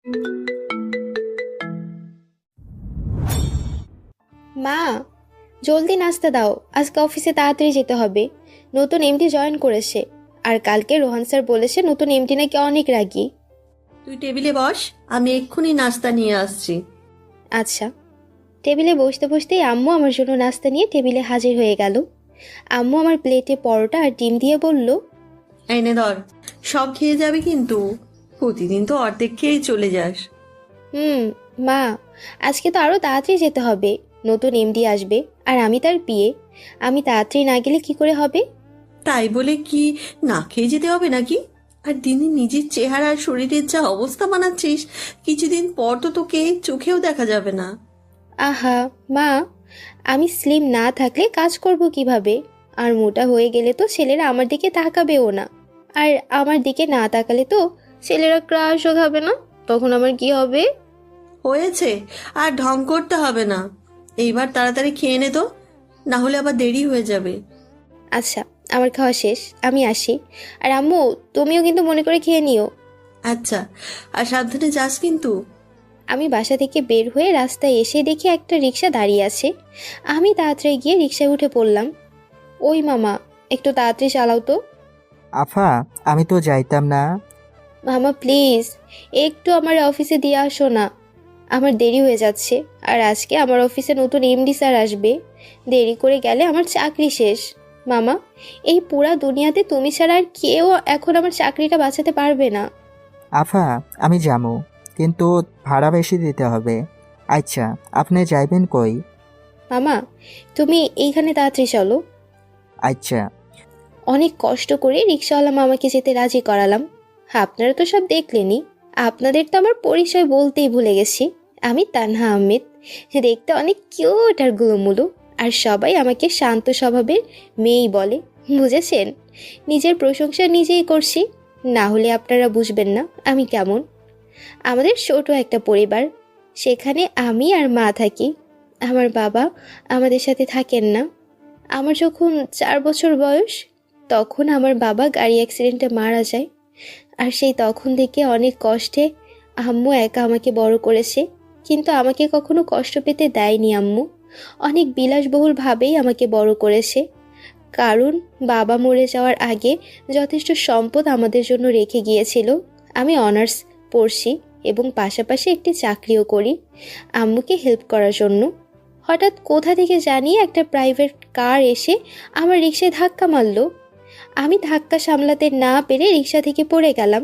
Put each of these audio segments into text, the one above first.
মা, জলদি নাস্তা দাও, আজকে অফিসে তাড়াতাড়ি যেতে হবে। নতুন এমডি জয়েন করেছে, আর কালকে রোহান স্যার বলেছে নতুন এমডি নাকি অনেক রাগী। তুই টেবিলে বস, আমি এক্ষুনি নাস্তা নিয়ে আসছি। আচ্ছা। টেবিলে বসতে বসতেই আম্মু আমার জন্য নাস্তা নিয়ে টেবিলে হাজির হয়ে গেল। আম্মু আমার প্লেটে পরোটা আর ডিম দিয়ে বলল, এনে ধর, সব খেয়ে যাবে কিন্তু। প্রতিদিন তো অর্ধেক খেয়েই চলে যাস। মা, আজকে তো আরো তাড়াতাড়ি যেতে হবে। নতুন এমডি আসবে, আর আমি তার পিএ। আমি তাড়াতাড়ি না গেলে কি করে হবে? তাই বলে কি না খেয়ে যেতে হবে নাকি? আর দিনে নিজের চেহারা আর শরীরের যা অবস্থা বানাচ্ছিস, কিছুদিন পর তো তোকে চোখেও দেখা যাবে না। আহা মা, আমি স্লিম না থাকলে কাজ করব কিভাবে? আর মোটা হয়ে গেলে তো ছেলেরা আমার দিকে তাকাবেও না। আর আমার দিকে না তাকালে তো ছেলেরা ক্রাশও খাবে না। তখন আমার কি হবে? হয়েছে, আর ঢং করতে হবে না। এইবার তাড়াতাড়ি খেয়ে নে তো, না হলে আবার দেরি হয়ে যাবে। আচ্ছা, আমার খাওয়া শেষ, আমি আসি। আর আম্মু, তুমিও কিন্তু মনে করে খেয়ে নিও। আচ্ছা, আর সাবধানে যাস কিন্তু। আমি বাসা থেকে বের হয়ে রাস্তায় এসে দেখি একটা রিক্সা দাঁড়িয়ে আছে। আমি তাড়াতাড়ি গিয়ে রিক্সায় উঠে পড়লাম। ওই মামা, একটু তাড়াতাড়ি চালাও তো। আফা, আমি তো যাইতাম না। মামা প্লিজ, একটু আমার অফিসে দিয়ে আসো না। আমার দেরি হয়ে যাচ্ছে, আর আজকে আমার অফিসে নতুন এমডি স্যার আসবে। দেরি করে গেলে আমার চাকরি শেষ। মামা, এই পুরা দুনিয়াতে তুমি ছাড়া আর কেউ এখন আমার চাকরিটা বাঁচাতে পারবে না। আফা, আমি যামু, কিন্তু ভাড়া বেশি দিতে হবে। আচ্ছা, আপনি যাইবেন কই? মামা, তুমি এইখানে তাড়াতাড়ি চলো। আচ্ছা। অনেক কষ্ট করে রিক্সাওয়ালা মামাকে যেতে রাজি করালাম। আপনারা তো সব দেখলেনই। আপনাদের তো আমার পরিচয় বলতেই ভুলে গেছি। আমি তানহা আহমেদ। দেখতে অনেক কিউট আর গুলোমুলো, আর সবাই আমাকে শান্ত স্বভাবের মেয়েই বলে। বুঝেছেন? নিজের প্রশংসা নিজেই করছি, না হলে আপনারা বুঝবেন না আমি কেমন। আমাদের ছোট একটা পরিবার, সেখানে আমি আর মা থাকি। আমার বাবা আমাদের সাথে থাকেন না। আমার যখন 4 বছর বয়স, তখন আমার বাবা গাড়ি অ্যাক্সিডেন্টে মারা যায়। আর সেই তখন থেকে অনেক কষ্টে আম্মু একা আমাকে বড় করেছে। কিন্তু আমাকে কখনো কষ্ট পেতে দেয়নি আম্মু। অনেক বিলাসবহুলভাবেই আমাকে বড় করেছে। কারণ বাবা মরে যাওয়ার আগে যথেষ্ট সম্পদ আমাদের জন্য রেখে গিয়েছিল। আমি অনার্স পড়ছি এবং পাশাপাশি একটি চাকরিও করি আম্মুকে হেল্প করার জন্য। হঠাৎ কোথা থেকে জানি একটা প্রাইভেট কার এসে আমার রিকশায় ধাক্কা মারলো। আমি ধাক্কা সামলাতে না পেরে রিকশা থেকে পড়ে গেলাম।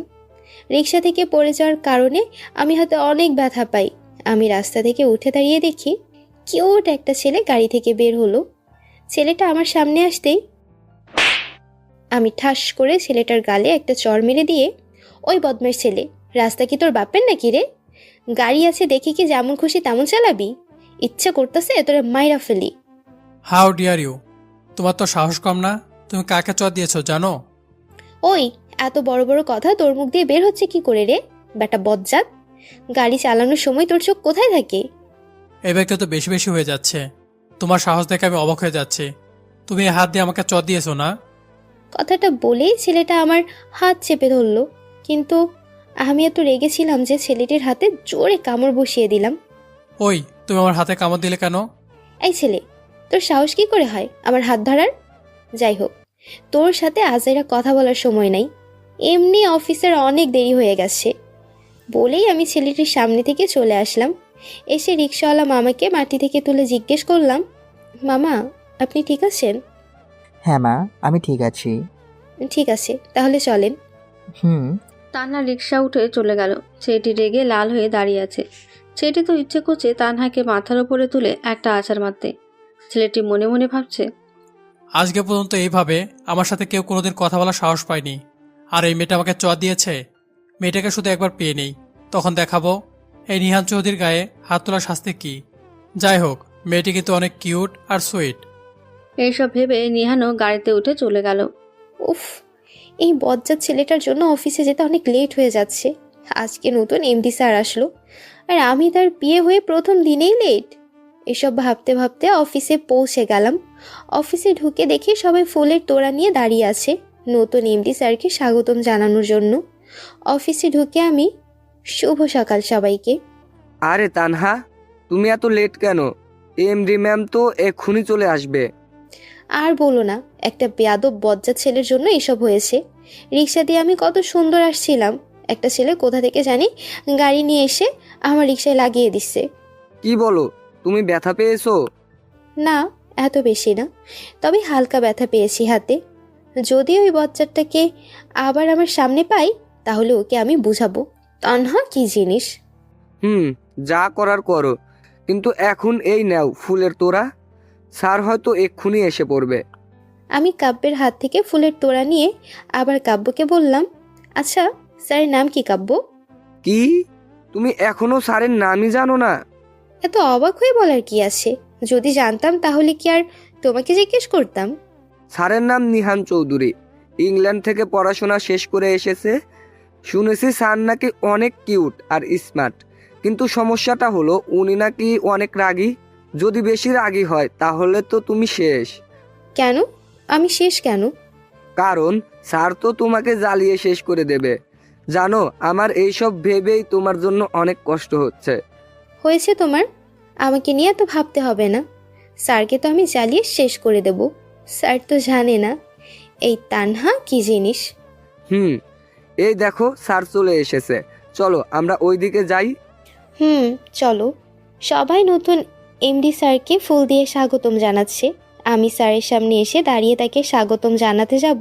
রিকশা থেকে পড়ে যাওয়ার কারণে আমি হাতে অনেক ব্যথা পাই। আমি রাস্তা থেকে উঠে দাঁড়িয়ে দেখি কিউট একটা ছেলে গাড়ি থেকে বের হলো। ছেলেটা আমার সামনে আসতেই আমি ঠাস করে ছেলেটার গালে একটা চড় মেরে দিয়ে, ওই বদমাশ ছেলে, রাস্তা কি তোর বাপের নাকি রে? গাড়ি আছে দেখে কি যেমন খুশি তেমন চালাবি? ইচ্ছা করতেছে তোরে মাইরা ফেলি। How dare you! তোমার তো সাহস কম না। তুমি কাকে চর দিয়েছো জানো? ওই, এত বড় বড় কথা তোর মুখ দিয়ে বের হচ্ছে কি করে রে, বেটা বজ্জাত! গাড়ি চালানোর সময় তোর চোখ কোথায় থাকে? এই ব্যক্তি তো বেশি বেশি হয়ে যাচ্ছে। তোমার সাহস দেখে আমি অবাক হয়ে যাচ্ছি। তুমি এই হাত দিয়ে আমাকে চর দিয়েছো না? কথাটা বলেই ছেলেটা আমার হাত চেপে ধরলো। কিন্তু আমি এত রেগেছিলাম যে ছেলেটির হাতে জোরে কামড় বসিয়ে দিলাম। ওই, তুমি আমার হাতে কামড় দিলে কেন? এই ছেলে, তোর সাহস কি করে হয় আমার হাত ধরার? যাই হোক, তোর সাথে আজ এরা কথা বলার সময় নাই। এমনি অফিসের অনেক দেরি হয়ে গেছে বলেই আমি ছেলেটির সামনে থেকে চলে আসলাম। এসে রিক্সাওয়ালা মামাকে মাটি থেকে তুলে জিজ্ঞেস করলাম, মামা, আপনি ঠিক আছেন? হ্যাঁ মা, আমি ঠিক আছি। ঠিক আছে, তাহলে চলেন। হুম। তানহা রিকশা উঠে চলে গেল। ছেলেটি রেগে লাল হয়ে দাঁড়িয়ে আছে। ছেলেটি তো ইচ্ছে করছে তানহাকে মাথার উপরে তুলে একটা আছাড় মারতে। ছেলেটি মনে মনে ভাবছে, আজকে পর্যন্ত এইভাবে আমার সাথে কেউ কোনোদিন কথা বলার সাহস পায়নি। আর এই মেয়েটা আমাকে চর দিয়েছে। মেয়েটাকে শুধু একবার পেয়ে নেই, তখন দেখাবো এই নিহান চৌধুরীর গায়ে হাত তোলার শাস্তি কি। যাই হোক, মেয়েটি কিন্তু অনেক কিউট আর সুইট। এইসব ভেবে নিহানও গাড়িতে উঠে চলে গেল। উফ, এই বজ্জাত ছেলেটার জন্য অফিসে যেতে অনেক লেট হয়ে যাচ্ছে। আজকে নতুন এমডি স্যার আসলো, আর আমি তার বিয়ে হয়ে প্রথম দিনেই লেট। এসব ভাবতে ভাবতে অফিসে পৌঁছে গেলাম। অফিসে ঢুকে দেখি সবাই ফুলের তোড়া নিয়ে দাঁড়িয়ে আছে নতুন এমডি স্যারকে স্বাগতম জানানোর জন্য। অফিসে ঢুকে আমি শুভ সকাল সবাইকে। আরে তানহা, তুমি এত লেট কেন? এমডি ম্যাম তো এক্ষুনি চলে আসবে। আর বলো না, একটা বেয়াদব বজ্জাত ছেলের জন্য এসব হয়েছে। রিক্সা দিয়ে আমি কত সুন্দর আসছিলাম, একটা ছেলে কোথা থেকে জানি গাড়ি নিয়ে এসে আমার রিক্সায় লাগিয়ে দিচ্ছে। কি বলো, তুমি ব্যথা পেয়েছো? না, এত বেশি না, তবে হালকা ব্যথা পেয়েছি হাতে। যদি ওই বজ্জাতটাকে আবার আমার সামনে পাই তাহলে ওকে আমি বুঝাবো তানহা কি জিনিস। যা করার করো, কিন্তু এখন এই নাও ফুলের তোড়া। স্যার হয়তো এক্ষুনি এসে পড়বে। আমি কাব্যের হাত থেকে ফুলের তোড়া নিয়ে আবার কাব্যকে বললাম, আচ্ছা স্যারের নাম কি কাব্য? কি, তুমি এখনো স্যারের নামই জানো না? এত অবাক হয়ে বলার কি আছে? যদি জানতাম তাহলে কি আর তোমাকে জিজ্ঞেস করতাম? স্যারের নাম নিহান চৌধুরী, ইংল্যান্ড থেকে পড়াশোনা শেষ করে এসেছে। শুনেছি স্যার নাকি অনেক কিউট আর স্মার্ট, কিন্তু সমস্যাটা হলো উনি নাকি অনেক রাগী। যদি বেশি রাগী হয় তাহলে তো তুমি শেষ। কেন? আমি শেষ কেন? কারণ স্যার তো তোমাকে জ্বালিয়ে শেষ করে দেবে। জানো, আমার এইসব ভেবেই তোমার জন্য অনেক কষ্ট হচ্ছে। হয়েছে তোমার, আমাকে নিয়ে তো ভাবতে হবে না। স্যারকে তো আমি জ্বালিয়ে শেষ করে দেব। স্যার তো জানে না এই তানহা কি জিনিস। এই দেখো স্যার চলে এসেছে, চলো আমরা ওইদিকে যাই। চলো। সবাই নতুন এমডি স্যারকে ফুল দিয়ে স্বাগতম জানাচ্ছে। আমি স্যারের সামনে এসে দাঁড়িয়ে তাকে স্বাগতম জানাতে যাব,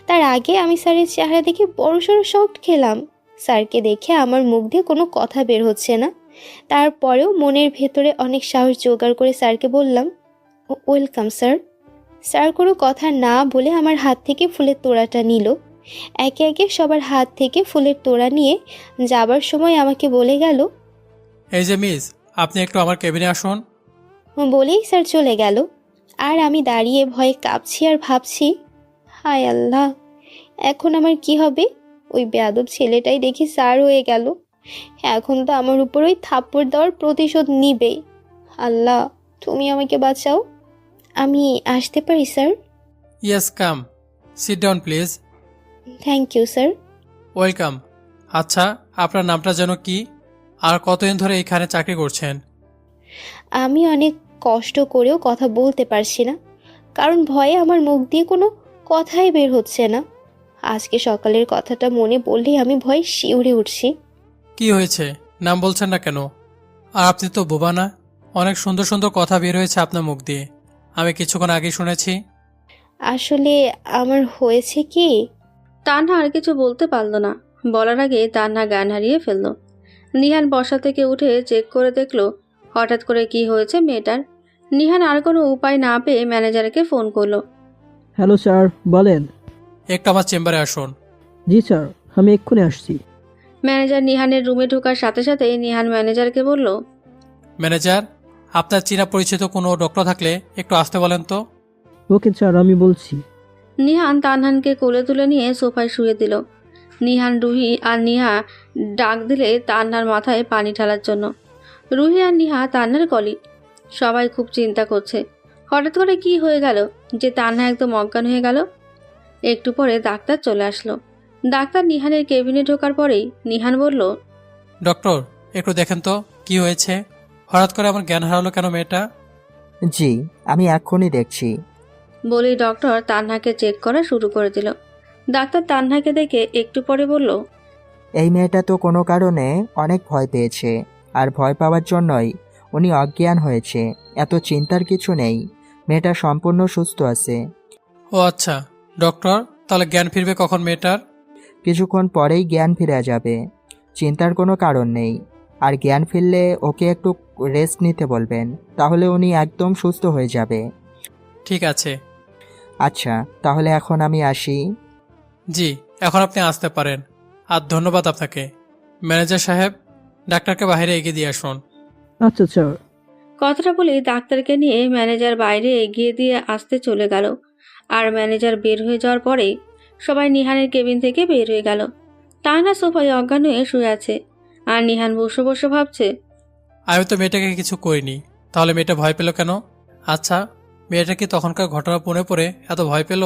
তার আগে আমি স্যারের চেহারা দেখে বড়সড় শক খেলাম। স্যারকে দেখে আমার মুখ দিয়ে কোনো কথা বের হচ্ছে না, তারপরেও মনের ভেতরে অনেক সাহস জোগাড় করে স্যারকে বললাম, ওয়েলকাম স্যার। স্যার কোনো কথা না বলে আমার হাত থেকে ফুলের তোড়াটা নিল। একে একে সবার হাত থেকে ফুলের তোড়া নিয়ে যাবার সময় আমাকে বলে গেল, এই যে মিস, আপনি একটু আমার কেবিনে আসুন। বলেই স্যার চলে গেল। আর আমি দাঁড়িয়ে ভয়ে কাঁপছি আর ভাবছি, হায় আল্লাহ, এখন আমার কি হবে? ওই বেয়াদব ছেলেটাই দেখি স্যার হয়ে গেল। এখন তো আমার উপর ওই থাপ্পড় দেওয়ার প্রতিশোধ নিবেই। আল্লাহ, তুমি আমাকে বাঁচাও। আমি আসতে পারি sir? Yes, come, sit down please. Thank you sir. Welcome. আচ্ছা, আপনার নামটা যেন কি, আর কতদিন ধরে এখানে চাকরি করছেন? আমি অনেক কষ্ট করেও কথা বলতে পারছি না, কারণ ভয়ে আমার মুখ দিয়ে কোনো কথাই বের হচ্ছে না। আজকে সকালের কথাটা মনে পড়লেই আমি ভয়ে শিউরে উঠছি। কি হয়েছে, নাম বলছেন না কেন? আর আপনি তো বোবা না, অনেক সুন্দর সুন্দর কথা বের হয়েছে আপনার মুখ দিয়ে, আমি কিছুক্ষণ আগে শুনেছি। আসলে আমার হয়েছে কি, তানহা আর কিছু বলতে পারল না। বলার আগে তানহা জ্ঞান হারিয়ে ফেলল। নিহান বসা থেকে উঠে চেক করে দেখলো হঠাৎ করে কি হয়েছে মেয়েটার। নিহান আর কোনো উপায় না পেয়ে ম্যানেজারকে ফোন করলো। হ্যালো স্যার, বলেন। একটু আমার চেম্বারে আসুন। জি স্যার, আমি এক্ষুনি আসছি। ম্যানেজার নিহানের রুমে ঢোকার সাথে সাথে নিহান ম্যানেজারকে বলল, ম্যানেজার, আপনার চেনা পরিচিত কোনো ডক্টর থাকলে একটু আসতে বলেন তো। ওকে স্যার, আমি বলছি। নিহান তানহানকে কোলে তুলে নিয়ে সোফায় শুয়ে দিল। নিহান রুহি আর নিহা ডাক দিলে তান্নার মাথায় পানি ঢালার জন্য। রুহি আর নিহা তান্নার কলিগ। সবাই খুব চিন্তা করছে হঠাৎ করে কি হয়ে গেল যে তান্না একদম অজ্ঞান হয়ে গেল। একটু পরে ডাক্তার চলে আসলো। ডাক্তার নিহানের কেবিনে ঢোকার পরেই নিহান বলল, ডক্টর, একটু দেখেন তো কি হয়েছে, হঠাৎ করে আমার জ্ঞান হারালো কেন মেয়েটা? জি, আমি এক্ষুনি দেখছি। বলেই ডক্টর তান্নাকে চেক করা শুরু করে দিল। ডাক্তার তান্নাকে দেখে একটু পরে বলল, এই মেয়েটা তো কোনো কারণে অনেক ভয় পেয়েছে, আর ভয় পাওয়ার জন্যই উনি অজ্ঞান হয়েছে। এত চিন্তার কিছু নেই, মেয়েটা সম্পূর্ণ সুস্থ আছে। ও আচ্ছা ডক্টর, তাহলে জ্ঞান ফিরবে কখন মেয়েটার? কিছুক্ষণ পরেই জ্ঞান ফিরে যাবে, চিন্তার কোনো কারণ নেই। আর জ্ঞান ফিরলে ওকে একটু রেস্ট নিতে বলবেন, তাহলে উনি একদম সুস্থ হয়ে যাবে। ঠিক আছে। আচ্ছা, তাহলে এখন আমি আসি। জি, এখন আপনি আসতে পারেন। আর ধন্যবাদ আপনাকে। ম্যানেজার সাহেব, ডাক্তারকে বাইরে এগিয়ে দিয়ে আসুন। আচ্ছা স্যার। কথাটা বলে ডাক্তারকে নিয়ে ম্যানেজার বাইরে এগিয়ে দিয়ে আসতে চলে গেল। আর ম্যানেজার বের হয়ে যাওয়ার পরেই সবাই নিহানের কেবিন থেকে বের হয়ে গেল। তান্না সোফায় অজ্ঞান হয়ে শুয়ে আছে, আর নিহান বসে বসে ভাবছে, আমি তো মেয়েটাকে কিছু করিনি, তাহলে মেয়েটা ভয় পেল কেন? আচ্ছা, মেয়েটা কি তখনকার ঘটনা মনে পড়ে এত ভয় পেল?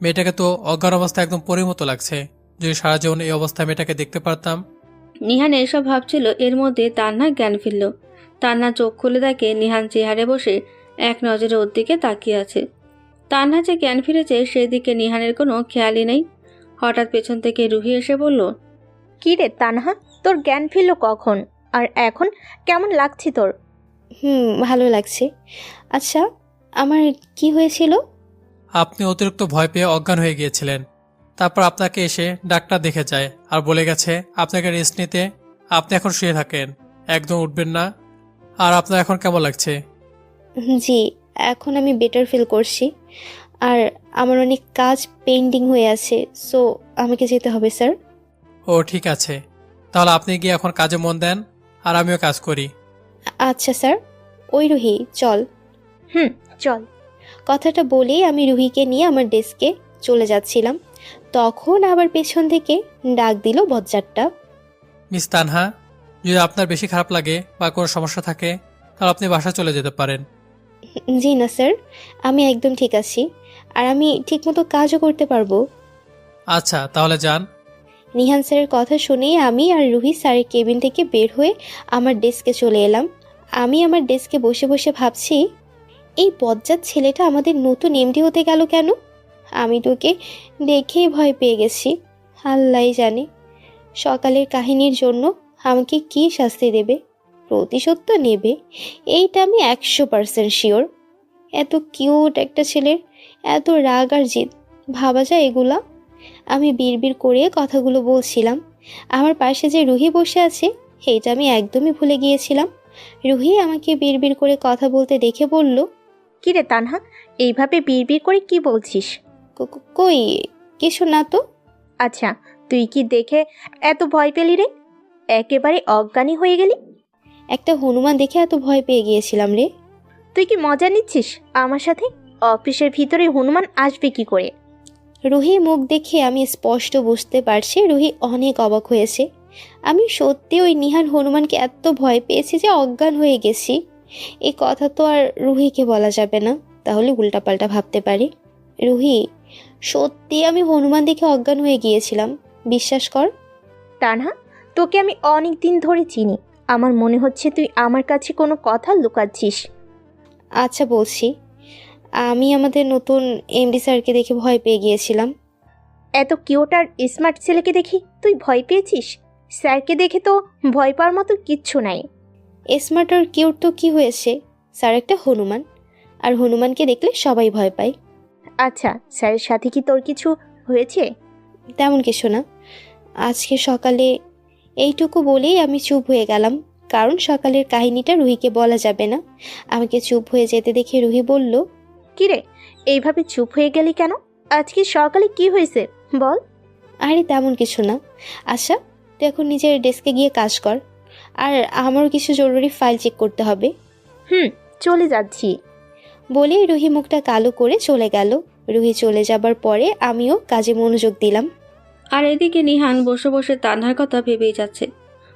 মেয়েটাকে তো অজ্ঞান অবস্থায় একদম পরীর মতো লাগছে। যদি সারা জীবন এই অবস্থায় মেয়েটাকে দেখতে পারতাম। নিহান এসব ভাবছিল, এর মধ্যে তান্না জ্ঞান ফিরল। তান্না চোখ খুলে দেখে নিহান চেয়ারে বসে এক নজরে ওর দিকে তাকিয়ে আছে। তান্না যে জ্ঞান ফিরেছে সেদিকে নিহানের কোনো খেয়ালই নেই। হঠাৎ পেছন থেকে রুহি এসে বলল, কি রে তানহা, তোর জ্ঞান ফিরল কখন? আর এখন কেমন লাগছে তোর? ভালো লাগছে। আচ্ছা, আমার কি হয়েছিল? আপনি অতিরিক্ত ভয় পেয়ে অজ্ঞান হয়ে গিয়েছিলেন। তারপর আপনাকে এসে ডাক্তার দেখে যায় আর বলে গেছে আপনাকে রেস্ট নিতে। আপনি এখন শুয়ে থাকেন, একদম উঠবেন না। আর আপনার এখন কেমন লাগছে? জি, এখন আমি বেটার ফিল করছি। আর আমার অনেক কাজ পেন্ডিং হয়ে আছে, সো আমাকে যেতে হবে স্যার। ও ঠিক আছে, তাহলে আপনি গিয়ে এখন কাজে মন দেন, আর আমিও কাজ করি। আচ্ছা স্যার। ওই রুহি, চল। চল। কথাটা বলেই আমি রুহিকে নিয়ে আমার ডেস্কে চলে যাচ্ছিলাম, তখন আবার পেছন থেকে ডাক দিল বজ্জারটা। মিস তানহা, যদি আপনার বেশি খারাপ লাগে বা কোনো সমস্যা থাকে তাহলে আপনি বাসা চলে যেতে পারেন। জি না স্যার, আমি একদম ঠিক আছি, আর আমি ঠিকমতো কাজও করতে পারবো। আচ্ছা, তাহলে যান। নিহান স্যারের কথা শুনেই আমি আর রুহি স্যারের কেবিন থেকে বের হয়ে আমার ডেস্কে চলে এলাম। আমি আমার ডেস্কে বসে বসে ভাবছি, এই বজ্জাত ছেলেটা আমাদের নতুন এমডি হতে গেল কেন? আমি তোকে দেখেই ভয় পেয়ে গেছি। আল্লাহই জানে সকালের কাহিনীর জন্য আমাকে কী শাস্তি দেবে। প্রতিশোধ তো নেবে, এইটা আমি 100% শিওর। এত কিউট একটা ছেলের এত রাগ আর জিদ, ভাবা যায় এগুলা? আমি বিড়বিড় করে কথাগুলো বলছিলাম। আমার পাশে যে রুহি বসে আছে এইটা আমি একদমই ভুলে গিয়েছিলাম। রুহি আমাকে বিড়বিড় করে কথা বলতে দেখে বলল, কি রে তানহা, এইভাবে বিড়বিড় করে কি বলছিস? কই কিছু না তো। আচ্ছা, তুই কি দেখে এত ভয় পেলি রে? একেবারে অজ্ঞানী হয়ে গেলি? একটা হনুমান দেখে এত ভয় পেয়ে গিয়েছিলাম রে। তুই কি মজা নিচ্ছিস আমার সাথে? অফিসের ভিতরে হনুমান আসবে কি করে? রুহি মুখ দেখে আমি স্পষ্ট বুঝতে পারছি রুহি অনেক অবাক হয়েছে। আমি সত্যি ওই নিহান হনুমানকে এত ভয় পেয়েছি যে অজ্ঞান হয়ে গেছি। এই কথা তো আর রুহিকে বলা যাবে না, তাহলে উল্টাপাল্টা ভাবতে পারি। রুহি, সত্যি আমি হনুমান দেখে অজ্ঞান হয়ে গিয়েছিলাম, বিশ্বাস কর। তানহা, তোকে আমি অনেক দিন ধরে চিনি। আমার মনে হচ্ছে তুই আমার কাছে কোনো কথা লুকাচ্ছিস। আচ্ছা বলছি, আমি আমাদের নতুন এমডি স্যারকে দেখে ভয় পেয়ে গিয়েছিলাম। এত কিউট আর স্মার্ট ছেলেকে দেখি তুই ভয় পেয়েছিস? স্যারকে দেখে তো ভয় পাওয়ার মতো কিচ্ছু নাই। স্মার্ট আর কিউট তো কি হয়েছে, স্যার একটা হনুমান, আর হনুমানকে দেখলে সবাই ভয় পায়। আচ্ছা, স্যারের সাথে কি তোর কিছু হয়েছে? তেমন কিছু না। আজকে সকালে এইটুকু বলেই আমি চুপ হয়ে গেলাম, কারণ সকালের কাহিনীটা রুহিকে বলা যাবে না। আমাকে চুপ হয়ে যেতে দেখে রুহি বলল, কিরে, এইভাবে চুপ হয়ে গেলি কেন? আজকে সকালে কি হয়েছে বল। আরে তেমন কিছু না। আচ্ছা, তুই এখন নিজের ডেস্কে গিয়ে কাজ কর, আর আমারও কিছু জরুরি ফাইল চেক করতে হবে। চলে যাচ্ছি। বলেই রুহি মুখটা কালো করে চলে গেল। রুহি চলে যাবার পরে আমিও কাজে মনোযোগ দিলাম। আর এদিকে নিহান বসে বসে তান্নার কথা ভেবেই যাচ্ছে।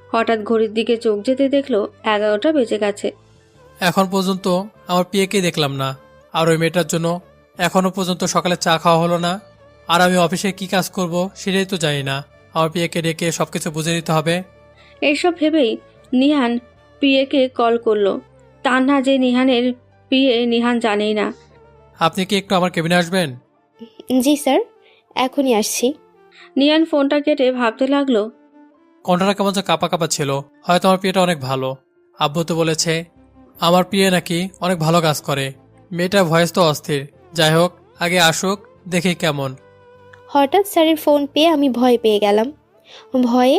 হঠাৎ ঘড়ির দিকে চোখ যেতে দেখলো 11টা বেজে গেছে। এখন পর্যন্ত আমার পিএকে দেখলাম না, আর ওই মেয়েটার জন্য এখনো পর্যন্ত সকালে চা খাওয়া হলো না। আর আমি অফিসে কি কাজ করব সেটাই তো জানি না। আমার পিএকে ডেকে সবকিছু বুঝে নিতে হবে। এইসব ভেবেই নিহান পিএকে কল করলো। তান্না যে নিহানের পিএ নিহান জানেই না। আপনি কি একটু আমার কেবিনে আসবেন? জি স্যার, এখনই আসছি। নিহান ফোনটা কেটে ভাবতে লাগলো, কণ্ঠটা কেমন যে কাঁপা কাঁপা ছিল। হয়তো আমার পিএটা অনেক ভালো। আব্বু তো বলেছে আমার পিএ নাকি অনেক ভালো কাজ করে। মেয়েটার ভয়েস তো অস্থির। যাই হোক, আগে আসুক, দেখি কেমন। হঠাৎ স্যারের ফোন পেয়ে আমি ভয় পেয়ে গেলাম। ভয়ে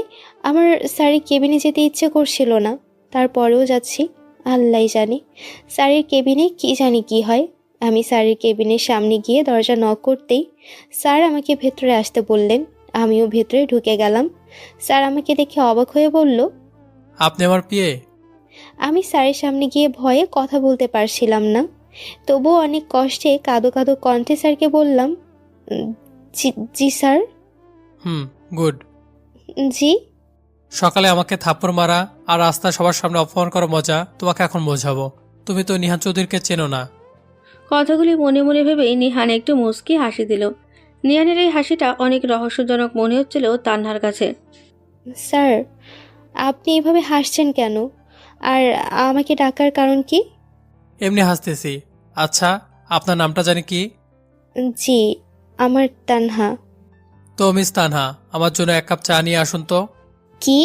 আমার স্যারের কেবিনে যেতে ইচ্ছে করছিল না, তারপরেও যাচ্ছি। আল্লাহই জানে স্যারের কেবিনে কি জানি কি হয়। আমি স্যারের কেবিনের সামনে গিয়ে দরজা নক করতেই স্যার আমাকে ভেতরে আসতে বললেন। আমিও ভেতরে ঢুকে গেলাম। স্যার আমাকে দেখে অবাক হয়ে বলল, আপনি আমার পিএ? আমি স্যারের সামনে গিয়ে ভয়ে কথা বলতে পারছিলাম না, তবুও অনেক কষ্টে কাঁদো কাঁদো কণ্ঠে স্যারকে বললাম, জি জি স্যার। গুড। জি। সকালে আমাকে থাপ্পড় মারা আর রাস্তায় সবার সামনে অপমান করা মজা তোমাকে এখন বোঝাবো। তুমি তো নিহান চৌধুরীকে চেনো না। কথাগুলি মনে মনে ভেবেই নিহান একটু মুচকি হাসি দিল। নিহানের এই হাসিটা অনেক রহস্যজনক মনে হচ্ছিল তান্নার কাছে। স্যার, আপনি এভাবে হাসছেন কেন? আর আমাকে ডাকার কারণ কি? এমনি হাসতেছি। আচ্ছা, আপনার নামটা জানি কি? জি, আমার তানহা। তো মিস তানহা, আমার জন্য 1 কাপ চা নিয়ে আসুন তো। কি?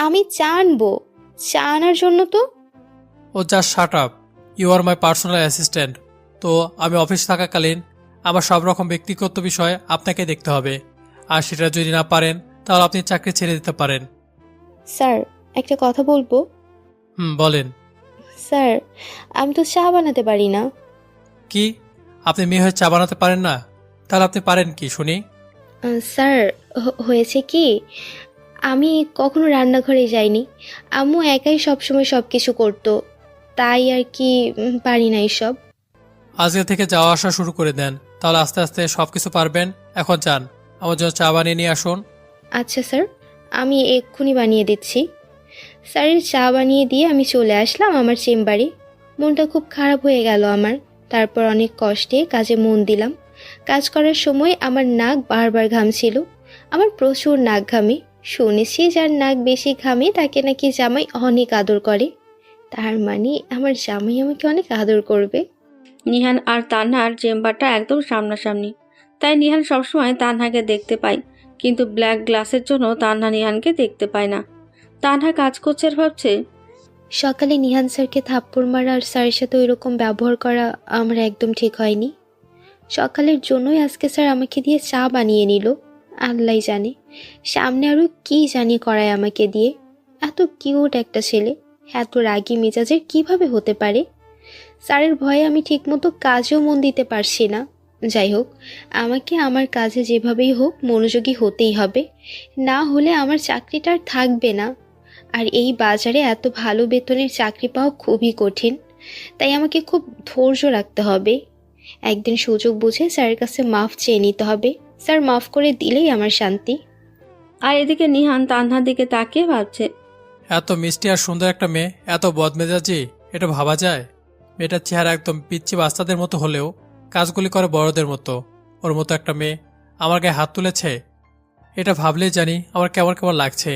আমি চা আনবো? চা আনার জন্য তো? Oh just shut up. You are my personal assistant. তো আমি অফিস থাকাকালীন আমার সব রকম ব্যক্তিগত বিষয় আপনাকে দেখতে হবে। আর সেটা যদি না পারেন তাহলে আপনি চাকরি ছেড়ে দিতে পারেন। স্যার, একটা কথা বলবো? বলেন। স্যার, আমি তো চা বানাতে পারি না। কি? আপনি মেয়ে হয়ে চা বানাতে পারেন না? তাহলে আপনি পারেন কি শুনি? স্যার, হয়েছে কি, আমি কখনো রান্নাঘরে যাইনি। আম্মু একাই সবসময় সব কিছু করতো, তাই আর কি পারি না এসব। আজকে থেকে যাওয়া আসা শুরু করে দেন, তাহলে আস্তে আস্তে সব কিছু পারবেন। এখন যান, আমার জন্য চা বানিয়ে নিয়ে আসুন। আচ্ছা স্যার, আমি এক্ষুনি বানিয়ে দিচ্ছি। স্যারের চা বানিয়ে দিয়ে আমি চলে আসলাম আমার চেম্বারে। মনটা খুব খারাপ হয়ে গেল আমার। তারপর অনেক কষ্টে কাজে মন দিলাম। কাজ করার সময় আমার নাক বারবার ঘামছিল। আমার প্রচুর নাক ঘামে। শুনেছি যার নাক বেশি ঘামে তাকে নাকি জামাই অনেক আদর করে। তার মানে আমার জামাই আমাকে অনেক আদর করবে। নিহান আর তানহার চেম্বারটা একদম সামনাসামনি, তাই নিহান সবসময় তানহাকে দেখতে পায়, কিন্তু ব্ল্যাক গ্লাসের জন্য তানহা নিহানকে দেখতে পায় না। তানহা কাজ করছে আর ভাবছে, সকালে নিহান স্যারকে থাপ্পড় মারা আর স্যারের সাথে ওই রকম ব্যবহার করা আমার একদম ঠিক হয়নি। সকালের জন্যই আজকে স্যার আমাকে দিয়ে চা বানিয়ে নিল। আল্লাহ জানে সামনে আরও কি জানি করায় আমাকে দিয়ে। এত কিউট একটা ছেলে এত রাগী মেজাজের কিভাবে হতে পারে? স্যারের ভয়ে আমি ঠিকমতো কাজেও মন দিতে পারছি না। যাই হোক, আমাকে আমার কাজে যেভাবেই হোক মনোযোগী হতেই হবে, না হলে আমার চাকরিটা আর থাকবে না। আর এই বাজারে এত ভালো বেতনের চাকরি পাওয়া খুবই কঠিন, তাই আমাকে খুব ধৈর্য রাখতে হবে। একদিন সুযোগ বুঝে স্যারের কাছে মাফ চেয়ে নিতে হবে। স্যার মাফ করে দিলেই আমার শান্তি। আর এদিকে নিহান তানহার দিকে তাকিয়ে ভাবছে, এত মিষ্টি আর সুন্দর একটা মেয়ে এত বদমেজাজি, এটা ভাবা যায়? মেয়েটার চেহারা একদম পিচ্ছি বাচ্চাদের মতো হলেও কাজগুলি করে বড়দের মতো। ওর মতো একটা মেয়ে আমার গায়ে হাত তুলেছে, এটা ভাবলেই জানি আমার কেমন কেমন লাগছে।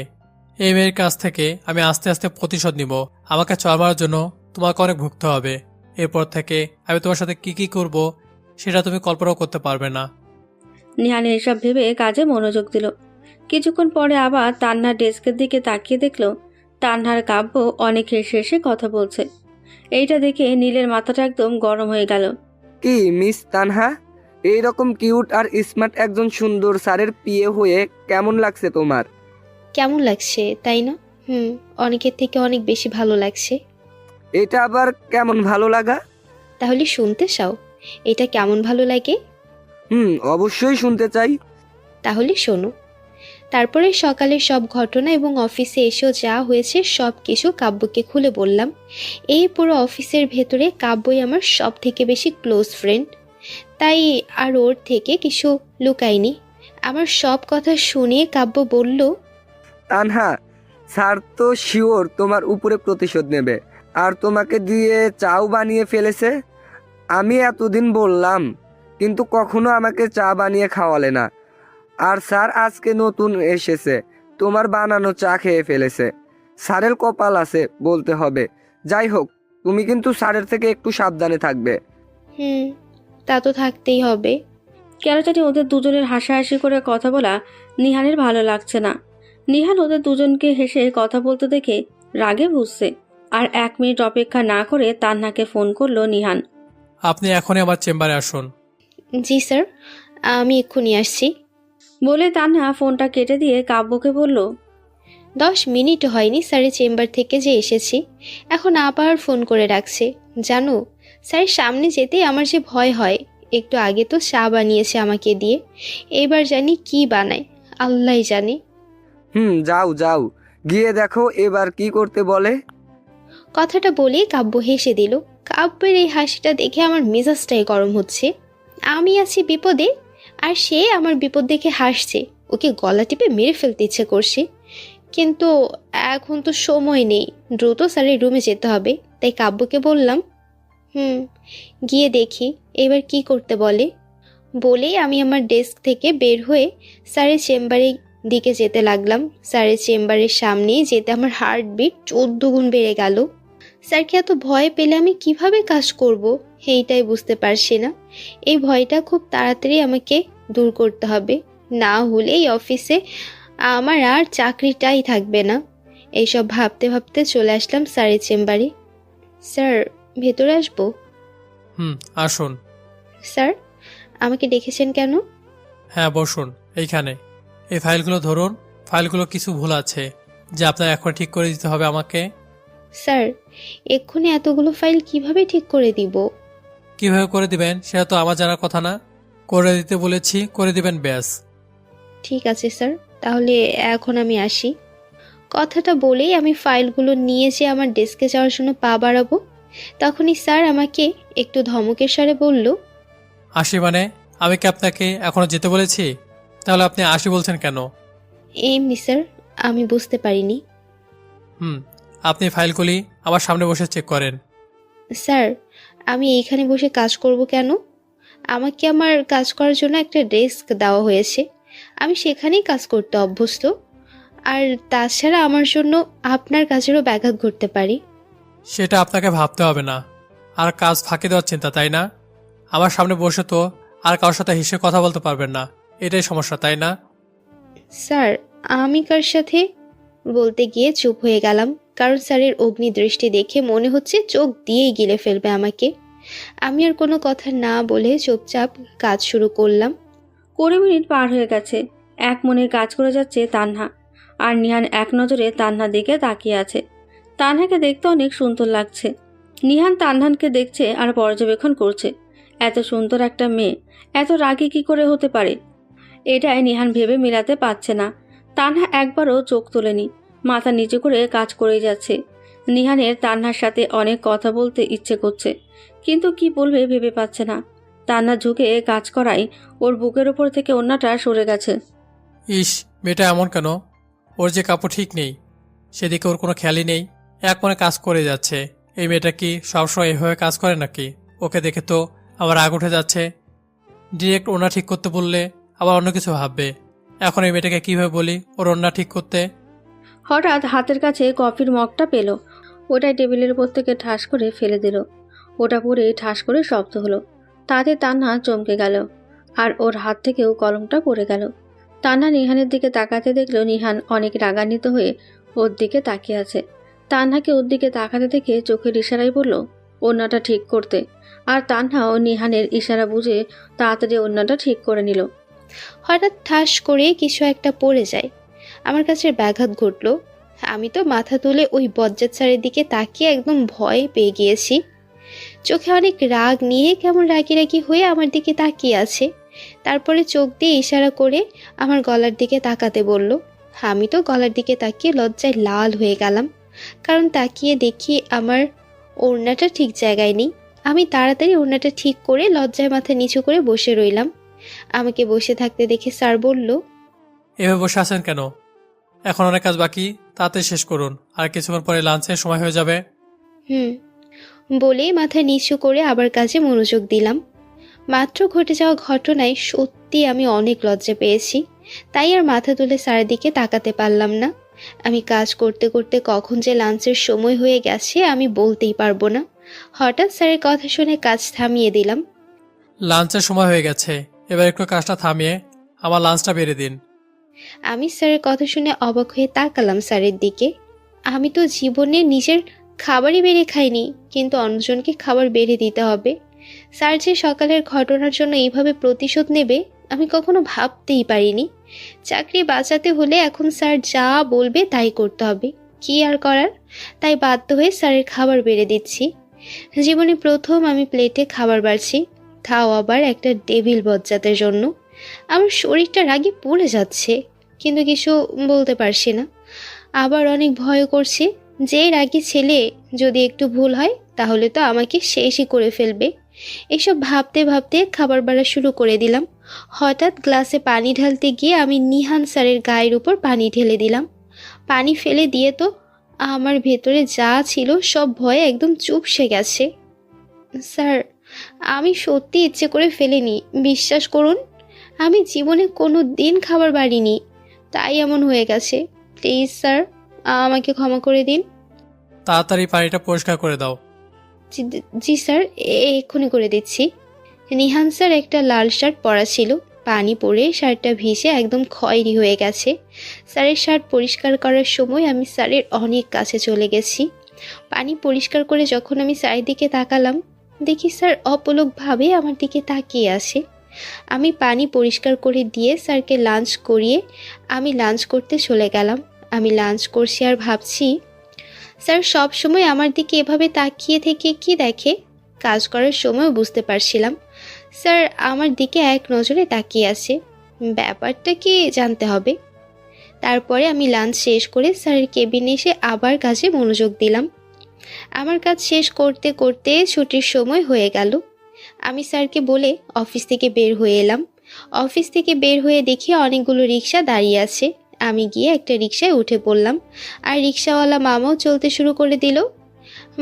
এই মেয়ের কাছ থেকে আমি আস্তে আস্তে প্রতিশোধ নিব। আমাকে চড় মারার জন্য তোমাকে অনেক ভুগতে হবে। এরপর থেকে আমি তোমার সাথে কি কি করব সেটা তুমি কল্পনাও করতে পারবে না। নিহান এসব ভেবে কাজে মনোযোগ দিল। কিছুক্ষণ পরে আবার তান্নার ডেস্কের দিকে তাকিয়ে দেখল তান্নার কাব্য অনেক হেসে হেসে কথা বলছে। এইটা দেখে নীলের মাথাটা একদম গরম হয়ে গেল। কি মিস তানহা, এইরকম কিউট আর স্মার্ট একজন সুন্দর স্যারের পিয়ে হয়ে কেমন লাগছে তোমার? কেমন লাগছে তাই না? অনেকের থেকে অনেক বেশি ভালো লাগছে। এটা আবার কেমন ভালো লাগা? তাহলে শুনতে চাও এটা কেমন ভালো লাগে? অবশ্যই শুনতে চাই। তাহলে শোনো। তারপরে সকালের সব ঘটনা এবং অফিসে এসেও যা হয়েছে সব কিছু কাব্যকে খুলে বললাম। এই পুরো অফিসের ভেতরে কাব্যই আমার সব থেকে বেশি ক্লোজ ফ্রেন্ড, তাই আর ওর থেকে কিছু লুকাইনি। আমার সব কথা শুনে কাব্য বলল, তানহা, স্যার তো শিওর তোমার উপরে প্রতিশোধ নেবে আর তোমাকে দিয়ে চাও বানিয়ে ফেলেছে। আমি এতদিন বললাম কিন্তু কখনো আমাকে চা বানিয়ে খাওয়ালে না, আর স্যার আজকে নতুন এসেছে তোমার বানানো চা খেয়ে ফেলেছে। স্যারের কপাল আছে বলতে হবে। যাই হোক, তুমি কিন্তু স্যারের থেকে একটু সাবধানে থাকবে। তা তো থাকতেই হবে। কেন জানি ওদের দুজনের হাসাহাসি করে কথা বলা নিহানের ভালো লাগছে না। নিহান ওদের দুজনকে হেসে কথা বলতে দেখে রাগে বুঝছে। আর 1 মিনিট অপেক্ষা না করে তান্নাকে ফোন করলো নিহান। আপনি এখনই আমার চেম্বারে আসুন। জি স্যার, আমি এক্ষুনি আসছি বলে তান্না ফোনটা কেটে দিয়ে কাব্যকে বলল, 10 মিনিট হয়নি স্যারের চেম্বার থেকে যে এসেছি, এখন আবার ফোন করে রাখছে। জানো, স্যারের সামনে যেতেই আমার যে ভয় হয়। একটু আগে তো চা বানিয়েছে আমাকে দিয়ে, এবার জানি কি বানায়, আল্লাহ জানে। যাও যাও, গিয়ে দেখো এবার কি করতে বলে। কথাটা বলেই কাব্য হেসে দিল। কাব্যের এই হাসিটা দেখে আমার মেজাজটাই গরম হচ্ছে। আমি আছি বিপদে আর সে আমার বিপদ দেখে হাসছে। ওকে গলা টিপে মেরে ফেলতে ইচ্ছে করছে, কিন্তু এখন তো সময় নেই, দ্রুত স্যারের রুমে যেতে হবে। তাই কাব্যকে বললাম, গিয়ে দেখি এবার কি করতে বলে। বলেই আমি আমার ডেস্ক থেকে বের হয়ে স্যারের চেম্বারে দিকে যেতে লাগলাম। স্যারের চেম্বারের সামনেই যেতে আমার হার্টবিট 14 গুণ বেড়ে গেল। স্যারকে এত ভয় পেলে আমি কিভাবে কাজ করব এইটাই বুঝতে পারছি না। এই ভয়টা খুব তাড়াতাড়ি আমাকে দূর করতে হবে, না হলে এই অফিসে আমার আর চাকরিটাই থাকবে না। এইসব ভাবতে ভাবতে চলে আসলাম স্যারের চেম্বারে। স্যার, ভেতরে আসবো? আসুন। স্যার, আমাকে ডেকেছেন কেন? হ্যাঁ, বসুন এইখানে। এই ফাইলগুলো ধরুন। ফাইলগুলো কিছু ভুল আছে যে আপনার এখন ঠিক করে দিতে হবে আমাকে। স্যার, এক্ষুনি এতগুলো ফাইল কিভাবে ঠিক করে দিব? কিভাবে করে দিবেন সেটা তো আমার জানার কথা না। করে দিতে বলেছি, করে দিবেন ব্যাস। ঠিক আছে স্যার, তাহলে এখন আমি আসি। কথাটা বলেই আমি ফাইলগুলো নিয়ে যে আমার ডেস্কে যাওয়ার জন্য পা বাড়াবো, তখনই স্যার আমাকে একটু ধমকের স্বরে বলল, আসি মানে? আমি কি আপনাকে এখনো যেতে বলেছি? তাহলে আপনি আসি বলছেন কেন? এমনি স্যার, আমি বুঝতে পারিনি। আপনি ফাইলগুলি আমার সামনে বসে চেক করেন। স্যার, আমি এইখানে বসে কাজ করব কেন? আমাকে আমার কাজ করার জন্য একটা ডেস্ক দেওয়া হয়েছে, আমি সেখানেই কাজ করতে অভ্যস্ত। আর তাছাড়া আমার জন্য আপনার কাজেরও ব্যাঘাত ঘটতে পারে। সেটা আপনাকে ভাবতে হবে না। আর কাজ ফাঁকি দেওয়ার চিন্তা, তাই না? আমার সামনে বসে তো আর কারোর সাথে হিসেবে কথা বলতে পারবেন না, এটাই সমস্যা, তাই না? স্যার, আমি কার সাথে বলতে গিয়ে চুপ হয়ে গেলাম, কারণ স্যারের অগ্নি দৃষ্টি দেখে মনে হচ্ছে চোখ দিয়েই গিলে ফেলবে আমাকে। আমি আর কোনো কথা না বলে চুপচাপ কাজ শুরু করলাম। 20 মিনিট পার হয়ে গেছে। এক মনে কাজ করে যাচ্ছে তানহা, আর নিহান এক নজরে তানহার দিকে তাকিয়ে আছে। তানহাকে দেখতে অনেক সুন্দর লাগছে। নিহান তানহানকে দেখছে আর পর্যবেক্ষণ করছে। এত সুন্দর একটা মেয়ে এত রাগী কি করে হতে পারে? এটাই নিহান ভেবে মেলাতে পারছে না। তানহা একবারও চোখ তোলেনি, মাথা নিচু করে কাজ করেই যাচ্ছে। নিহানের তানহার সাথে অনেক কথা বলতে ইচ্ছে করছে, কিন্তু কি বলবে ভেবে পাচ্ছে না। তান্না ঝুঁকে কাজ করায় ওর বুকের ওপর থেকে ওড়নাটা সরে গেছে। ইস, মেয়েটা এমন কেন? ওর যে কাপড় ঠিক নেই, সেদিকে ওর কোনো খেয়ালই নেই, এক মনে কাজ করে যাচ্ছে। এই মেয়েটা কি সবসময় এভাবে কাজ করে নাকি? ওকে দেখে তো আবার রাগ উঠে যাচ্ছে। ডিরেক্ট ওড়না ঠিক করতে বললে আবার অন্য কিছু ভাববে। এখন এই মেয়েটাকে কীভাবে বলি ওর ওড়না ঠিক করতে? হঠাৎ হাতের কাছে কফির মগটা পেল, ওটাই টেবিলের উপর থেকে ঠাস করে ফেলে দিল। ওটা পরে ঠাস করে শব্দ হলো, তাতে তান্না চমকে গেল, আর ওর হাত থেকেও কলমটা পড়ে গেল। তান্না নিহানের দিকে তাকাতে দেখল নিহান অনেক রাগান্বিত হয়ে ওর দিকে তাকিয়ে আছে। তান্নাকে ওর দিকে তাকাতে দেখে চোখের ইশারায় বলল ওড়নাটা ঠিক করতে, আর তান্নাও নিহানের ইশারা বুঝে তাড়াতাড়ি ওড়নাটা ঠিক করে নিল। হঠাৎ ঠাস করে কিছু একটা পড়ে যায়, আমার কাছে ব্যাঘাত ঘটলো। আমি তো মাথা তুলে ওই বজ্জাত স্যারের দিকে তাকিয়ে একদম ভয় পেয়ে গিয়েছি। চোখে অনেক রাগ নিয়ে কেমন রাগি রাগি হয়ে আমার দিকে তাকিয়ে আছে। তারপরে চোখ দিয়ে ইশারা করে আমার গলার দিকে তাকাতে বলল। আমি তো গলার দিকে তাকিয়ে লজ্জায় লাল হয়ে গেলাম, কারণ তাকিয়ে দেখি আমার ওড়নাটা ঠিক জায়গায় নেই। আমি তাড়াতাড়ি ওড়নাটা ঠিক করে লজ্জায় মাথা নিচু করে বসে রইলাম। আমাকে বসে থাকতে দেখে স্যার বলল, এভাবে বসে আছেন কেন? এখন অনেক কাজ বাকি, তাড়াতাড়ি শেষ করুন, আর কিছুক্ষণ পরে লাঞ্চের সময় হয়ে যাবে। বলেই মাথা নিচু করে আবার কাজে মনোযোগ দিলাম। মাত্র ঘটে যাওয়া ঘটনায় সত্যি আমি অনেক লজ্জা পেয়েছি, তাই আর মাথা তুলে স্যারের দিকে তাকাতে পারলাম না। আমি কাজ করতে করতে কখন যে লাঞ্চের সময় হয়ে গেছে আমি বলতেই পারবো না। হঠাৎ স্যারের কথা শুনে কাজ থামিয়ে দিলাম। লাঞ্চের সময় হয়ে গেছে, এবার একটু কাজটা থামিয়ে আমার লাঞ্চটা বেড়ে দিন। আমি স্যারের কথা শুনে অবাক হয়ে তাকালাম স্যারের দিকে। আমি তো জীবনে নিজের খাবারই বেড়ে খাইনি, কিন্তু অন্যজনকে খাবার বেড়ে দিতে হবে। স্যার যে সকালের ঘটনার জন্য এইভাবে প্রতিশোধ নেবে আমি কখনো ভাবতেই পারিনি। চাকরি বাঁচাতে হলে এখন স্যার যা বলবে তাই করতে হবে, কি আর করার। তাই বাধ্য হয়ে স্যারের খাবার বেড়ে দিচ্ছি। জীবনে প্রথম আমি প্লেটে খাবার বাড়ছি, তাও আবার একটা ডেভিল বজ্জাতের জন্য। আমার শরীরটা রাগে পুড়ে যাচ্ছে, কিন্তু কিছু বলতে পারছি না। আবার অনেক ভয় করছে, যে রাগী ছেলে যদি একটু ভুল হয় তাহলে তো আমাকে শেষই করে ফেলবে। এসব ভাবতে ভাবতে খাবার বাড়া শুরু করে দিলাম। হঠাৎ গ্লাসে পানি ঢালতে গিয়ে আমি নিহান স্যারের গায়ের উপর পানি ঢেলে দিলাম। পানি ফেলে দিয়ে তো আমার ভেতরে যা ছিল সব ভয়ে একদম চুপসে গেছে। স্যার, আমি সত্যি ইচ্ছে করে ফেলিনি, বিশ্বাস করুন। আমি জীবনে কোনো দিন খাবার বাড়িনি। তাই এমন হয়ে গেছে। প্লিজ স্যার, আমাকে ক্ষমা করে দিন। তাড়াতাড়ি পানিটা পরিষ্কার করে দাও। জি স্যার, এক্ষুনি করে দিচ্ছি। নিহান স্যার একটা লাল শার্ট পরা ছিল। পানি পড়ে শার্টটা ভিজে একদম খয়েরি হয়ে গেছে। স্যারের শার্ট পরিষ্কার করার সময় আমি স্যারের অনেক কাছে চলে গেছি। পানি পরিষ্কার করে যখন আমি স্যারের দিকে তাকালাম, দেখি স্যার অপলকভাবে আমার দিকে তাকিয়ে আছে। আমি পানি পরিষ্কার করে দিয়ে স্যারকে লাঞ্চ করিয়ে আমি লাঞ্চ করতে চলে গেলাম। আমি লাঞ্চ করছি আর ভাবছি, স্যার সব সময় আমার দিকে এভাবে তাকিয়ে থেকে কি দেখে। কাজ করার সময় বুঝতে পারছিলাম স্যার আমার দিকে এক নজরে তাকিয়ে আছে। ব্যাপারটা কি জানতে হবে। তারপরে আমি লাঞ্চ শেষ করে স্যারের কেবিনে এসে আবার কাজে মনোযোগ দিলাম। আমার কাজ শেষ করতে করতে ছুটির সময় হয়ে গেল। আমি স্যারকে বলে অফিস থেকে বের হয়ে এলাম। অফিস থেকে বের হয়ে দেখি অনেকগুলো রিক্সা দাঁড়িয়ে আছে। আমি গিয়ে একটা রিক্সায় উঠে পড়লাম, আর রিক্সাওয়ালা মামাও চলতে শুরু করে দিল।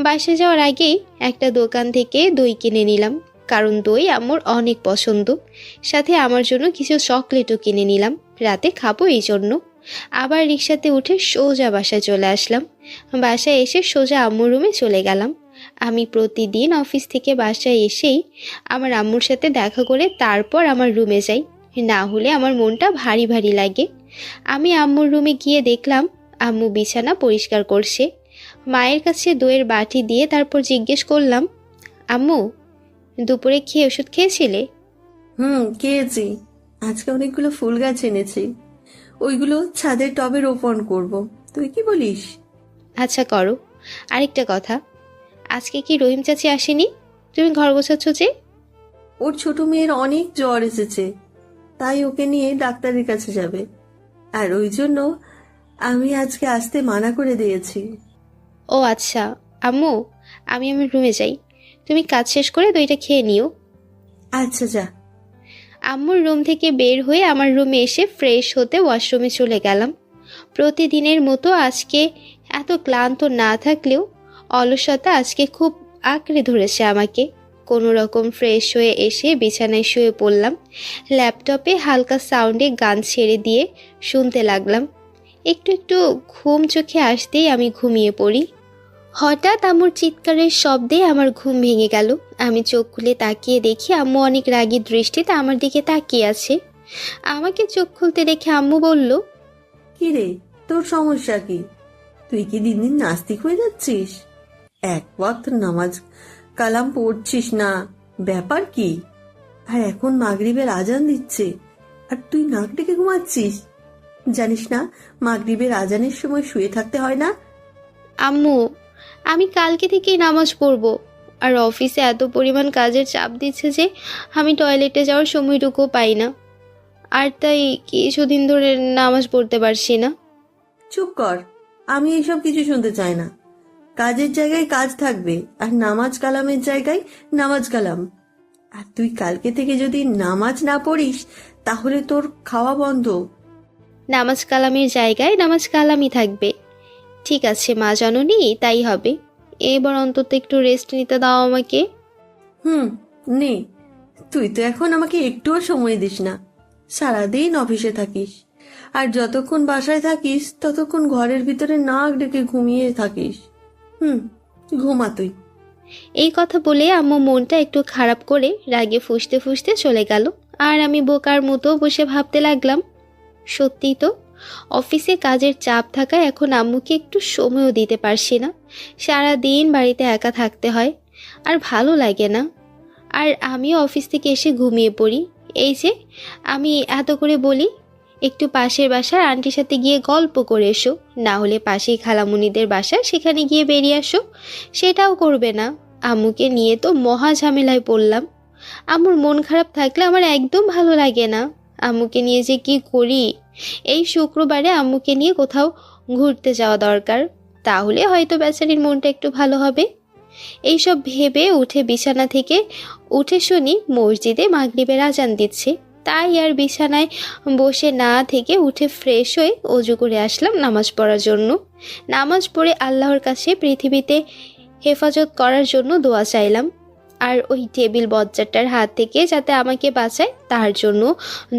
বাসে যাওয়ার আগেই একটা দোকান থেকে দই কিনে নিলাম, কারণ দই আমার অনেক পছন্দ। সাথে আমার জন্য কিছু চকলেটও কিনে নিলাম, রাতে খাবো এই জন্য। আবার রিক্সাতে উঠে সোজা বাসায় চলে আসলাম। বাসায় এসে সোজা আম্মুর রুমে চলে গেলাম। আমি প্রতিদিন অফিস থেকে বাসায় এসেই আমার আম্মুর সাথে দেখা করে তারপর আমার রুমে যাই, না হলে আমার মনটা ভারী ভারী লাগে। আমি আম্মুর রুমে গিয়ে দেখলাম আম্মু বিছানা পরিষ্কার করছে। মায়ের কাছে দইয়ের বাটি দিয়ে তারপর জিজ্ঞেস করলাম, আম্মু দুপুরে খেয়ে ওষুধ খেয়েছিলে? খেয়েছি। আজকে অনেকগুলো ফুল গাছ এনেছি, ওইগুলো ছাদের টবে রোপণ করব। তুই কি বলিস? আচ্ছা করো। আরেকটা কথা, আজকে কি রহিম চাচি আসেনি? তুমি ঘর গোছাচ্ছ যে? ওর ছোট মেয়ের অনেক জ্বর এসেছে, তাই ওকে নিয়ে ডাক্তারের কাছে যাবে, আর ওই জন্য আমি আজকে আসতে মানা করে দিয়েছি। ও আচ্ছা আম্মু, আমি আমার রুমে যাই, তুমি কাজ শেষ করে দইটা খেয়ে নিও। আচ্ছা যা। আম্মুর রুম থেকে বের হয়ে আমার রুমে এসে ফ্রেশ হতে ওয়াশরুমে চলে গেলাম। প্রতিদিনের মতো আজকে এত ক্লান্ত না থাকলেও অলসতা আজকে খুব আঁকড়ে ধরেছে আমাকে। কোনো রকম ফ্রেশ হয়ে এসে বিছানায় শুয়ে পড়লাম। ল্যাপটপে হালকা সাউন্ডে গান ছেড়ে দিয়ে শুনতে লাগলাম। একটু একটু ঘুম চোখে আসতেই আমি ঘুমিয়ে পড়ি। হঠাৎ আম্মুর চিৎকারের শব্দে আমার ঘুম ভেঙে গেল। আমি চোখ খুলে তাকিয়ে দেখি আম্মু অনেক রাগী দৃষ্টিতে আমার দিকে তাকিয়ে আছে। আমাকে চোখ খুলতে দেখে আম্মু বলল, কি রে, তোর সমস্যা কি? তুই কি দিন দিন নাস্তিক হয়ে যাচ্ছিস? এক ওয়াক্ত নামাজ কালাম পড়ছিস না, ব্যাপার কি? আর এখন মাগরিবের আজান দিচ্ছে আর তুই নাক ডেকে ঘুমাচ্ছিস। জানিস না মাগরিবের আজানের সময় শুয়ে থাকতে হয় না? আম্মু আমি কালকে থেকেই নামাজ পড়ব, আর অফিসে এত পরিমাণ কাজের চাপ দিচ্ছে যে আমি টয়লেটে যাওয়ার সময়টুকুও পাই না, আর তাই কিছুদিন ধরে নামাজ পড়তে পারছি না। চুপ কর, আমি এইসব কিছু শুনতে চাই না। কাজের জায়গায় কাজ থাকবে, আর নামাজ কালামের জায়গায় নামাজ কালাম। আর তুই কালকে থেকে যদি নামাজ না পড়িস তাহলে তোর খাওয়া বন্ধ। নামাজ কালামের জায়গায় নামাজ কালামই থাকবে। ঠিক আছে মা জননী, তাই হবে। এবার অন্তত একটু রেস্ট নিতে দাও আমাকে। নে। তুই তো এখন আমাকে একটুও সময় দিস না। সারাদিন অফিসে থাকিস, আর যতক্ষণ বাসায় থাকিস ততক্ষণ ঘরের ভিতরে নাক ডেকে ঘুমিয়ে থাকিস। ঘুমা তুই। এই কথা বলে আম্মু মনটা একটু খারাপ করে রাগে ফুঁসতে ফুঁসতে চলে গেল। আর আমি বোকার মতো বসে ভাবতে লাগলাম, সত্যিই তো অফিসে কাজের চাপ থাকায় এখন আম্মুকে একটু সময়ও দিতে পারছি না। সারা দিন বাড়িতে একা থাকতে হয়, আর ভালো লাগে না। আর আমিও অফিস থেকে এসে ঘুমিয়ে পড়ি। এই যে আমি এত করে বলি একটু পাশের বাসার আন্টির সাথে গিয়ে গল্প করে এসো, না হলে পাশেই খালামুনিদের বাসা, সেখানে গিয়ে বেরিয়ে আসো, সেটাও করবে না। আম্মুকে নিয়ে তো মহা ঝামেলায় পড়লাম। আম্মুর মন খারাপ থাকলে আমার একদম ভালো লাগে না। আম্মুকে নিয়ে যে কি করি। এই শুক্রবারে আম্মুকে নিয়ে কোথাও ঘুরতে যাওয়া দরকার, তাহলে হয়তো বেচারির মনটা একটু ভালো হবে। এইসব ভেবে উঠে বিছানা থেকে উঠে শুনি মসজিদে মাগরিবের আজান দিচ্ছে। তাই আর বিছানায় বসে না থেকে উঠে ফ্রেশ হয়ে অজু করে আসলাম নামাজ পড়ার জন্য। নামাজ পড়ে আল্লাহর কাছে পৃথিবীতে হেফাজত করার জন্য দোয়া চাইলাম, আর ওই টেবিল বজ্জারটার হাত থেকে যাতে আমাকে বাঁচায় তার জন্য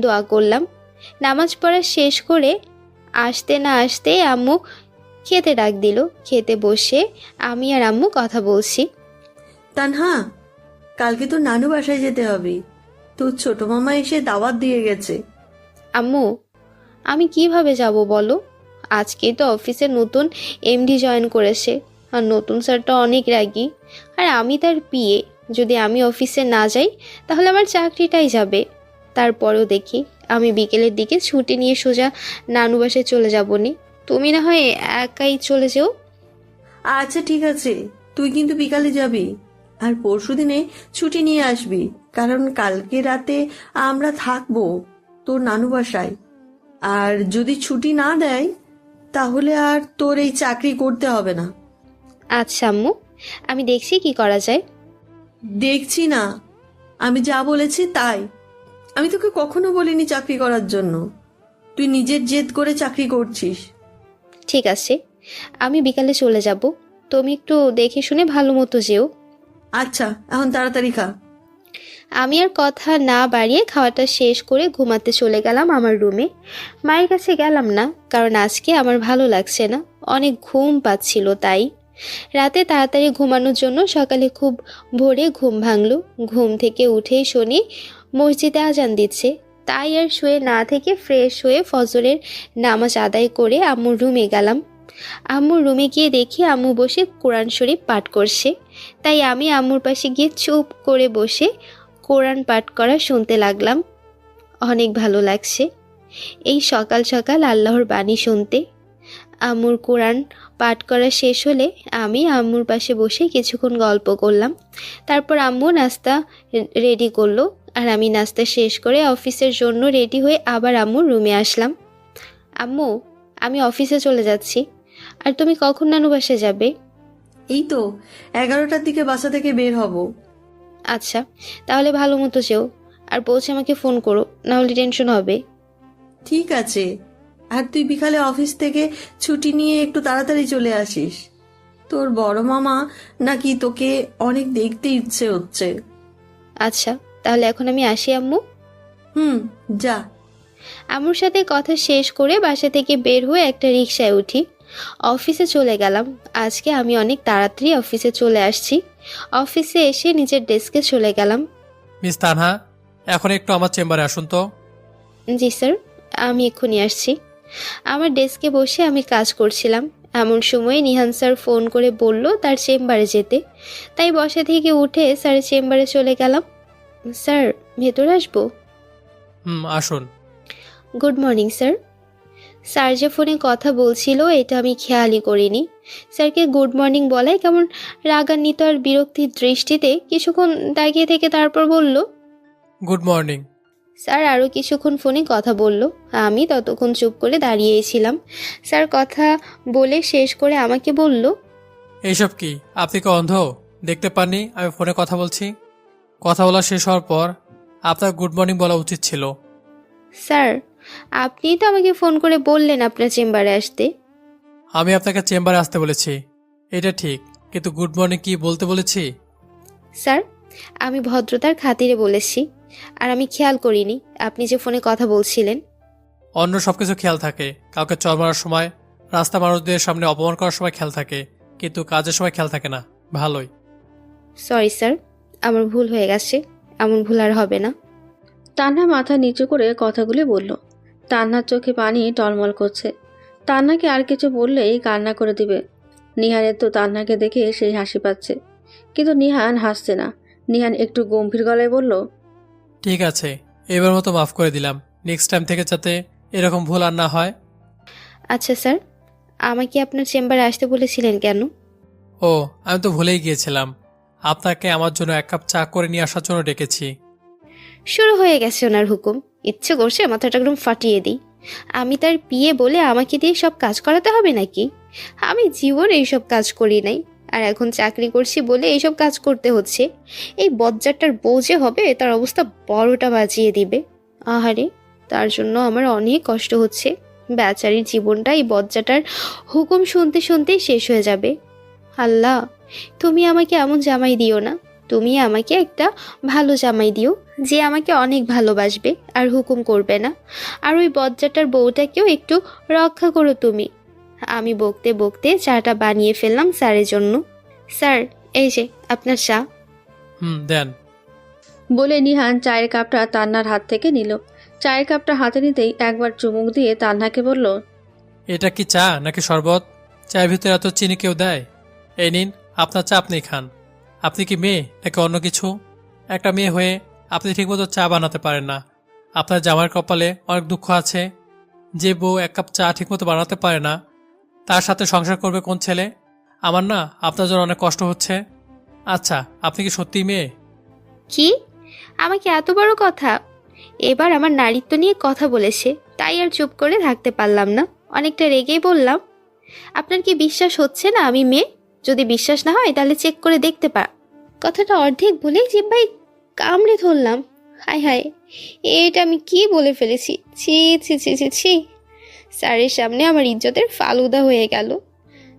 দোয়া করলাম। নামাজ পড়া শেষ করে আসতে না আসতে আম্মু খেতে ডাক দিল। খেতে বসে আমি আর আম্মু কথা বলছি। তানহা, কালকে তো নানু বাসায় যেতে হবে। তোর ছোট মামা এসে দাওয়াত দিয়ে গেছে। আম্মু, আমি কিভাবে যাব বলো? আজকেই তো অফিসে নতুন এমডি জয়েন করেছে, আর নতুন স্যারটা অনেক রাগী, আর আমি তার পিএ। যদি আমি অফিসে না যাই তাহলে আমার চাকরিটাই যাবে। তারপরেও দেখি আমি বিকেলের দিকে ছুটি নিয়ে সোজা নানু বাসায় চলে যাবো নি। তুমি না হয় একাই চলে যেও। আচ্ছা ঠিক আছে, তুই কিন্তু বিকালে যাবি, আর পরশুদিনে ছুটি নিয়ে আসবি, কারণ কালকে রাতে আমরা থাকবো তোর নানু বাসায়। আর যদি ছুটি না দেয় তাহলে আর তোর এই চাকরি করতে হবে না। আচ্ছা আম্মু, আমি দেখছি কি করা যায়। দেখছি না, আমি যা বলেছি তাই। আমি তোকে কখনো বলিনি চাকরি করার জন্য। তুই নিজের জেদ করে চাকরি করছিস। ঠিক আছে, আমি বিকালে চলে যাব। তুমি একটু দেখে শুনে ভালো মতো যেও। আচ্ছা, এখন তাড়াতাড়ি খা। আমি আর কথা না বাড়িয়ে খাওয়াটা শেষ করে ঘুমাতে চলে গেলাম আমার রুমে। মায়ের কাছে গেলাম না, কারণ আজকে আমার ভালো লাগছে না, অনেক ঘুম পাচ্ছিল। তাই রাতে তাড়াতাড়ি ঘুমানোর জন্য সকালে খুব ভোরে ঘুম ভাঙলো। ঘুম থেকে উঠেই শুনি মসজিদে আজান দিচ্ছে। তাই আর শুয়ে না থেকে ফ্রেশ হয়ে ফজরের নামাজ আদায় করে আম্মুর রুমে গেলাম। আম্মুর রুমে গিয়ে দেখি আম্মু বসে কোরআন শরীফ পাঠ করছে। তাই আমি আম্মুর পাশে গিয়ে চুপ করে বসে কোরআন পাঠ করা শুনতে লাগলাম। অনেক ভালো লাগছে এই সকাল সকাল আল্লাহর বাণী শুনতে। আম্মুর কোরআন পাঠ করা শেষ হলে আমি আম্মুর পাশে বসে কিছুক্ষণ গল্প করলাম। তারপর আম্মু নাস্তা রেডি করলো, আর আমি নাস্তা শেষ করে অফিসের জন্য রেডি হয়ে আবার আম্মুর রুমে আসলাম। আম্মু, আমি অফিসে চলে যাচ্ছি। আর তুমি কখন নানু বাসায় যাবে? এই তো 11টার দিকে বাসা থেকে বের হব। আচ্ছা, তাহলে ভালো মতো যেও, আর পৌঁছে আমাকে ফোন করো, না হলে টেনশন হবে। ঠিক আছে, আর তুই বিকালে অফিস থেকে ছুটি নিয়ে একটু তাড়াতাড়ি চলে আসিস। তোর বড় মামা নাকি তোকে অনেক দেখতে ইচ্ছে হচ্ছে। আচ্ছা, তাহলে এখন আমি আসি আম্মু। যা। আম্মুর সাথে কথা শেষ করে বাসা থেকে বের হয়ে একটা রিকশায় উঠি। অফিসে চলে গেলাম। আজকে আমি অনেক তাড়াতাড়ি অফিসে চলে আসছি। অফিসে এসে নিজের ডেস্কে চলে গেলাম। মিস তানহা, এখন একটু আমার চেম্বারে আসুন তো। জি স্যার, আমি এক্ষুনি আসছি। আমার ডেস্কে বসে আমি কাজ করছিলাম। এমন সময় নিহান স্যার ফোন করে বলল তার চেম্বারে যেতে। তাই বসা থেকে উঠে স্যারের চেম্বারে চলে গেলাম। স্যার, ভেতরে আসবো? আসুন। Good morning sir. স্যার যে ফোনে কথা বলছিল এটা আমি খেয়ালই করিনি। স্যারকে গুড মর্নিং বলায় কেমন রাগান্বিত আর বিরক্তির দৃষ্টিতে কিছুক্ষণ তাকিয়ে থেকে তারপর বলল, গুড মর্নিং। স্যার আরও কিছুক্ষণ ফোনে কথা বলল। আমি ততক্ষণ চুপ করে দাঁড়িয়েই ছিলাম। স্যার কথা বলে শেষ করে আমাকে বলল, এইসব কি, আপনি কি অন্ধ? দেখতে পাননি আমি ফোনে কথা বলছি? কথা বলা শেষ হওয়ার পর আপনার গুড মর্নিং বলা উচিত ছিল। স্যার, আপনিই তো আমাকে ফোন করে বললেন আপনার চেম্বারে আসতে। আমি আপনাকে চেম্বারে আসতে বলেছি, এটা ঠিক, কিন্তু গুড মর্নিং কি বলতে বলেছি? স্যার, আমি ভদ্রতার খাতিরে বলেছি, আর আমি খেয়াল করিনি আপনি যে ফোনে কথা বলছিলেন। অন্য সবকিছু খেয়াল থাকে, কাউকে চর মারার সময়, রাস্তা মানুষদের সামনে অপমান করার সময় খেয়াল থাকে, কিন্তু কাজের সময় খেয়াল থাকে না। ভালোই। সরি স্যার, আমার ভুল হয়ে গেছে, এমন ভুল আর হবে না। তান্না মাথা নিচু করে কথাগুলি বলল। তান্নার চোখে পানি টলমল করছে। তান্নাকে আর কিছু বললেই কান্না করে দিবে। নিহানের তো তান্নাকে দেখে সেই হাসি পাচ্ছে, কিন্তু নিহান হাসছে না। নিহান একটু গম্ভীর গলায় বলল, ঠিক আছে, এবার মতো মাফ করে দিলাম। নেক্সট টাইম থেকে যাতে এরকম ভুল আর না হয়। আচ্ছা স্যার, আমাকে আপনার চেম্বারে আসতে বলেছিলেন কেন? ও, আমি তো ভুলেই গিয়েছিলাম। আপনাকে আমার জন্য এক কাপ চা করে নিয়ে আসার জন্য ডেকেছি। শুরু হয়ে গেছে ওনার হুকুম। ইচ্ছে করছে মাথাটা একদম ফাটিয়ে দিই। আমি তার পিয়ে বলে আমাকে দিয়ে সব কাজ করাতে হবে নাকি? আমি জীবন এইসব কাজ করি নাই, আর এখন চাকরি করছি বলে এইসব কাজ করতে হচ্ছে। এই বজ্জারটার বউ যে হবে তার অবস্থা বড়টা বাজিয়ে দিবে। আহারে, তার জন্য আমার অনেক কষ্ট হচ্ছে। বেচারির জীবনটা এই বজ্জাটার হুকুম শুনতে শুনতেই শেষ হয়ে যাবে। আল্লাহ, তুমি আমাকে এমন জামাই দিও না। তুমি আমাকে একটা ভালো জামাই দিও, যে আমাকে অনেক ভালোবাসবে আর হুকুম করবে না। আর ওই বজ্জাটার বউটাকেও একটু রক্ষা করো তুমি। আমি বকতে বকতে চাটা বানিয়ে ফেললাম স্যারের জন্য। স্যার, এই যে আপনার চা। দেন। বলে নিহান চায়ের কাপটা তান্নার হাত থেকে নিল। চায়ের কাপটা হাতে নিতেই একবার চুমুক দিয়ে তান্নাকে বলল, এটা কি চা নাকি শরবত? চায়ের ভিতরে এত চিনি কেউ দেয়? এই নিন, আপনার চা আপনি খান। আপনি কি মেয়ে নাকি অন্য কিছু? একটা মেয়ে হয়ে আপনি ঠিকমতো চা বানাতে পারেন না। আপনার জামাইয়ের কপালে অনেক দুঃখ আছে। যে বউ এক কাপ চা ঠিকমতো বানাতে পারে না, তার সাথে সংসার করবে কোন ছেলে? আমার না আপনার জন্য অনেক কষ্ট হচ্ছে। আচ্ছা, আপনি কি সত্যিই মেয়ে? কি? আমাকে এত বড় কথা! এবার আমার নারীত্ব নিয়ে কথা বলেছে, তাই আর চুপ করে থাকতে পারলাম না। অনেকটা রেগেই বললাম, আপনার কি বিশ্বাস হচ্ছে না আমি মেয়ে? যদি বিশ্বাস না হয় তাহলে চেক করে দেখতে কথাটা অর্ধেক বলে জিহ্বায় কামড়ে ধরলাম। হায় হায়, এটা আমি কি বলে ফেলেছি! ছি ছি ছি ছি ছি! স্যারের সামনে আমার ইজ্জতের ফালুদা হয়ে গেল।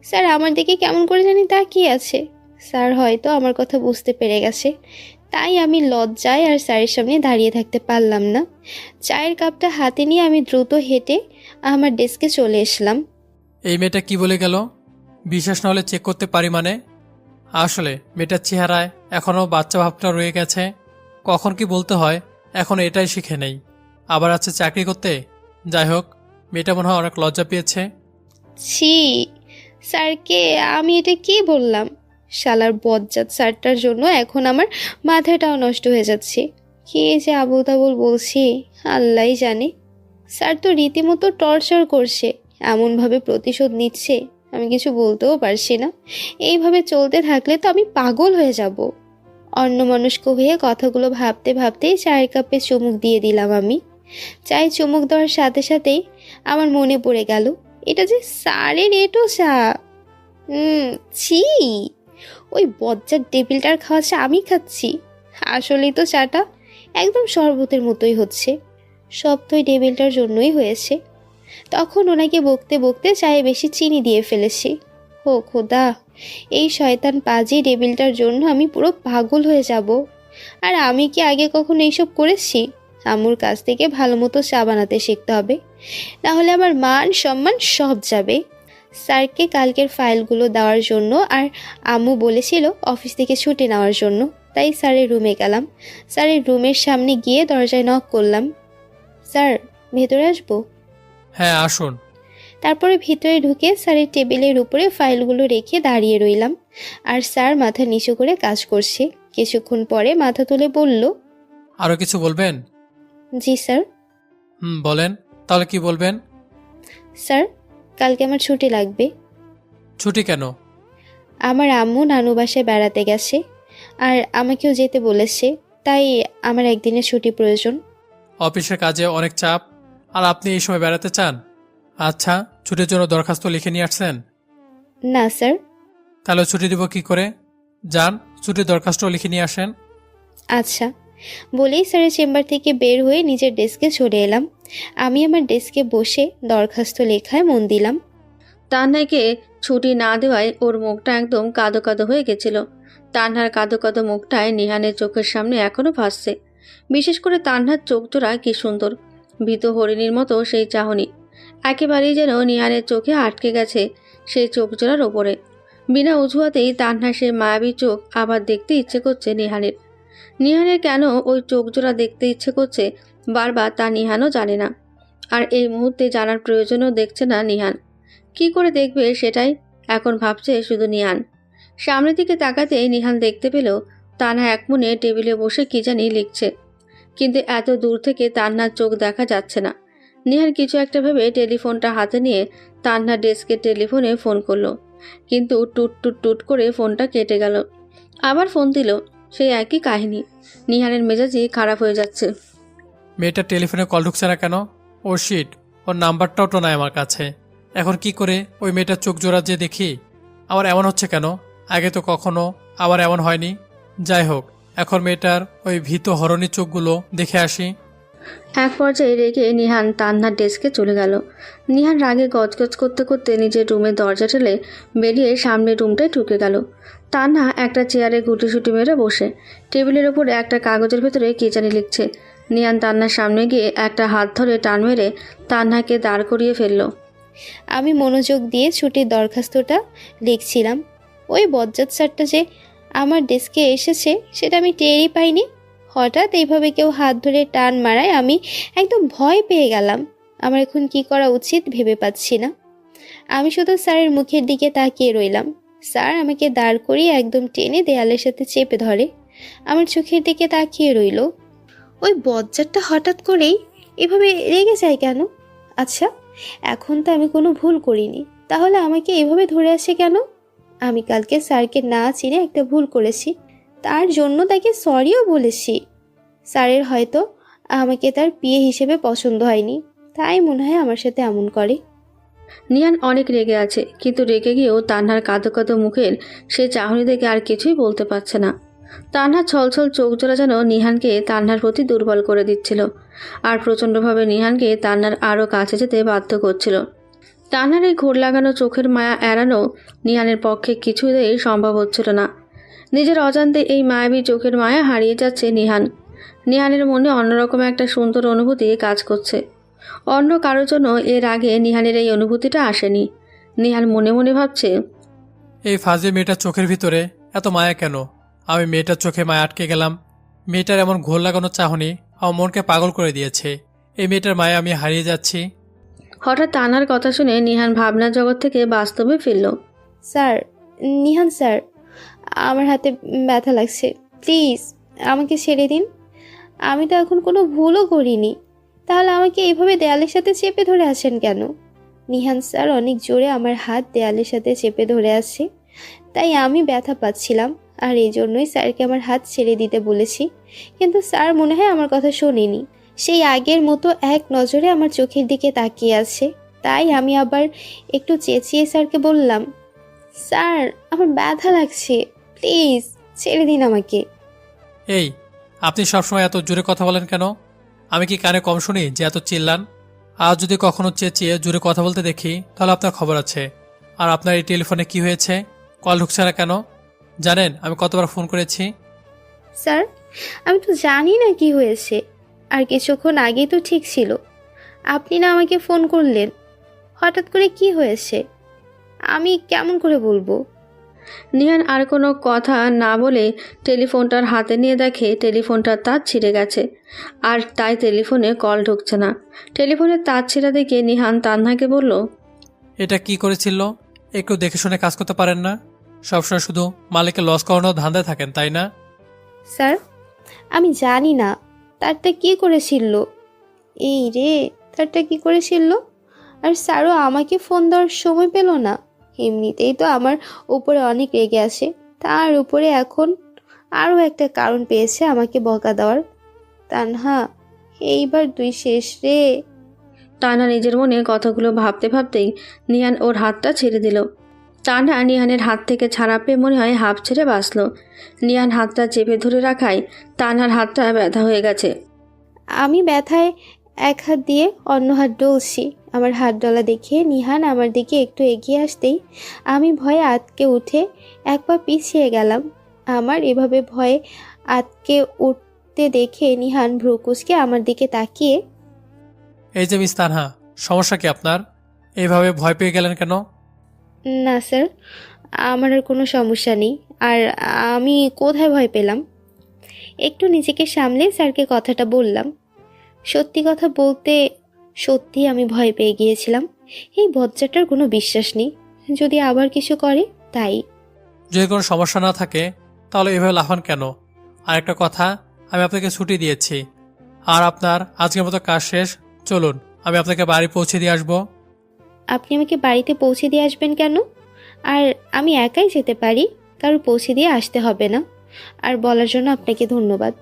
স্যার আমার দিকে কেমন করে জানি তাকিয়ে আছে। স্যার হয়তো আমার কথা বুঝতে পেরে গেছে, তাই আমি লজ্জায় আর স্যারের সামনে দাঁড়িয়ে থাকতে পারলাম না। চায়ের কাপটা হাতে নিয়ে আমি দ্রুত হেঁটে আমার ডেস্কে চলে এসলাম। এই মেয়েটা কি বলে গেল? বিশ্বাস না হলে চেক করতে পারি মানে? আসলে মেয়েটার চেহারায় এখনও বাচ্চা ভাবটা রয়ে গেছে। কখন কি বলতে হয় এখনও এটাই শিখে নেই। আবার আছে চাকরি করতে। যাই হোক, মেয়েটা মনে হয় অনেক লজ্জা পেয়েছে। ছি! স্যারকে আমি এটা কি বললাম? শালার বজ্জাত স্যারটার জন্য এখন আমার মাথাটাও নষ্ট হয়ে যাচ্ছে। কি যে আবুল তাবুল বলছি, আল্লাহই জানে। স্যার তো রীতিমতো টর্চার করছে, এমনভাবে প্রতিশোধ নিচ্ছে, আমি কিছু বলতেও পারছি না। এইভাবে চলতে থাকলে তো আমি পাগল হয়ে যাব। অন্যমনস্ক হয়ে কথাগুলো ভাবতে ভাবতেই চায়ের কাপে চুমুক দিয়ে দিলাম আমি। চায়ে চুমুক দেওয়ার সাথে সাথেই আমার মনে পড়ে গেল, এটা যে স্যারের এটো চা। ছি! ওই বজ্জার টেবিলটার খাওয়া চা আমি খাচ্ছি। আসলেই তো চাটা একদম শরবতের মতোই হচ্ছে। সব তো ওই টেবিলটার জন্যই হয়েছে। তখন ওনাকে বকতে বকতে চায়ে বেশি চিনি দিয়ে ফেলেছি। ও খোদা, এই শয়তান পাজি টেবিলটার জন্য আমি পুরো পাগল হয়ে যাব। আর আমি কি আগে কখনো এইসব করেছি? আম্মুর কাছ থেকে ভালো মতো চা বানাতে শিখতে হবে, নাহলে আমার মান সম্মান সব যাবে। স্যারকে কালকের ফাইলগুলো দেওয়ার জন্য আর আম্মু বলেছিল অফিস থেকে ছুটি নেওয়ার জন্য, তাই স্যারের রুমে গেলাম। স্যারের রুমের সামনে গিয়ে দরজায় নক করলাম। স্যার, ভেতরে আসবো? হ্যাঁ, আসুন। তারপরে ভিতরে ঢুকে স্যারের টেবিলের উপরে ফাইলগুলো রেখে দাঁড়িয়ে রইলাম। আর স্যার মাথা নিচু করে কাজ করছে। কিছুক্ষণ পরে মাথা তুলে বলল, আরও কিছু বলবেন? জি স্যার। বলেন, তাহলে কি বলবেন? স্যার, কালকে আমার ছুটি লাগবে। ছুটি কেন? আমার আম্মু নানু বাসায় বেড়াতে গেছে, আর আমাকেও যেতে বলেছে, তাই আমার একদিনের ছুটি প্রয়োজন। অফিসের কাজে অনেক চাপ, আর আপনি এই সময় বেড়াতে চান? আচ্ছা, ছুটির জন্য দরখাস্ত লিখে নিয়ে আসছেন? না স্যার। তাহলে ছুটি দিব কি করে? যান, ছুটির দরখাস্ত লিখে নিয়ে আসেন। আচ্ছা বলেই স্যারের চেম্বার থেকে বের হয়ে নিজের ডেস্কে চলে এলাম। আমি আমার ডেস্কে বসে দরখাস্ত লেখায় মন দিলাম। তান্নাকে ছুটি না দেওয়ায় ওর মুখটা একদম কাদো কাদো হয়ে গেছিল। তান্নার কাদো কাদো মুখটায় নিহানের চোখের সামনে এখনো ভাসছে। বিশেষ করে তান্নার চোখ জোড়া কি সুন্দর, ভীত হরিণীর মতো সেই চাহনি একেবারেই যেন নিহানের চোখে আটকে গেছে সেই চোখ জোড়ার ওপরে। বিনা অজুহাতেই তান্নার সেই মায়াবী চোখ আবার দেখতে ইচ্ছে করছে নিহানের। নিহানের কেন ওই চোখ জোড়া দেখতে ইচ্ছে করছে বারবার তা নিহানও জানে না, আর এই মুহূর্তে জানার প্রয়োজনও দেখছে না নিহান। কি করে দেখবে সেটাই এখন ভাবছে শুধু নিহান। সামনের দিকে তাকাতেই নিহান দেখতে পেল তান্না এক মনে টেবিলে বসে কি জানি লিখছে, কিন্তু এত দূর থেকে তান্নার চোখ দেখা যাচ্ছে না। নিহান কিছু একটা ভেবে টেলিফোনটা হাতে নিয়ে তান্নার ডেস্কের টেলিফোনে ফোন করলো, কিন্তু টুট টুট টুট করে ফোনটা কেটে গেল। আবার ফোন দিল, সেই একই কাহিনী। নিহানের মেজাজই খারাপ হয়ে যাচ্ছে। মেয়েটার টেলিফোনে কল ঢুকছে না কেন? ও শিট, ওর নাম্বারটাও তো নাই আমার কাছে। এখন কি করে ওই মেয়েটার চোখ জোড়া যে দেখি? আবার এমন হচ্ছে কেন? আগে তো কখনো আবার এমন হয়নি। যাই হোক, এখন মেয়েটার ওই ভীত হরণী চোখগুলো দেখে আসি। এক পর্যায়ে রেগে নিহান তান্নার ডেস্কে চলে গেল। নিহান রাগে গজগজ করতে করতে নিজের রুমের দরজা ঠেলে বেরিয়ে সামনের রুমটায় ঢুকে গেল। তান্না একটা চেয়ারে গুটিসুটি মেরে বসে টেবিলের ওপরে একটা কাগজের ভেতরে কি জানি লিখছে। নিহান তান্নার সামনে গিয়ে একটা হাত ধরে টান মেরে তান্নাকে দাঁড় করিয়ে ফেলল। আমি মনোযোগ দিয়ে ছুটির দরখাস্তটা লিখছিলাম। ওই বজ্জাত স্যারটা যে আমার ডেস্কে এসেছে সেটা আমি টেরই পাইনি। হঠাৎ এইভাবে কেউ হাত ধরে টান মারায় আমি একদম ভয় পেয়ে গেলাম। আমার এখন কি করা উচিত ভেবে পাচ্ছি না। আমি শুধু স্যারের মুখের দিকে তাকিয়ে রইলাম। স্যার আমাকে দাঁড় করিয়ে একদম টেনে দেয়ালের সাথে চেপে ধরে আমার চোখের দিকে তাকিয়ে রইল। ওই বজ্জাতটা হঠাৎ করেই এভাবে রেগে যায় কেন? আচ্ছা, এখন তো আমি কোনো ভুল করিনি, তাহলে আমাকে এভাবে ধরে আসে কেন? আমি কালকে স্যারকে না চিনে একটা ভুল করেছি, তার জন্য তাকে সরিও বলেছি। স্যারের হয়তো আমাকে তার বিয়ে হিসেবে পছন্দ হয়নি, তাই মনে হয় আমার সাথে এমন করে। নিহান অনেক রেগে আছে, কিন্তু রেগে গিয়েও তান্নার কাঁদো কাঁদো মুখের সে চাহনি দেখে আর কিছুই বলতে পারছে না। তান্নার ছলছল চোখ জোড়া যেন নিহানকে তান্নার প্রতি দুর্বল করে দিচ্ছিল, আর প্রচণ্ডভাবে নিহানকে তান্নার আরও কাছে যেতে বাধ্য করছিল। তান্নার এই ঘোর লাগানো চোখের মায়া এড়ানো নিহানের পক্ষে কিছুতেই সম্ভব হচ্ছিল না। নিজের অজান্তে এই মায়াবী চোখের মায়া হারিয়ে যাচ্ছে নিহান। নিহানের মনে অন্যরকম একটা সুন্দর অনুভূতি কাজ করছে। অন্য কারোর জন্য এর আগে নিহানের এই অনুভূতিটা আসেনি। নিহান মনে মনে ভাবছে, এই ফাজে মেয়েটার চোখের ভিতরে এত মায়া কেন? আমি মেয়েটার চোখে মায়া আটকে গেলাম। মেয়েটার এমন ঘোর লাগানো চাহনি আমার মনকে পাগল করে দিয়েছে। এই মেয়েটার মায়া আমি হারিয়ে যাচ্ছি। হঠাৎ তান্নার কথা শুনে নিহান ভাবনার জগৎ থেকে বাস্তবে ফিরল। স্যার, নিহান স্যার, আমার হাতে ব্যথা লাগছে, প্লিজ আমাকে ছেড়ে দিন। আমি তো এখন কোনো ভুলও করিনি, তাহলে আমাকে এইভাবে দেয়ালের সাথে চেপে ধরে আছেন কেন? নিহান স্যার অনেক জোরে আমার হাত দেয়ালের সাথে চেপে ধরে আছে, তাই আমি ব্যথা পাচ্ছিলাম, আর এই জন্যই স্যারকে আমার হাত ছেড়ে দিতে বলেছি। কিন্তু স্যার মনে হয় আমার কথা শোনেনি। সেই আগের মতো এক নজরে আমার চোখের দিকে তাকিয়ে আছে। তাই আমি আবার একটু চেঁচিয়ে স্যারকে বললাম, স্যার আমার ব্যথা লাগছে, প্লিজ ছেড়ে দিন আমাকে। এই, আপনি সবসময় এত জোরে কথা বলেন কেন? আমি কি কানে কম শুনি যে এত চিল্লান? আজ যদি কখনো চেঁচিয়ে জোরে কথা বলতে দেখি তাহলে আপনার খবর আছে। আর আপনার এই টেলিফোনে কি হয়েছে? কল ঢুকছে না কেন? জানেন আমি কতবার ফোন করেছি? স্যার, আমি তো জানি না কি হয়েছে, আর কিছুক্ষণ আগেই তো ঠিক ছিল। আপনি না আমাকে ফোন করলেন, হঠাৎ করে কি হয়েছে আমি কেমন করে বলবো? নিহান আর কোনো কথা না বলে টেলিফোনটার হাতে নিয়ে দেখে টেলিফোনটার তার ছিঁড়ে গেছে, আর তাই টেলিফোনে কল ঢুকছে না। টেলিফোনের তার ছিঁড়া দেখে নিহান তান্নাকে বলল, এটা কি করেছিল? একটু দেখে শুনে কাজ করতে পারেন না? সবসময় শুধু মালিককে লস করানোর ধান্দায় থাকেন, তাই না? স্যার, আমি জানি না তারটা কি করেছিল। এই রে, তারটা কি করেছিল? আর স্যারও আমাকে ফোন দেওয়ার সময় পেল না। এমনিতেই তো আমার উপরে অনেক রেগে আসে, তার উপরে এখন আরও একটা কারণ পেয়েছে আমাকে বকা দেওয়ার। তানহা, এইবার তুই শেষ রে। তান্না নিজের মনে কথাগুলো ভাবতে ভাবতেই নিহান ওর হাতটা ছেড়ে দিল। তান্না নিহানের হাত থেকে ছাড়া পেয়ে মনে হয় হাঁপ ছেড়ে বাঁচল। নিহান হাতটা চেপে ধরে রাখায় তান্নার হাতটা ব্যথা হয়ে গেছে। আমি ব্যথায় এক হাত দিয়ে অন্য হাত ডলছি। আমার হাত ডলা দেখে নিহান আমার দিকে একটু এগিয়ে আসতেই আমি ভয়ে আতকে উঠে এক পা পিছিয়ে গেলাম। আমার এভাবে ভয়ে আতকে উঠতে দেখে নিহান ভ্রুকুচকে আমার দিকে তাকিয়ে, এই যে মিস তানহা, সমস্যা কি আপনার? এইভাবে ভয় পেয়ে গেলেন কেন? না স্যার, আমার আর কোনো সমস্যা নেই। আর আমি কোথায় ভয় পেলাম? একটু নিজেকে সামলে স্যারকে কথাটা বললাম। সত্যি কথা বলতে সত্যি আমি ভয় পেয়ে গিয়েছিলাম। এই বজ্জাটার কোনো বিশ্বাস নেই, যদি আবার কিছু করে তাই। যদি কোনো সমস্যা না থাকে তাহলে এভাবে লাফান কেন? আর একটা কথা, আমি আপনাকে ছুটি দিয়েছি, আর আপনার আজকের মতো কাজ শেষ। চলুন, আমি আপনাকে বাড়ি পৌঁছে দিয়ে আসবো। আপনি আমাকে বাড়িতে পৌঁছে দিয়ে আসবেন কেন? আর আমি একাই যেতে পারি, কারো পৌঁছে দিয়ে আসতে হবে না। আর বলার জন্য আপনাকে ধন্যবাদ।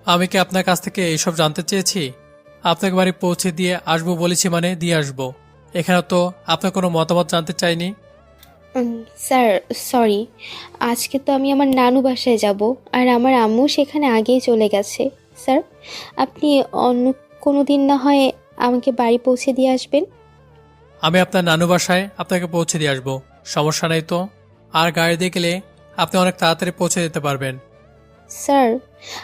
আমি কি আপনার কাছ থেকে এইসব জানতে চেয়েছি? আপনাকে বাড়ি পৌঁছে দিয়ে আসবো বলেছি মানে দিয়ে আসবো। এখানে তো আপনার কোনো মতামত জানতে চাইনি। স্যার সরি, আজকে তো আমি আমার নানু বাসায় যাব, আর আমার আম্মু সেখানে আগেই চলে গেছে। স্যার, আপনি অন্য কোনো দিন না হয় আমাকে বাড়ি পৌঁছে দিয়ে আসবেন? আমি আপনার নানু বাসায় আপনাকে পৌঁছে দিয়ে আসবো, সমস্যা নেই তো। আর গাড়ি দিয়ে গেলে আপনি অনেক তাড়াতাড়ি পৌঁছে যেতে পারবেন। স্যার,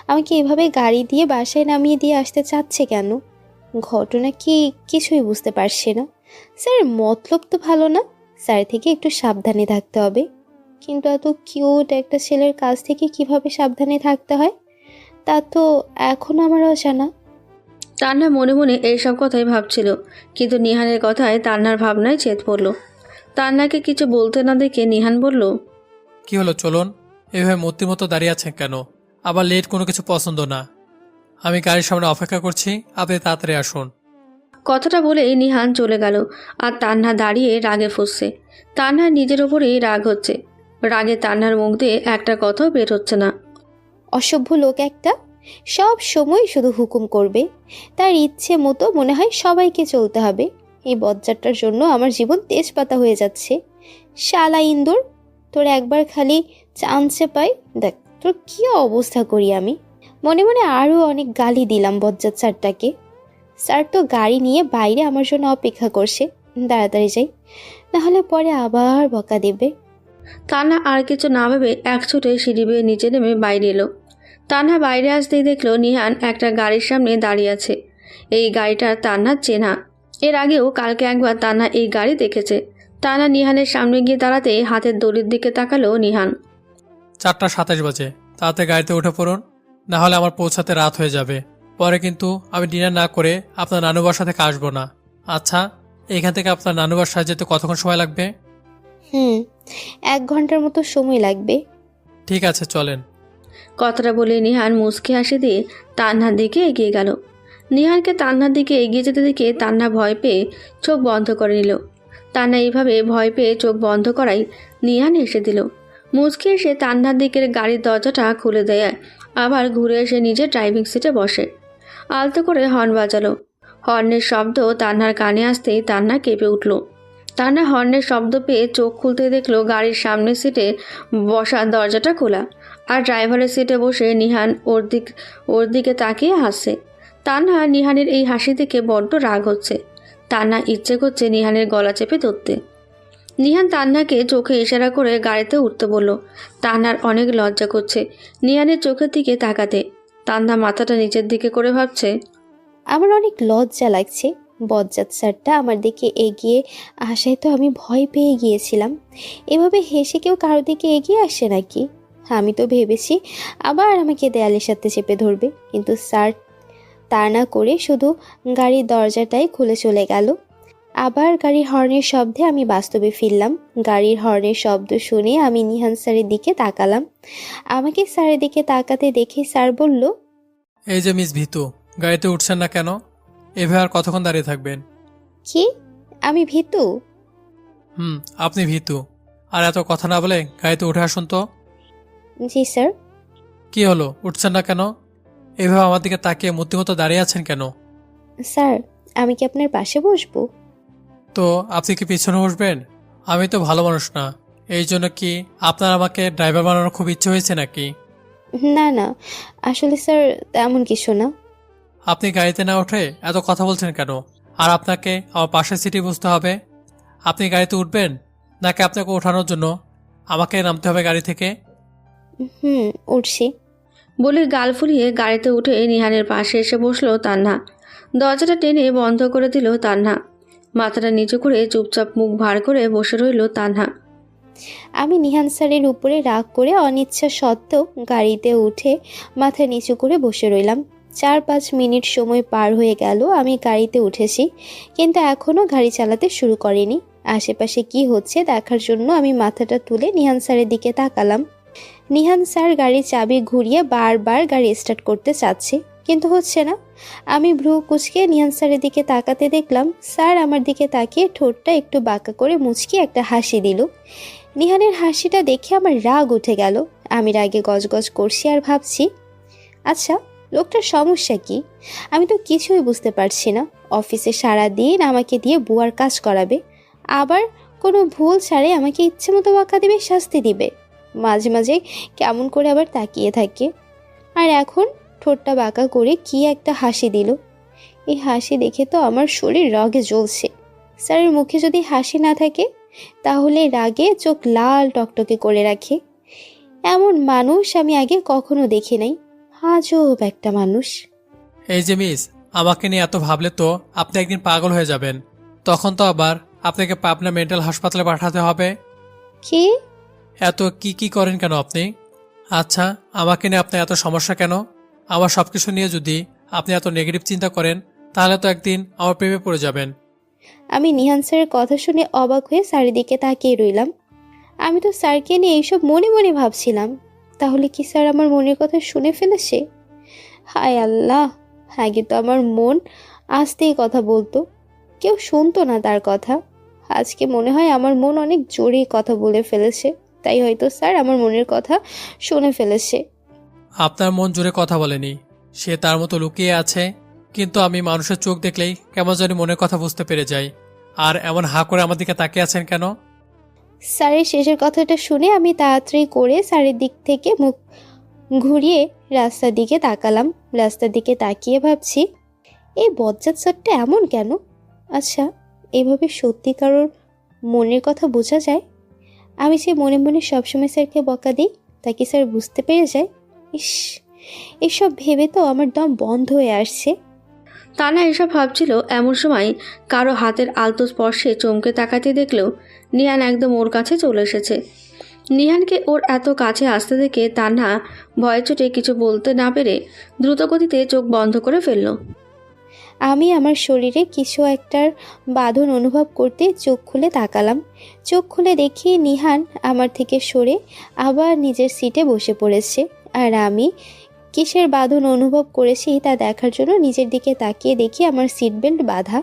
আমাকে এভাবে গাড়ি দিয়ে বাসায় নামিয়ে দিয়ে আসতে চাচ্ছে কেন? ঘটনা কি কিছুই বুঝতে পারছি না। স্যার, মতলব তো ভালো না। স্যার থেকে একটু সাবধানে থাকতে হবে। কিন্তু এত কিউট একটা ছেলের কাছ থেকে কিভাবে সাবধানে থাকতে হয় তা তো এখন আমার অজানা। তান্না মনে মনে এইসব কথাই ভাবছিল, কিন্তু নিহানের কথায় তান্নার ভাবনায় ছেদ পড়ল। তান্নাকে কিছু বলতে না দেখে নিহান বলল, কি হলো, চলুন। এভাবে মূর্তির মতো দাঁড়িয়ে আছেন কেন? আবার লেট কোনো কিছু পছন্দ না। আমি গাড়ির সামনে অপেক্ষা করছি, আপনি তাড়াতাড়ি আসুন। কথাটা বলেই নিহান চলে গেল। আর তান্না দাঁড়িয়ে রাগে ফুঁসছে। তান্নার নিজের ওপরেই রাগ হচ্ছে। রাগে তান্নার মুখ দিয়ে একটা কথাও বের হচ্ছে না। অসভ্য লোক একটা, সব সময় শুধু হুকুম করবে। তার ইচ্ছে মতো মনে হয় সবাইকে চলতে হবে। এই বজ্জারটার জন্য আমার জীবন তেজপাতা হয়ে যাচ্ছে। শালা ইন্দুর, তোর একবার খালি চান্সে পাই, দেখ তোর কী অবস্থা করি আমি। মনে মনে আরও অনেক গালি দিলাম বজ্জাত স্যারটাকে। স্যার তো গাড়ি নিয়ে বাইরে আমার জন্য অপেক্ষা করছে। তাড়াতাড়ি যাই, নাহলে পরে আবার বকা দেবে। তান্না আর কিছু না ভেবে এক ছুটে সিঁড়ি বেয়ে নিচে নেমে বাইরে এলো। তান্না বাইরে আসতেই দেখলো নিহান একটা গাড়ির সামনে দাঁড়িয়ে আছে। এই গাড়িটা তান্নার চেনা। এর আগেও কালকে একবার তান্না এই গাড়ি দেখেছে। তান্না নিহানের সামনে গিয়ে দাঁড়াতে হাতের দড়ির দিকে তাকালো নিহান। 4:27 বাজে, তাড়াতাড়ি গাড়িতে উঠে পড়ুন, না হলে আমার পৌঁছাতে রাত হয়ে যাবে। পরে কিন্তু আমি ডিনার না করে আপনার নানু বাসা থেকে আসবো না। আচ্ছা, এখান থেকে আপনার নানু বাসায় যেতে কতক্ষণ সময় লাগবে? 1 ঘন্টার মতো সময় লাগবে। ঠিক আছে, চলেন। কথাটা বলে নিহান মুচকি হাসি দিয়ে তান্নার দিকে এগিয়ে গেল। নিহানকে তান্নার দিকে এগিয়ে যেতে দেখে তান্না ভয় পেয়ে চোখ বন্ধ করে নিল। তান্না এইভাবে ভয় পেয়ে চোখ বন্ধ করাই নিহান এসে দিল। মুচকি এসে তান্নার দিকের গাড়ির দরজাটা খুলে দেয়, আবার ঘুরে এসে নিজের ড্রাইভিং সিটে বসে। আলতো করে হর্ন বাজালো। হর্নের শব্দ তান্নার কানে আসতেই তান্না কেঁপে উঠল। তান্না হর্নের শব্দ পেয়ে চোখ খুলতে দেখলো গাড়ির সামনের সিটে বসা দরজাটা খোলা, আর ড্রাইভারের সিটে বসে নিহান ওর দিকে তাকিয়ে হাসছে। তান্না নিহানের এই হাসি দেখে বড্ড রাগ হচ্ছে। তান্না ইচ্ছে করছে নিহানের গলা চেপে ধরতে। নিহান তান্নাকে চোখে ইশারা করে গাড়িতে উঠতে বলল। তান্নার অনেক লজ্জা করছে নিহানের চোখের দিকে তাকাতে। তান্না মাথাটা নিচের দিকে করে ভাবছে, আমার অনেক লজ্জা লাগছে। বজ্জাত স্যারটা আমার দিকে এগিয়ে আসায় তো আমি ভয় পেয়ে গিয়েছিলাম। এভাবে হেসে কেউ কারো দিকে এগিয়ে আসে নাকি? আমি তো ভেবেছি আবার আমাকে দেয়ালের সাথে চেপে ধরবে, কিন্তু স্যার তা না করে শুধু গাড়ির দরজাটাই খুলে চলে গেল। আবার গাড়ির হর্নের শব্দে আমি বাস্তবে ফিরলাম। গাড়ির হর্নের শব্দ শুনে আমি নিহান স্যারের দিকে তাকালাম। আমাকে স্যারের দিকে তাকাতে দেখে স্যার বলল, এই যে মিস ভিতু, গাড়িতে উঠছেন না কেন? এভাবে আর কতক্ষণ দাঁড়িয়ে থাকবেন? কি আমি ভীতু? আপনি ভিতু। আর এত কথা না বলে গাড়িতে উঠে আসুন তো। জি স্যার। কি হলো, উঠছেন না কেন? এভাবে আমার দিকে তাকিয়ে মূর্তিমতো দাঁড়িয়ে আছেন কেন? স্যার, আমি কি আপনার পাশে বসবো? তো আপনি কি পিছনে বসবেন? আমি তো ভালো মানুষ না, এই জন্য কি আপনার আমাকে ড্রাইভার বানানোর খুব ইচ্ছে হয়েছে নাকি? না না, আসলে স্যার তেমন কিছু না। আপনি গাড়িতে না উঠে এত কথা বলছেন কেন? আর আপনাকে আমার পাশের সিটে বসতে হবে? আপনি গাড়িতে উঠবেন, নাকি আপনাকে ওঠানোর জন্য আমাকে নামতে হবে গাড়ি থেকে? উঠছি। বলে গাল ফুলিয়ে গাড়িতে উঠে নিহানের পাশে এসে বসলো তান্না। দরজাটা টেনে বন্ধ করে দিল তান্না। মাথাটা নিচু করে চুপচাপ মুখ ভার করে বসে রইল তান্না। আমি নিহান স্যারের উপরে রাগ করে অনিচ্ছা সত্ত্বেও গাড়িতে উঠে মাথা নিচু করে বসে রইলাম। 4-5 মিনিট সময় পার হয়ে গেল আমি গাড়িতে উঠেছি, কিন্তু এখনও গাড়ি চালাতে শুরু করিনি। আশেপাশে কি হচ্ছে দেখার জন্য আমি মাথাটা তুলে নিহান স্যারের দিকে তাকালাম। নিহান স্যার গাড়ির চাবি ঘুরিয়ে বারবার গাড়ি স্টার্ট করতে চাচ্ছে, কিন্তু হচ্ছে না। আমি ভ্রু কুচকে নিহান স্যারের দিকে তাকাতে দেখলাম স্যার আমার দিকে তাকিয়ে ঠোঁটটা একটু বাঁকা করে মুচকি একটা হাসি দিল। নিহানের হাসিটা দেখে আমার রাগ উঠে গেল। আমি রাগে গজগজ করছি আর ভাবছি, আচ্ছা লোকটার সমস্যা কি? আমি তো কিছুই বুঝতে পারছি না। অফিসে সারাদিন আমাকে দিয়ে বুয়ার কাজ করাবে, আবার কোনো ভুল ছাড়ে আমাকে ইচ্ছে মতো বকা দিবে, শাস্তি দিবে। মাঝে মাঝে কেমন করে আবার তাকিয়ে থাকে। আর এখন ঠোঁটটা বাঁকা করে কি একটা হাসি দিল। এই হাসি দেখে তো আমার শরীর রাগে জ্বলছে। স্যারের মুখে যদি হাসি না থাকে তাহলে রাগে চোখ লাল টকটকে করে রাখে। এমন মানুষ আমি আগে কখনো দেখি নাই। আজব একটা মানুষ। এই যে মিস, আমাকে নিয়ে এত ভাবলে তো আপনি একদিন পাগল হয়ে যাবেন। তখন তো আবার আপনাকে পাবনা মেন্টাল হাসপাতালে পাঠাতে হবে। কি? এত কি করেন কেন আপনি? আচ্ছা, আমাকে নিয়ে আপনার এত সমস্যা কেন? আমার সব কিছু নিয়ে যদি আপনি এত নেগেটিভ চিন্তা করেন তাহলে তো একদিন আমার প্রেমে পড়ে যাবেন। আমি নিহান স্যারের কথা শুনে অবাক হয়ে স্যারের দিকে তাকিয়ে রইলাম। আমি তো স্যারকে নিয়ে এইসব মনে মনে ভাবছিলাম। তাহলে কি স্যার আমার মনের কথা শুনে ফেলেছে? হায় আল্লাহ, আগে তো আমার মন আস্তেই কথা বলতো, কেউ শুনতো না তার কথা। আজকে মনে হয় আমার মন অনেক জোরে কথা বলে ফেলেছে, তাই হয়তো স্যার আমার মনের কথা শুনে ফেলেছে। আপনার মন জুড়ে কথা বলেনি, সে তার মতো লুকিয়ে আছে। কিন্তু আমি মানুষের চোখ দেখলেই কেমন জানি মনের কথা বুঝতে পেরে যাই। আর এমন হা করে আমার দিকে তাকিয়ে আছেন কেন? স্যারের শেষের কথাটা শুনে আমি তাড়াতাড়ি করে স্যারের দিক থেকে মুখ ঘুরিয়ে রাস্তার দিকে তাকালাম। রাস্তার দিকে তাকিয়ে ভাবছি, এই বজ্জাত স্যারটা এমন কেন? আচ্ছা, এভাবে সত্যি কারোর মনের কথা বোঝা যায়? আমি যে মনে মনে সবসময় স্যারকে বকা দিই, তা কি স্যার বুঝতে পেরে যায়? ইস, এসব ভেবে তো আমার দম বন্ধ হয়ে আসছে। তানা এসব ভাবছিল, এমন সময় কারো হাতের আলতো স্পর্শে চমকে তাকাতে দেখলেও নিহান একদম ওর কাছে চলে এসেছে। নিহানকে ওর এত কাছে আসতে দেখে তান্না ভয়ে চোটে কিছু বলতে না পেরে দ্রুতগতিতে চোখ বন্ধ করে ফেলল। আমি আমার শরীরে কিছু একটার বাঁধন অনুভব করতে চোখ খুলে তাকালাম। চোখ খুলে দেখি নিহান আমার থেকে সরে আবার নিজের সিটে বসে পড়েছে। আর আমি কিসের বাঁধন অনুভব করেছি তা দেখার জন্য নিজের দিকে তাকিয়ে দেখি আমার সিট বেল্ট বাঁধা।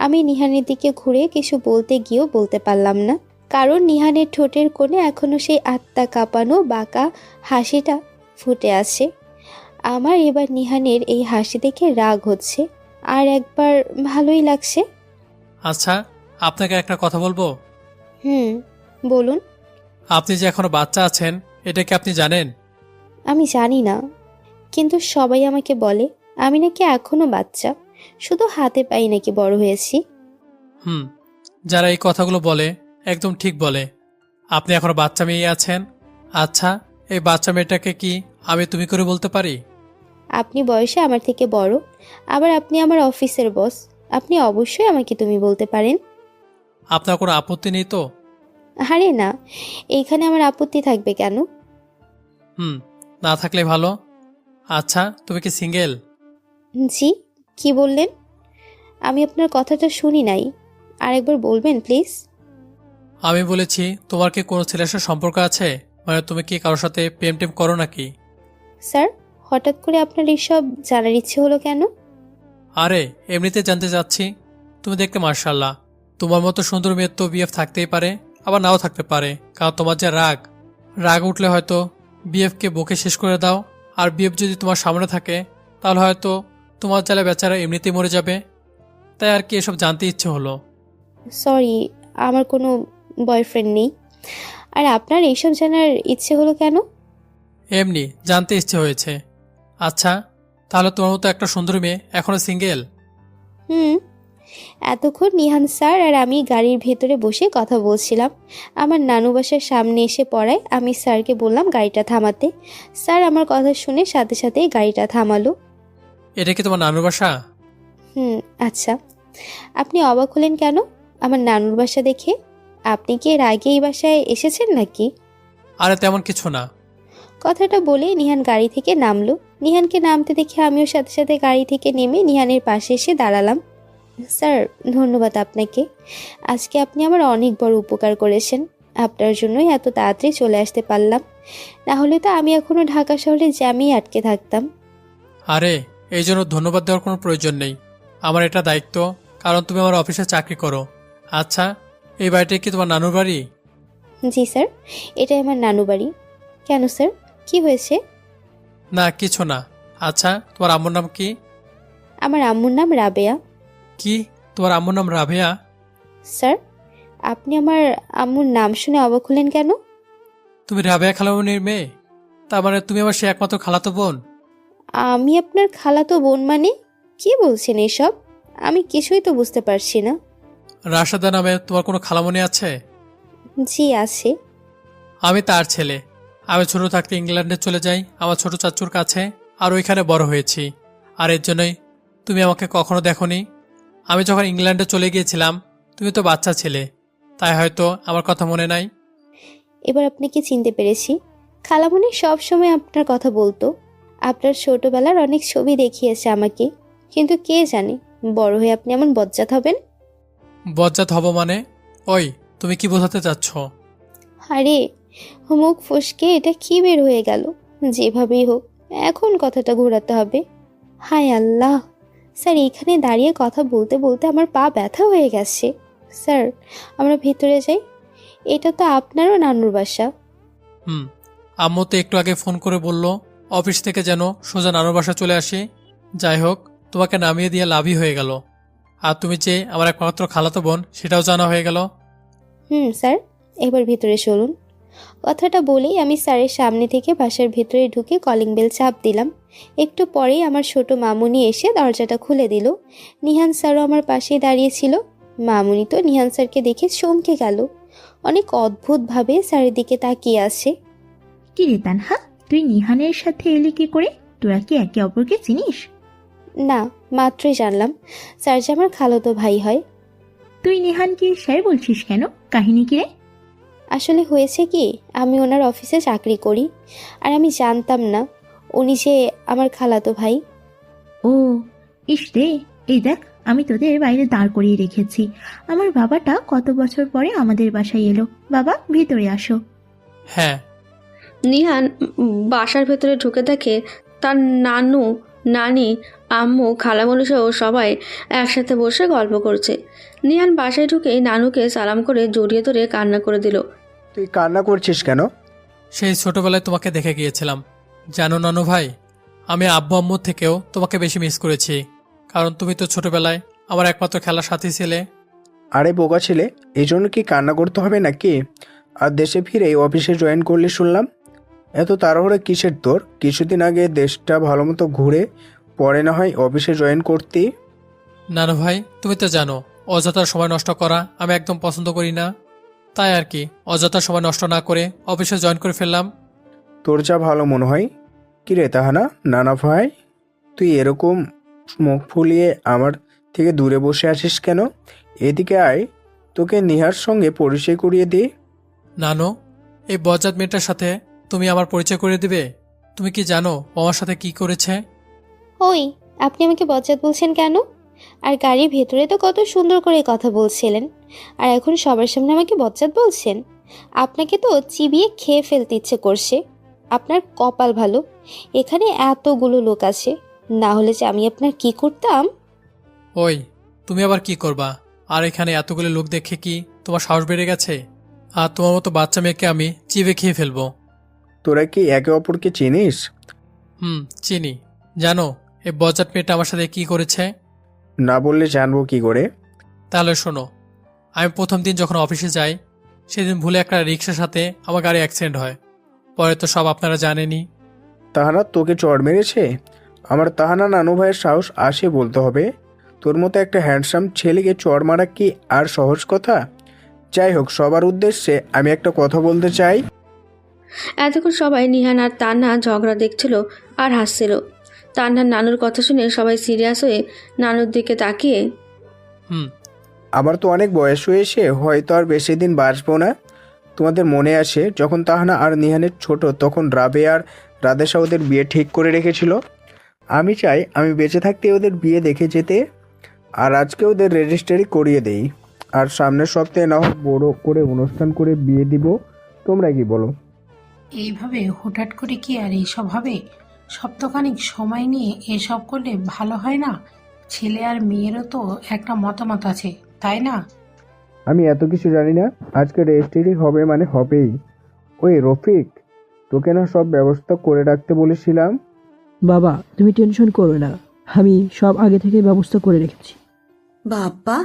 আমি নিহানের দিকে ঘুরে কিছু বলতে গিয়েও বলতে পারলাম না, কারণ নিহানের ঠোঁটের কোণে এখনও সেই আত্মা কাঁপানো বাঁকা হাসিটা ফুটে আছে। আমার এবার নিহানের এই হাসি দেখে রাগ হচ্ছে, আর একবার ভালোই লাগছে। আচ্ছা, আপনাকে একটা কথা বলবো। বলুন। আপনি যে এখনো বাচ্চা আছেন, এটা কি আপনি জানেন? আমি জানি না, কিন্তু সবাই আমাকে বলে আমি নাকি এখনো বাচ্চা, শুধু হাতে পাই নাকি বড় হয়েছি। যারা এই কথাগুলো বলে একদম ঠিক বলে। আপনি এখনো বাচ্চা মেয়ে আছেন। আচ্ছা, এই বাচ্চা মেয়েটাকে কি আমি তুমি করে বলতে পারি? আপনি বয়সে আমার থেকে বড়, আবার আপনি আমার অফিসের বস, আপনি অবশ্যই আমাকে তুমি বলতে পারেন। আপনার কোনো আপত্তি নেই তো? আরে না, এইখানে আমার আপত্তি থাকবে কেন? না থাকলে ভালো। আচ্ছা, তুমি কি সিঙ্গেল? জি, কি বললেন? আমি আপনার কথাটা শুনি নাই, আরেকবার বলবেন প্লিজ? আমি বলেছি তোমার কি কোনো ছেলের সাথে সম্পর্ক আছে, মানে তুমি কি কারোর সাথে প্রেম টেম করো নাকি? স্যার, হঠাৎ করে আপনার এইসব জানার ইচ্ছে হলো কেন? আরে এমনিতে জানতে চাচ্ছি। তুমি দেখতে মার্শাল্লাহ, তোমার মতো সুন্দর মেয়ের তো বিএফ থাকতেই পারে, আবার নাও থাকতে পারে। কারণ তোমার যে রাগ উঠলে হয়তো বিএফকে বকে শেষ করে দাও। আর বিএফ যদি তোমার সামনে থাকে তাহলে হয়তো তোমার জ্বালা বেচারা এমনিতেই মরে যাবে। তাই আর কি এসব জানতে ইচ্ছে হলো। সরি, আমার কোনো বয়ফ্রেন্ড নেই। আর আপনার এইসব জানার ইচ্ছে হলো কেন? এমনি জানতে ইচ্ছে হয়েছে। আচ্ছা, তাহলে তোমার মতো একটা সুন্দর মেয়ে এখনো সিঙ্গেল? এতক্ষণ নিহান স্যার আর আমি গাড়ির ভেতরে বসে কথা বলছিলাম। আমার নানু বাসার সামনে এসে পড়ায় আমি স্যারকে বললাম গাড়িটা থামাতে। স্যার আমার কথা শুনে সাথে সাথেই গাড়িটা থামালো। এটা কি তোমার নানুর বাসা? আচ্ছা, আপনি অবাক হলেন কেন আমার নানুর বাসা দেখে? আপনি কি এর আগে এই বাসায় এসেছেন নাকি? আরে তেমন কিছু না। কথাটা বলে নিহান গাড়ি থেকে নামলো। নিহানকে নামতে দেখে আমিও সাথে সাথে গাড়ি থেকে নেমে নিহানের পাশে এসে দাঁড়ালাম। স্যার, ধন্যবাদ আপনাকে। আজকে আপনি আমার অনেক বড় উপকার করেছেন। আপনার জন্যই এত তাড়াতাড়ি চলে আসতে পারলাম, না হলে তো আমি এখনো ঢাকা শহরে জ্যামেই আটকে থাকতাম। আরে এই জন্য ধন্যবাদ দেওয়ার কোনো প্রয়োজন নেই, আমার এটা দায়িত্ব, কারণ তুমি আমার অফিসে চাকরি করো। আচ্ছা, এই বাড়িটা কি তোমার নানুর বাড়ি? জি স্যার, এটাই আমার নানু বাড়ি। কেন স্যার, কি হয়েছে? না কিছু না। আচ্ছা, তোমার আম্মুর নাম কি? আমার আম্মুর নাম রাবেয়া। কি, তোমার আম্মুর নাম রাবেয়া? স্যার, আপনি আমার আম্মুর নাম শুনে অবাক হলেন কেন? তুমি রাবেয়া খালামণির মেয়ে? তার মানে তুমি আমার সে একমাত্র খালাতো বোন? আমি আপনার খালাতো বোন মানে? কি বলছেন এসব? আমি কিছুই তো বুঝতে পারছি না। রাশেদা নামে তোমার কোনো খালামণি আছে? জি আছে। আমি তার ছেলে। আমি ছোট থাকতে ইংল্যান্ডে চলে যাই আমার ছোট চাচুর কাছে, আর ওইখানে বড় হয়েছি। আর এর জন্যই তুমি আমাকে কখনো দেখোনি। আমি যখন ইংল্যান্ডে চলে গিয়েছিলাম তুমি তো বাচ্চা ছিলে, তাই হয়তো আমার কথা মনে নাই। এবার আপনাকে চিনতে পেরেছি। খালামণি সব সময় আপনার কথা বলতো। আপনার ছোটবেলার অনেক ছবি দেখিয়েছে আমাকে, কিন্তু কে জানে বড় হয়ে আপনি এমন বজ্জাত হবেন। বজ্জাত হব মানে? ওই, তুমি কি বোঝাতে চাচ্ছ? আরে, মুখ ফসকে এটা কি বের হয়ে গেল? যেভাবেই হোক এখন কথাটা ঘোরাতে হবে। হায় আল্লাহ, স্যার এখানে দাঁড়িয়ে কথা বলতে বলতে আমার পা ব্যথা হয়ে গেছে। স্যার, আমরা ভিতরে যাই। এটা তো আপনারও নানুর বাসা। হুম, আম্মু তো একটু আগে ফোন করে বলল অফিস থেকে যেন সোজা নানুর বাসা চলে আসি। যাই হোক, তোমাকে নামিয়ে দিয়ে লাভই হয়ে গেল। আর তুমি যে আমার একমাত্র খালাতো বোন সেটাও জানা হয়ে গেল। স্যার, এবার ভিতরে চলুন। কথাটা বলেই আমি স্যারের সামনে থেকে বাসার ভিতরে ঢুকে কলিং বেল চাপ দিলাম। একটু পরেই আমার ছোট মামুনি এসে দরজাটা খুলে দিল। নিহান স্যারও আমার পাশেই দাঁড়িয়েছিল। মামুনি তো নিহান স্যারকে দেখে চমকে গেল। অনেক অদ্ভুতভাবে স্যারের দিকে তাকিয়ে আছে। কি রে তানহা, তুই নিহানের সাথে এলি কি করে? তোরা কি একে অপরকে চিনিস? না, মাত্রই জানলাম স্যার যে আমার খালাতো ভাই হয়। তুই নিহানকে স্যার বলছিস কেন? কাহিনী কি রে? আসলে হয়েছে কি, আমি ওনার অফিসে চাকরি করি, আর আমি জানতাম না উনি যে আমার খালাতো ভাই। ও ইস রে, এই দেখ, আমি তোদের বাইরে দাঁড় করিয়ে রেখেছি। আমার বাবাটা কত বছর পরে আমাদের বাসায় এলো। বাবা, ভিতরে আসো। হ্যাঁ। নিহান বাসার ভেতরে ঢুকে দেখে তার নানু, নানি, আম্মু, খালামণি সহ সবাই একসাথে বসে গল্প করছে। নিহান বাসায় ঢুকে নানুকে সালাম করে জড়িয়ে ধরে কান্না করে দিল। তুই কান্না করছিস কেন? সেই ছোটবেলায় তোমাকে দেখে গিয়েছিলাম। জানো নানু ভাই, আমি আব্বু আম্মুর থেকেও তোমাকে বেশি মিস করেছি, কারণ তুমি তো ছোটবেলায় আমার একমাত্র খেলার সাথী ছিলে। আরে বোকা ছেলে, এই জন্য কি কান্না করতে হবে নাকি? আর দেশে ফিরে অফিসে জয়েন করলে শুনলাম। এত তাড়াহুড়ো কিসের তোর? কিছুদিন আগে দেশটা ভালো মতো ঘুরে পরে না হয় অফিসে জয়েন করতি। নানু ভাই, তুমি তো জানো অযথা সময় নষ্ট করা আমি একদম পছন্দ করি না। তাই আর কি, অযথা সময় নষ্ট না করে অফিসে জয়েন করে ফেললাম। তোর যা ভালো মনে হয়। কি রে তাহানা, নানা ভাই, তুই এরকম মুখ ফুলিয়ে আমার থেকে দূরে বসে আছিস কেন? এদিকে আয়, তোকে নিহার সঙ্গে পরিচয় করিয়ে দিই। নানু, এই বজ্জাত মেয়েটার সাথে তুমি আমার পরিচয় করে দিবে? তুমি কি জানো ও আমার সাথে কি করেছে? ওই, আপনি আমাকে বজ্জাত বলছেন কেন? আর গাড়ির ভেতরে তো কত সুন্দর করে কথা বলছিলেন, আর এখন সবার সামনে আমাকে বজ্জাত বলছেন? আপনাকে তো চিবিয়ে খেয়ে ফেলতে ইচ্ছে করছে। আপনার কপাল ভালো, এখানে এতগুলো লোক আছে, না হলে যে আমি আপনার কি করতাম। ওই, তুমি আবার কি করবা? আর এখানে এতগুলো লোক দেখে কি তোমার সাহস বেড়ে গেছে? আর তোমার মতো বাচ্চা মেয়েকে আমি চিবে খেয়ে ফেলবো। তোরা কি একে অপরকে চিনিস? চিনি। জানো এই বজ্জাত মেয়েটা আমার সাথে কি করেছে? না বললে জানবো কি করে? তাহলে শোনো, আমি প্রথম দিন যখন অফিসে যাই সেদিন ভুলে একটা রিক্সার সাথে আমার গাড়ি অ্যাক্সিডেন্ট হয়। পরে তো সব আপনারা জানেনই। তাহানা তোকে চড় মেরেছে? আমার তাহানা নানু ভাইয়ের সাহস আসে বলতে হবে। তোর মতো একটা হ্যান্ডসাম ছেলেকে চড় মারা কি আর সহজ কথা? যাই হোক, সবার উদ্দেশ্যে আমি একটা কথা বলতে চাই। এতক্ষণ সবাই নিহান আর তান্না ঝগড়া দেখছিল আর হাসছিল। তান্নার নানুর কথা শুনে সবাই সিরিয়াস হয়ে নানুর দিকে তাকিয়ে, আমার তো অনেক বয়স হয়েছে, হয়তো আর বেশি দিন বাঁচবো না। তোমাদের মনে আসে যখন তাহানা আর নিহানের ছোট, তখন রাবে আর রাধেশা ওদের বিয়ে ঠিক করে রেখেছিল। আমি চাই আমি বেঁচে থাকতে ওদের বিয়ে দেখে যেতে, আর আজকে ওদের রেজিস্ট্রি করিয়ে দেই, আর সামনের সপ্তাহে না হোক বড় করে অনুষ্ঠান করে বিয়ে দিব। তোমরা কি বলো? এইভাবে হুটহাট করে কি আর এইসব হবে? সপ্তাহখানিক সময় নিয়ে এসব করলে ভালো হয় না? ছেলে আর মেয়েরও তো একটা মতামত আছে, তাই না? আমি এত কিছু জানি না। আজকে রেজিস্ট্রি হবে মানে হবেই। ওই রফিক, তোকে না সব ব্যবস্থা করে রাখতে বলেছিলাম। বাবা, তুমি টেনশন করো না, আমি সব আগে থেকে ব্যবস্থা করে রেখেছি। বাবা,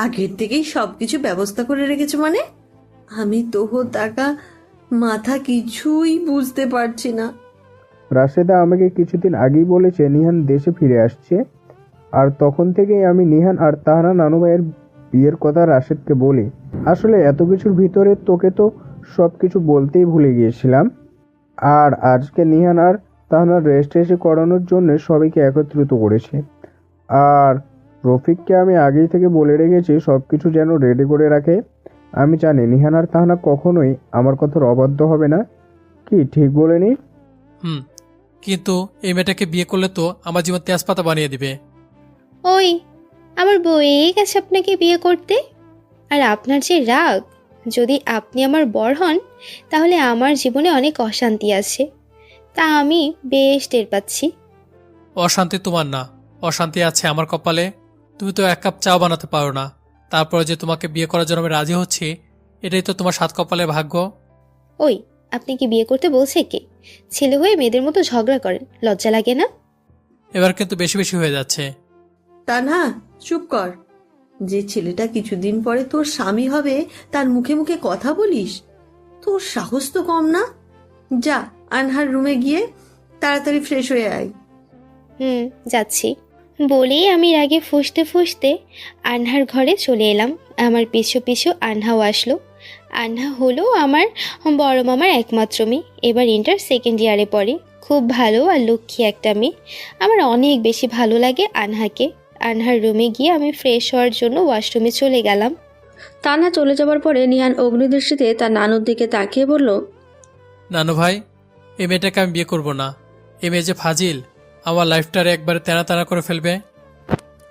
আগের থেকেই সবকিছু ব্যবস্থা করে রেখেছো মানে? আমি তো টাকা মাথা কিছুই বুঝতে পারছি না। রাশেদা আমাকে কিছুদিন আগেই বলেছে নিহান দেশে ফিরে আসছে, আর তখন থেকেই আমি নিহান আর তাহানা নানু ভাইয়ের বিয়ের কথা রাশেদকে বলি। আসলে এত কিছুর ভিতরে তোকে তো সব কিছু বলতেই ভুলে গিয়েছিলাম। আর আজকে নিহান আর তাহানার রেজিস্ট্রেশন করানোর জন্য সবাইকে একত্রিত করেছে। আর রফিককে আমি আগেই থেকে বলে রেখেছি সব কিছু যেন রেডি করে রাখে। আমি জানি নিহান আর তাহানা কখনোই আমার কথার অবাধ্য হবে না। কি ঠিক বলেনি? কিন্তু এই মেয়েটাকে বিয়ে করলে তো আমার জীবন তেজপাতা বানিয়ে দিবে। ওই আমার বউই গেছে আপনাকে বিয়ে করতে। আর আপনার যে রাগ, যদি আপনি আমার বর হন তাহলে আমার জীবনে অনেক অশান্তি আছে, তা আমি বেশ টের পাচ্ছি। অশান্তি তোমার না, অশান্তি আছে আমার কপালে। তুমি তো এক কাপ চাও বানাতে পারো না, তারপরে যে তোমাকে বিয়ে করার জন্য আমি রাজি হচ্ছি, এটাই তো তোমার সাত কপালের ভাগ্য। ওই আপনি কি বিয়ে করতে বলছে কে? ছেলে হয়ে মেয়েদের মতো ঝগড়া করেন, লজ্জা লাগে না? এবার কিন্তু বেশি বেশি হয়ে যাচ্ছে। তানহা চুপ কর। যে ছেলেটা কিছুদিন পরে তোর স্বামী হবে তার মুখে মুখে কথা বলিস? তোর সাহস তো কম না। যা আনহার রুমে গিয়ে তাড়াতাড়ি ফ্রেশ হয়ে আয়। যাচ্ছি বলেই আমি রাগে ফুঁসতে ফুঁসতে আনহার ঘরে চলে এলাম। আমার পিছু পিছু আনহাও আসলো। আনহা হলো আমার বড় মামার একমাত্র মেয়ে, এবার ইন্টার সেকেন্ড ইয়ারে পড়ে। খুব ভালো আর লক্ষ্মী একটা মেয়ে। আমার অনেক বেশি ভালো লাগে আনহাকে। আনহার রুমে গিয়ে আমি ফ্রেশ হওয়ার জন্য ওয়াশরুমে চলে গেলাম। তানহা চলে যাবার পরে নিহান অগ্নিদৃষ্টিতে তার নানুর দিকে তাকিয়ে বলল, নানু ভাই, এই মেয়েটাকে আমি বিয়ে করব না। এই মেয়ে যে ফাজিল, আমার লাইফটারে একবারে তেনা তেনা করে ফেলবে।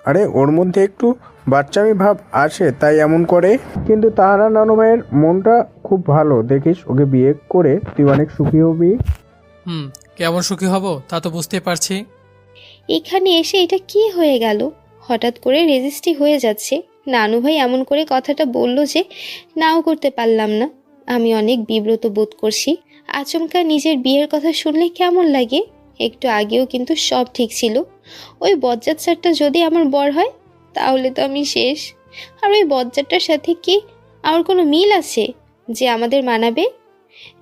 আরে ওর মধ্যে একটু বাচ্চামি ভাব আসে তাই এমন করে, কিন্তু তাহারা নানু ভাইয়ের মনটা খুব ভালো। দেখিস ওকে বিয়ে করে তুই অনেক সুখী হবি। কেমন সুখী হব তা তো বুঝতে পারছি। এখানে এসে এটা কি হয়ে গেল? হঠাৎ করে রেজিস্ট্রি হয়ে যাচ্ছে। নানু ভাই এমন করে কথাটা বলল যে নাও করতে পারলাম না। আমি অনেক বিব্রত বোধ করছি। আচমকা নিজের বিয়ের কথা শুনলে কেমন লাগে? একটু আগেও কিন্তু সব ঠিক ছিল। ওই বজ্জাত স্যারটা যদি আমার বর হয় তাহলে তো আমি শেষ। আর ওই বজ্জাতটার সাথে কি আমার কোনো মিল আছে যে আমাদের মানাবে?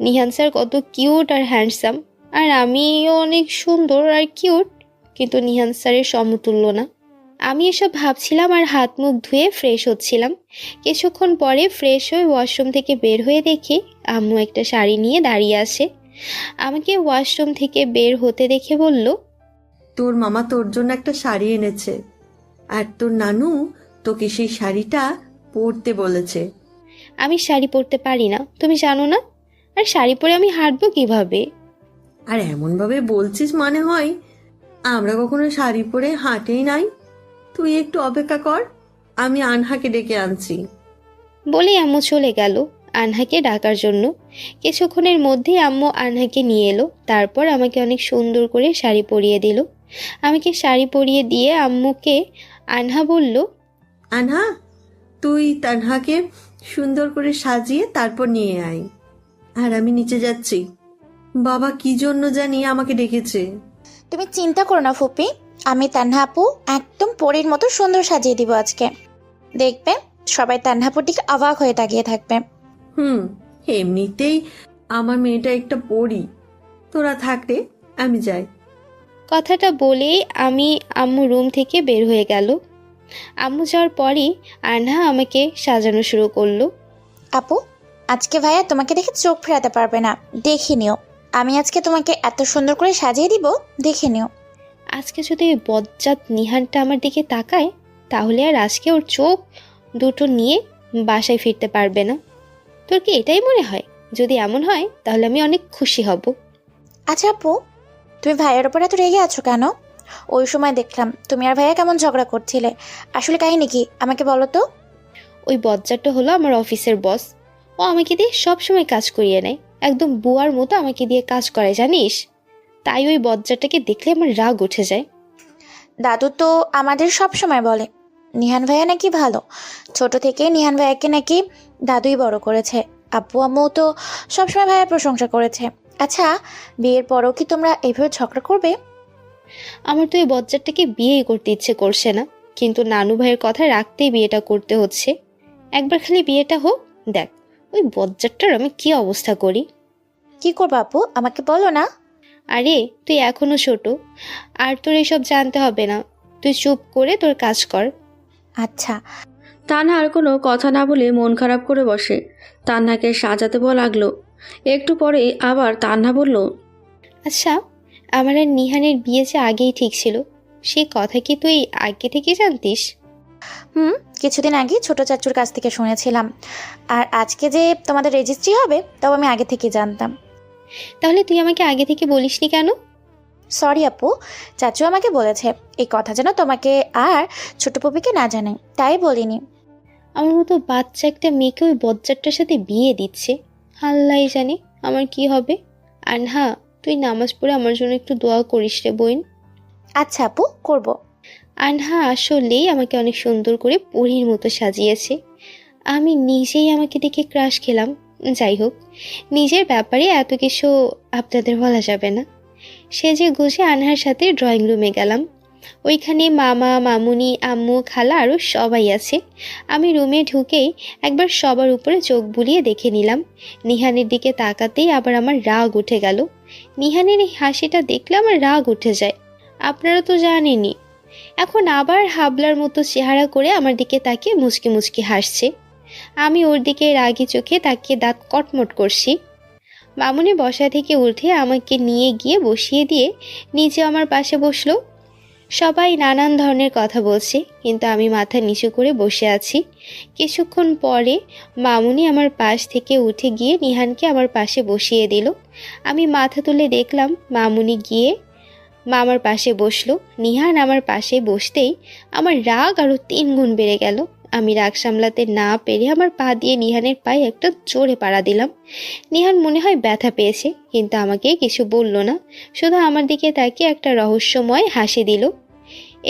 নিহান স্যার কত কিউট আর হ্যান্ডসাম, আর আমিও অনেক সুন্দর আর কিউট, কিন্তু নিহান স্যারের সমতুল্য না। আমি এসব ভাবছিলাম আর হাত মুখ ধুয়ে ফ্রেশ হচ্ছিলাম। কিছুক্ষণ পরে ফ্রেশ হয়ে ওয়াশরুম থেকে বের হয়ে দেখি আম্মু একটা শাড়ি নিয়ে দাঁড়িয়ে আছে। আমাকে ওয়াশরুম থেকে বের হতে দেখে বলল, তোর মামা তোর জন্য একটা শাড়ি এনেছে, আর তোর নানু তোকে সেই শাড়িটা পরতে বলেছে। আমি শাড়ি পরতে পারি না, তুমি জানো না? আর শাড়ি পরে আমি হাঁটবো কিভাবে? আর এমনভাবে বলছিস মনে হয় আমরা কখনো শাড়ি পরে হাঁটেই নাই। তুই একটু অপেক্ষা কর, আমি আনহাকে ডেকে আনছি। বলে আম্মু চলে গেল আনহাকে ডাকার জন্য। কিছুক্ষণের মধ্যেই আম্মু আনহাকে নিয়ে এলো। তারপর আমাকে অনেক সুন্দর করে শাড়ি পরিয়ে দিল। আমাকে শাড়ি পরিয়ে দিয়ে আম্মুকে আনহা বলল, আনহা তুই তানহাকে সুন্দর করে সাজিয়ে তারপর নিয়ে আয়। আর আমি নিচে যাচ্ছি, বাবা কি জন্য জানি আমাকে ডেকেছে। তুমি চিন্তা করো না ফুপি, আমি তানহা আপু একদম পরীর মতো সুন্দর সাজিয়ে দিব আজকে। দেখবে সবাই তানহা আপুর দিকে অবাক হয়ে তাকিয়ে থাকবে। এমনিতেই আমার মেয়েটা একটা পরী। তোরা থাকতে আমি যাই। কথাটা বলেই আমি আম্মু রুম থেকে বের হয়ে গেল। আম্মু যাওয়ার পরই আনহা আমাকে সাজানো শুরু করলো। আপু আজকে ভাইয়া তোমাকে দেখে চোখ ফেরাতে পারবে না, দেখে নিও। আমি আজকে তোমাকে এত সুন্দর করে সাজিয়ে দিব, দেখে নিও। আজকে যদি ওই বজ্জাত নিহানটা আমার দিকে তাকায় তাহলে আর আজকে ওর চোখ দুটো নিয়ে বাসায় ফিরতে পারবে না। তোর কি এটাই মনে হয়? যদি এমন হয় তাহলে আমি অনেক খুশি হব। আচ্ছা আপু, তুমি ভাইয়ার উপর এত রেগে আছো কেন? ওই সময় দেখলাম তুমি আর ভাইয়া কেমন ঝগড়া করছিলে, আসলে কাহিনী কি আমাকে বলো তো। ওই বজ্জাতটা হলো আমার অফিসের বস। ও আমাকে দিয়ে সবসময় কাজ করিয়ে নেয়, একদম বুয়ার মতো আমাকে দিয়ে কাজ করায় জানিস। তাই ওই বজ্জাতটাকে দেখলে আমার রাগ উঠে যায়। দাদু তো আমাদের সব সময় বলে নিহান ভাইয়া নাকি ভালো, ছোট থেকে নিহান ভাইয়াকে নাকি দাদুই বড় করেছে। আব্বু আম্মু তো সবসময় ভাইয়ার প্রশংসা করেছে। আচ্ছা বিয়ের পরও কি তোমরা এইভাবে ঝগড়া করবে? আমার তো এই বজ্জাতটাকে বিয়েই করতে ইচ্ছে করছে না, কিন্তু নানু ভাইয়ের কথা রাখতেই বিয়েটা করতে হচ্ছে। একবার খালি বিয়েটা হোক, দেখ ওই বজ্জাতটার আমি কি অবস্থা করি। কি করবো আপু আমাকে বলো না। আরে তুই এখনো ছোট, আর তোর এসব জানতে হবে না। তুই চুপ করে তোর কাজ কর। আচ্ছা। তানহা আর কোনো কথা না বলে মন খারাপ করে বসে। তান্নাকে সাজাতে লাগলো। একটু পরেই আবার তান্না বলল, আচ্ছা, আমার আর নিহানের বিয়ে যে আগেই ঠিক ছিল, সে কথা কি তুই আগে থেকে জানতিস? কিছুদিন আগে ছোট চাচুর কাছ থেকে শুনেছিলাম। আর আজকে যে তোমাদের রেজিস্ট্রি হবে তাও আমি আগে থেকে জানতাম। তাহলে তুই আমাকে আগে থেকে বলিসনি কেন? সরি আপু, চাচু আমাকে বলেছে এই কথা যেন তোমাকে আর ছোট পপিকে না জানাই, তাই বলিনি। আমার মতো বাচ্চা একটা মেয়েকে ওই বজ্জারটার সাথে বিয়ে দিচ্ছে। আল্লাহই জানে আমার কি হবে। আনহা, তুই নামাজ পড়ে আমার জন্য একটু দোয়া করিস রে বোন। আচ্ছা আপু, করব। আনহা আসলেই আমাকে অনেক সুন্দর করে পরীর মতো সাজিয়েছে। আমি নিজেই আমাকে দেখে ক্রাশ খেলাম। যাই হোক, নিজের ব্যাপারে এত কিছু আপনাদের বলা যাবে না। সেজে গুজে আনহার সাথে ড্রয়িং রুমে গেলাম। ওইখানে মামা, মামুনি, আম্মু, খালা আরও সবাই আছে। আমি রুমে ঢুকেই একবার সবার উপরে চোখ বুলিয়ে দেখে নিলাম। নিহানের দিকে তাকাতেই আবার আমার রাগ উঠে গেল। নিহানের এই হাসিটা দেখলে আমার রাগ উঠে যায়, আপনারা তো জানেনই। এখন আবার হাবলার মতো চেহারা করে আমার দিকে তাকিয়ে মুচকি মুচকি হাসছে। আমি ওর দিকে রাগি চোখে তাকিয়ে দাঁত কটমট করছি। মামুনি বসা থেকে উঠে আমাকে নিয়ে গিয়ে বসিয়ে দিয়ে নিচে আমার পাশে বসলো। সবাই নানান ধরনের কথা বলছে, কিন্তু আমি মাথা নিচু করে বসে আছি। কিছুক্ষণ পরে মামুনি আমার পাশ থেকে উঠে গিয়ে নিহানকে আমার পাশে বসিয়ে দিল। আমি মাথা তুলে দেখলাম মামুনি গিয়ে মামার পাশে বসলো। নিহান আমার পাশে বসতেই আমার রাগ আরও 3 গুণ বেড়ে গেল। আমি রাগ সামলাতে না পেরে আমার পা দিয়ে নিহানের পায়ে একটা জোরে পাড়া দিলাম। নিহান মনে হয় ব্যথা পেয়েছে, কিন্তু আমাকে কিছু বলল না, শুধু আমার দিকে তাকিয়ে একটা রহস্যময় হাসি দিল।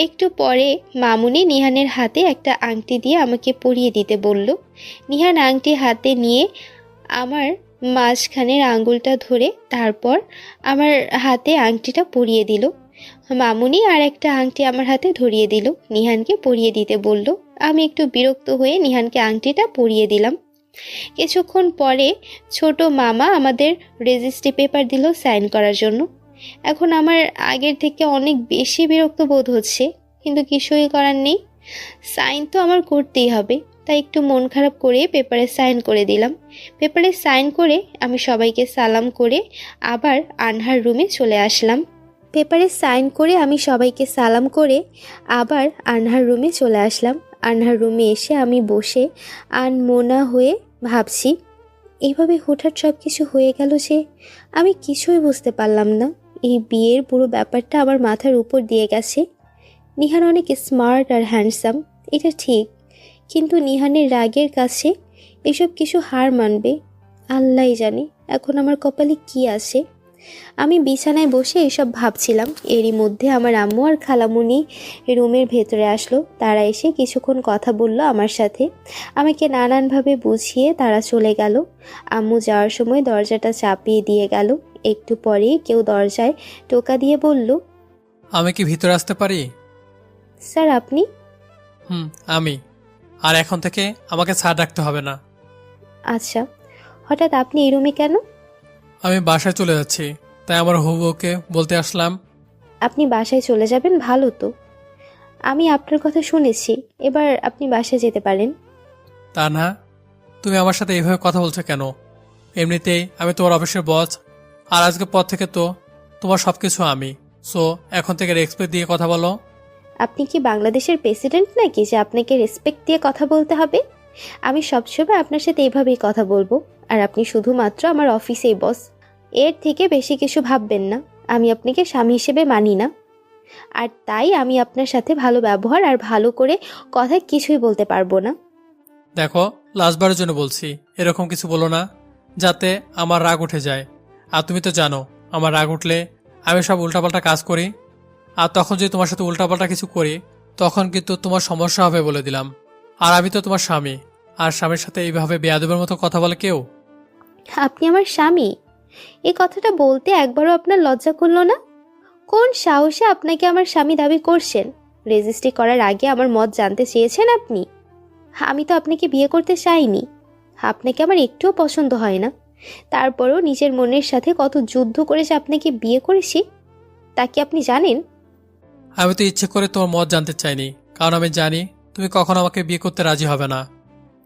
একটু পরে মামুনি নিহানের হাতে একটা আংটি দিয়ে আমাকে পরিয়ে দিতে বলল। নিহান আংটি হাতে নিয়ে আমার মাঝখানের আঙ্গুলটা ধরে তারপর আমার হাতে আংটিটা পরিয়ে দিল। মামুনি আর একটা আংটি আমার হাতে ধরিয়ে দিল, নিহানকে পরিয়ে দিতে বলল। আমি একটু বিরক্ত হয়ে নিহানকে আংটিটা পরিয়ে দিলাম। কিছুক্ষণ পরে ছোট মামা আমাদের রেজিস্ট্রি পেপার দিল সাইন করার জন্য। এখন আমার আগের থেকে অনেক বেশি বিরক্ত বোধ হচ্ছে, কিন্তু কিছুই করার নেই। সাইন তো আমার করতেই হবে, তাই একটু মন খারাপ করে পেপারে সাইন করে দিলাম। পেপারে সাইন করে আমি সবাইকে সালাম করে আবার আনহার রুমে চলে আসলাম। পেপারে সাইন করে আমি সবাইকে সালাম করে আবার আনহার রুমে চলে আসলাম। আনহার রুমে এসে আমি বসে আনমনা হয়ে ভাবছি, এইভাবে হুটহাট সব কিছু হয়ে গেল যে আমি কিছুই বুঝতে পারলাম না। এই বিয়ের পুরো ব্যাপারটা আমার মাথার উপর দিয়ে গেছে। নিহান অনেক স্মার্ট আর হ্যান্ডসাম, এটা ঠিক, কিন্তু নিহানের রাগের কাছে এসব কিছু হার মানবে। আল্লাহই জানে এখন আমার কপালে কি আছে। আমি বিছানায় বসে এসব ভাবছিলাম। এরই মধ্যে আমার আম্মু আর খালামুনি রুমের ভেতরে আসলো। তারা এসে কিছুক্ষণ কথা বলল আমার সাথে, আমাকে নানানভাবে বুঝিয়ে তারা চলে গেল। আম্মু যাওয়ার সময় দরজাটা চাপিয়ে দিয়ে গেল। একটু পরেই কেউ দরজায় টোকা দিয়ে বলল, আমি কি ভিতরে আসতে পারি? স্যার আপনি? আমি। আর এখন থেকে আমাকে স্যার ডাকতে হবে না। আচ্ছা, হঠাৎ আপনি এই রুমে কেন? আমি বাসায় চলে যাচ্ছি, তাই আমার হবুকে বলতে আসলাম। আপনি বাসায় চলে যাবেন? ভালো তো, আমি আপনার কথা শুনেছি। এবার আপনি বাসায় যেতে পারেন। তা না, তুমি আমার সাথে এইভাবে কথা বলছো কেন? এমনিতেই আমি তোমার অফিসের বস, আর আজকের পর থেকে তো তোমার সব কিছু আমি। সো এখন থেকে রেসপেক্ট দিয়ে কথা বলো। আপনি কি বাংলাদেশের প্রেসিডেন্ট নাকি যে আপনাকে রেসপেক্ট দিয়ে কথা বলতে হবে? আমি সবসময় আপনার সাথে এইভাবেই কথা বলবো, আর আপনি শুধুমাত্র আমার অফিসেই বস। এর থেকে বেশি কিছু ভাববেন না। আমি আপনাকে স্বামী হিসেবে মানি না, আর তাই আমি আপনার সাথে ভালো ব্যবহার আর ভালো করে কথা কিছুই বলতে পারবো না। দেখো, লাস্টবারের জন্য বলছি, এরকম কিছু বলো না যাতে আমার রাগ উঠে যায়। আর তুমি তো জানো আমার রাগ উঠলে আমি সব উল্টাপাল্টা কাজ করি, আর তখন যদি তোমার সাথে উল্টাপাল্টা কিছু করি তখন কিন্তু তোমার সমস্যা হবে বলে দিলাম। আর আমি তো তোমার স্বামী, আর স্বামীর সাথে এইভাবে বেয়াদবের মতো কথা বলে কেউ? আপনি আমার স্বামী? এই কথাটা বলতে একবারও আপনার লজ্জা করলো না? কোন সাহসে আপনাকে আমার স্বামী দাবি করছেন? রেজিস্ট্রি করার আগে আমার মত জানতে চেয়েছেন আপনি? আমি তো আপনাকে বিয়ে করতে চাইনি। আপনাকে আমার একটুও পছন্দ হয় না। তারপরেও নিজের মনের সাথে কত যুদ্ধ করে যে আপনাকে বিয়ে করেছি তা কি আপনি জানেন? আমি তো ইচ্ছে করে তোমার মত জানতে চাইনি, কারণ আমি জানি তুমি কখনো আমাকে বিয়ে করতে রাজি হবে না।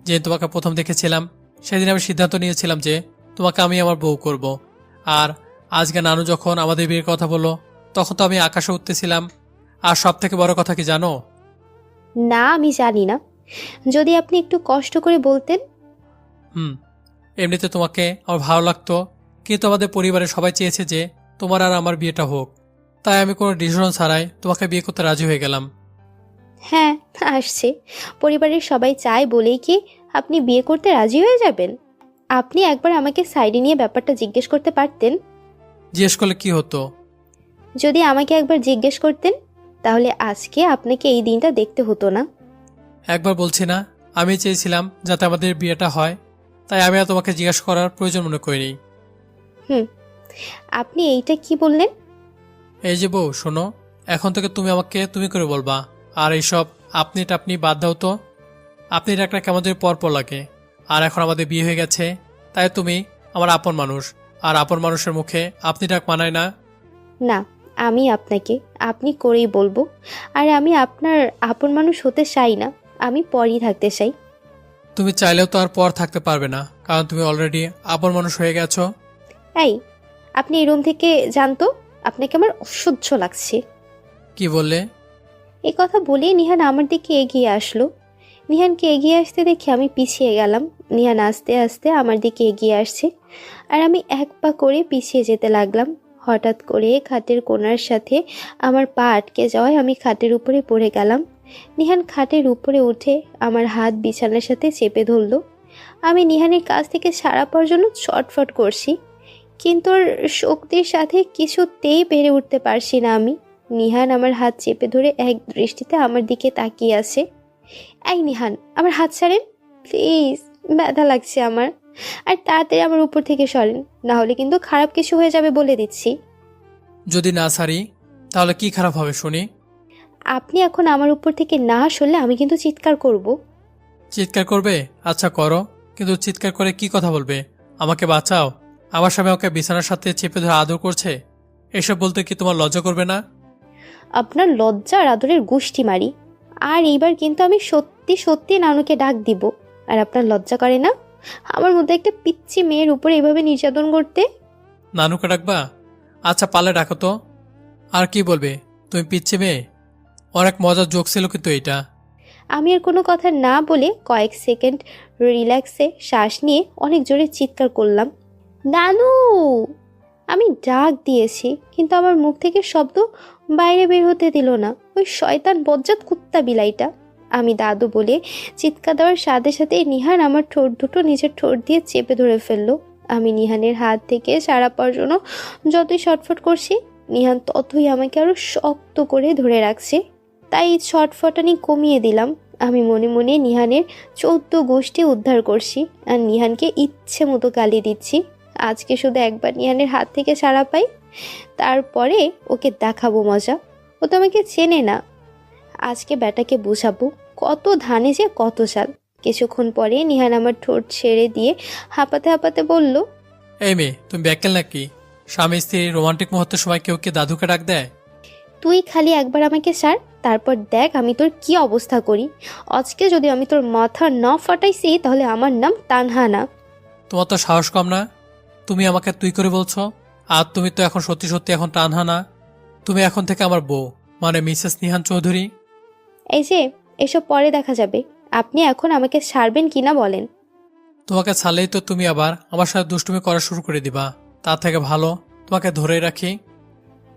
যেদিন তোমাকে প্রথম দেখেছিলাম সেদিন আমি সিদ্ধান্ত নিয়েছিলাম যে তোমাকে আমি আমার বউ করব। আর আজকে নানু যখন আমাদের বিয়ের কথা বললো তখন তো আমি আকাশে উঠতেছিলাম। আর সব থেকে বড় কথা কি জানো? না, আমি জানি না। যদি আপনি একটু কষ্ট করে বলতেন। এমনিতে তোমাকে আমার ভালো লাগতো, কিন্তু আমাদের পরিবারের সবাই চেয়েছে যে তোমার আর আমার বিয়েটা হোক, তাই আমি কোনো ডিসিশন ছাড়াই তোমাকে বিয়ে করতে রাজি হয়ে গেলাম। হ্যাঁ, আসছে। পরিবারের সবাই চায় বলেই কি আপনি বিয়ে করতে রাজি হয়ে যাবেন? আপনি একবার আমাকে সাইডে নিয়ে ব্যাপারটা জিজ্ঞেস করতে পারতেন। জিজ্ঞেস করলে কি হতো? যদি আমাকে একবার জিজ্ঞেস করতেন তাহলে আজকে আপনাকে এই দিনটা দেখতে হতো না। একবার বলছি না, আমি চেয়েছিলাম যাতে আমাদের বিয়েটা হয়, তাই আমি আর তোমাকে জিজ্ঞাসা করার প্রয়োজন মনে করিনি। আপনি এইটা কি বললেন? এই যে বউ, শোনো, এখন থেকে তুমি আমাকে তুমি করে বলবা। আর এইসব আপনি টাপনি বাদ দাও তো। আপনি ডাকটা কেমন যেন পর লাগে। আর এখন আমাদের বিয়ে হয়ে গেছে, তাই তুমি আমার আপন মানুষ, আর আপন মানুষের মুখে আপনি ডাক মানায় না। না, আমি আপনাকে আপনি করেই বলবো। আর আমি আপনার আপন মানুষ হতে চাই না, আমি পরই থাকতে চাই। তুমি চাইলেও তো আর পর থাকতে পারবে না, কারণ তুমি অলরেডি আপন মানুষ হয়ে গেছো। এই, আপনি এই রুম থেকে জানতো, আপনাকে আমার অসহ্য লাগছে। কি বললে? এই কথা বলেই নিহান আমার দিকে এগিয়ে আসলো। নিহানকে এগিয়ে আসতে দেখে আমি পিছিয়ে গেলাম। নিহান আস্তে আস্তে আমার দিকে এগিয়ে আসছে, আর আমি এক পা করে পিছিয়ে যেতে লাগলাম। হঠাৎ করে খাটের কোণার সাথে আমার পা আটকে যাওয়ায় আমি খাটের উপরে পড়ে গেলাম। নিহান খাটের উপরে উঠে আমার হাত বিছানার সাথে চেপে ধরলো। আমি নিহানের কাছ থেকে সারা পাওয়ার জন্য ছটফট করছি, কিন্তু ওর শক্তির সাথে কিছুতেই পেরে উঠতে পারছি না আমি। নিহান আমার হাত চেপে ধরে এক দৃষ্টিতে আমার দিকে তাকিয়ে আছে। এই নিহান, আমার হাত ছাড়েন প্লিজ, ব্যথা লাগছে আমার। আর তাড়াতাড়ি আমার উপর থেকে সরেন, না হলে কিন্তু খারাপ কিছু হয়ে যাবে বলে দিচ্ছি। যদি না ছাড়ি তাহলে কি খারাপ হবে শুনি? আপনি এখন আমার উপর থেকে না সরলে আমি কিন্তু চিৎকার করব। চিৎকার করবে? আচ্ছা করো, কিন্তু চিৎকার করে কি কথা বলবে? আমাকে বাঁচাও, আমার স্বামী আমাকে বিছানার সাথে চেপে ধরে আদর করছে, এসব বলতে কি তোমার লজ্জা করবে না? আপনার লজ্জা আর আদরের গোষ্ঠী মারি। আর এইবার কিন্তু আমি সত্যি সত্যি নানুকে ডাক দিব। আর আপনার লজ্জা করে না আমার মধ্যে একটা পিচ্চি মেয়ের উপরে এভাবে নির্যাতন করতে? নানুকে ডাকবা? আচ্ছা পালে ডাকো তো। আর কি বলবে, তুমি পিচ্ছি মেয়ে? অনেক মজার জোক ছিল কিন্তু এইটা। আমি আর কোনো কথা না বলে কয়েক সেকেন্ড রিল্যাক্সে শ্বাস নিয়ে অনেক জোরে চিৎকার করলাম, নানু! আমি ডাক দিয়েছি, কিন্তু আমার মুখ থেকে শব্দ বাইরে বের হতে দিল না ওই শয়তান বজ্জাত কুত্তা বিলাইটা। আমি দাদু বলে চিৎকার দেওয়ার সাথে সাথে নিহান আমার ঠোঁট দুটো নিজের ঠোঁট দিয়ে চেপে ধরে ফেললো। আমি নিহানের হাত থেকে সারা পাওয়ার জন্য যতই ছটফট করছি, নিহান ততই আমাকে আরো শক্ত করে ধরে রাখছে। তাই ছটফটানি কমিয়ে দিলাম। আমি মনে মনে নিহানের 14 গোষ্ঠী উদ্ধার করছি, আর নিহানকে ইচ্ছে মতো গালি দিচ্ছি। আজকে শুধু একবার নিহানের হাত থেকে ছাড়া পাই, তারপরে ওকে দেখাবো মজা। ও তো আমাকে চেনে না। আজকে ব্যাটাকে বুঝাবো কত ধানে যে কত চাল। কিছুক্ষণ পরে নিহান আমার ঠোঁট ছেড়ে দিয়ে হাঁপাতে হাঁপাতে বলল, এই মেয়ে, তুমি ব্যাকেল নাকি? স্বামী স্ত্রী রোমান্টিক মুহূর্তের সময় কেউ কি দাদুকে ডাক দেয়? তুই খালি একবার আমাকে ছাড়, তারপর দেখ আমি তোর কি অবস্থা করি। আজকে যদি আমি তোর মাথা না ফাটাইছি তাহলে আমার নাম তানহা না। তোমার তো সাহস কম না? তুমি আমাকে তুই করে বলছো, আর তুমি তো এখন সত্যি সত্যি এখন তানহা না। তুমি এখন থেকে আমার বউ, মানে মিসেস নিহান চৌধুরী। এই যে, এসব পরে দেখা যাবে। আপনি এখন আমাকে ছাড়বেন কিনা বলেন। তোমাকে ছাড়লেই তো তুমি আবার আমার সাথে দুষ্টুমি করা শুরু করে দিবা। তার থেকে ভালো তোমাকে ধরে রাখি।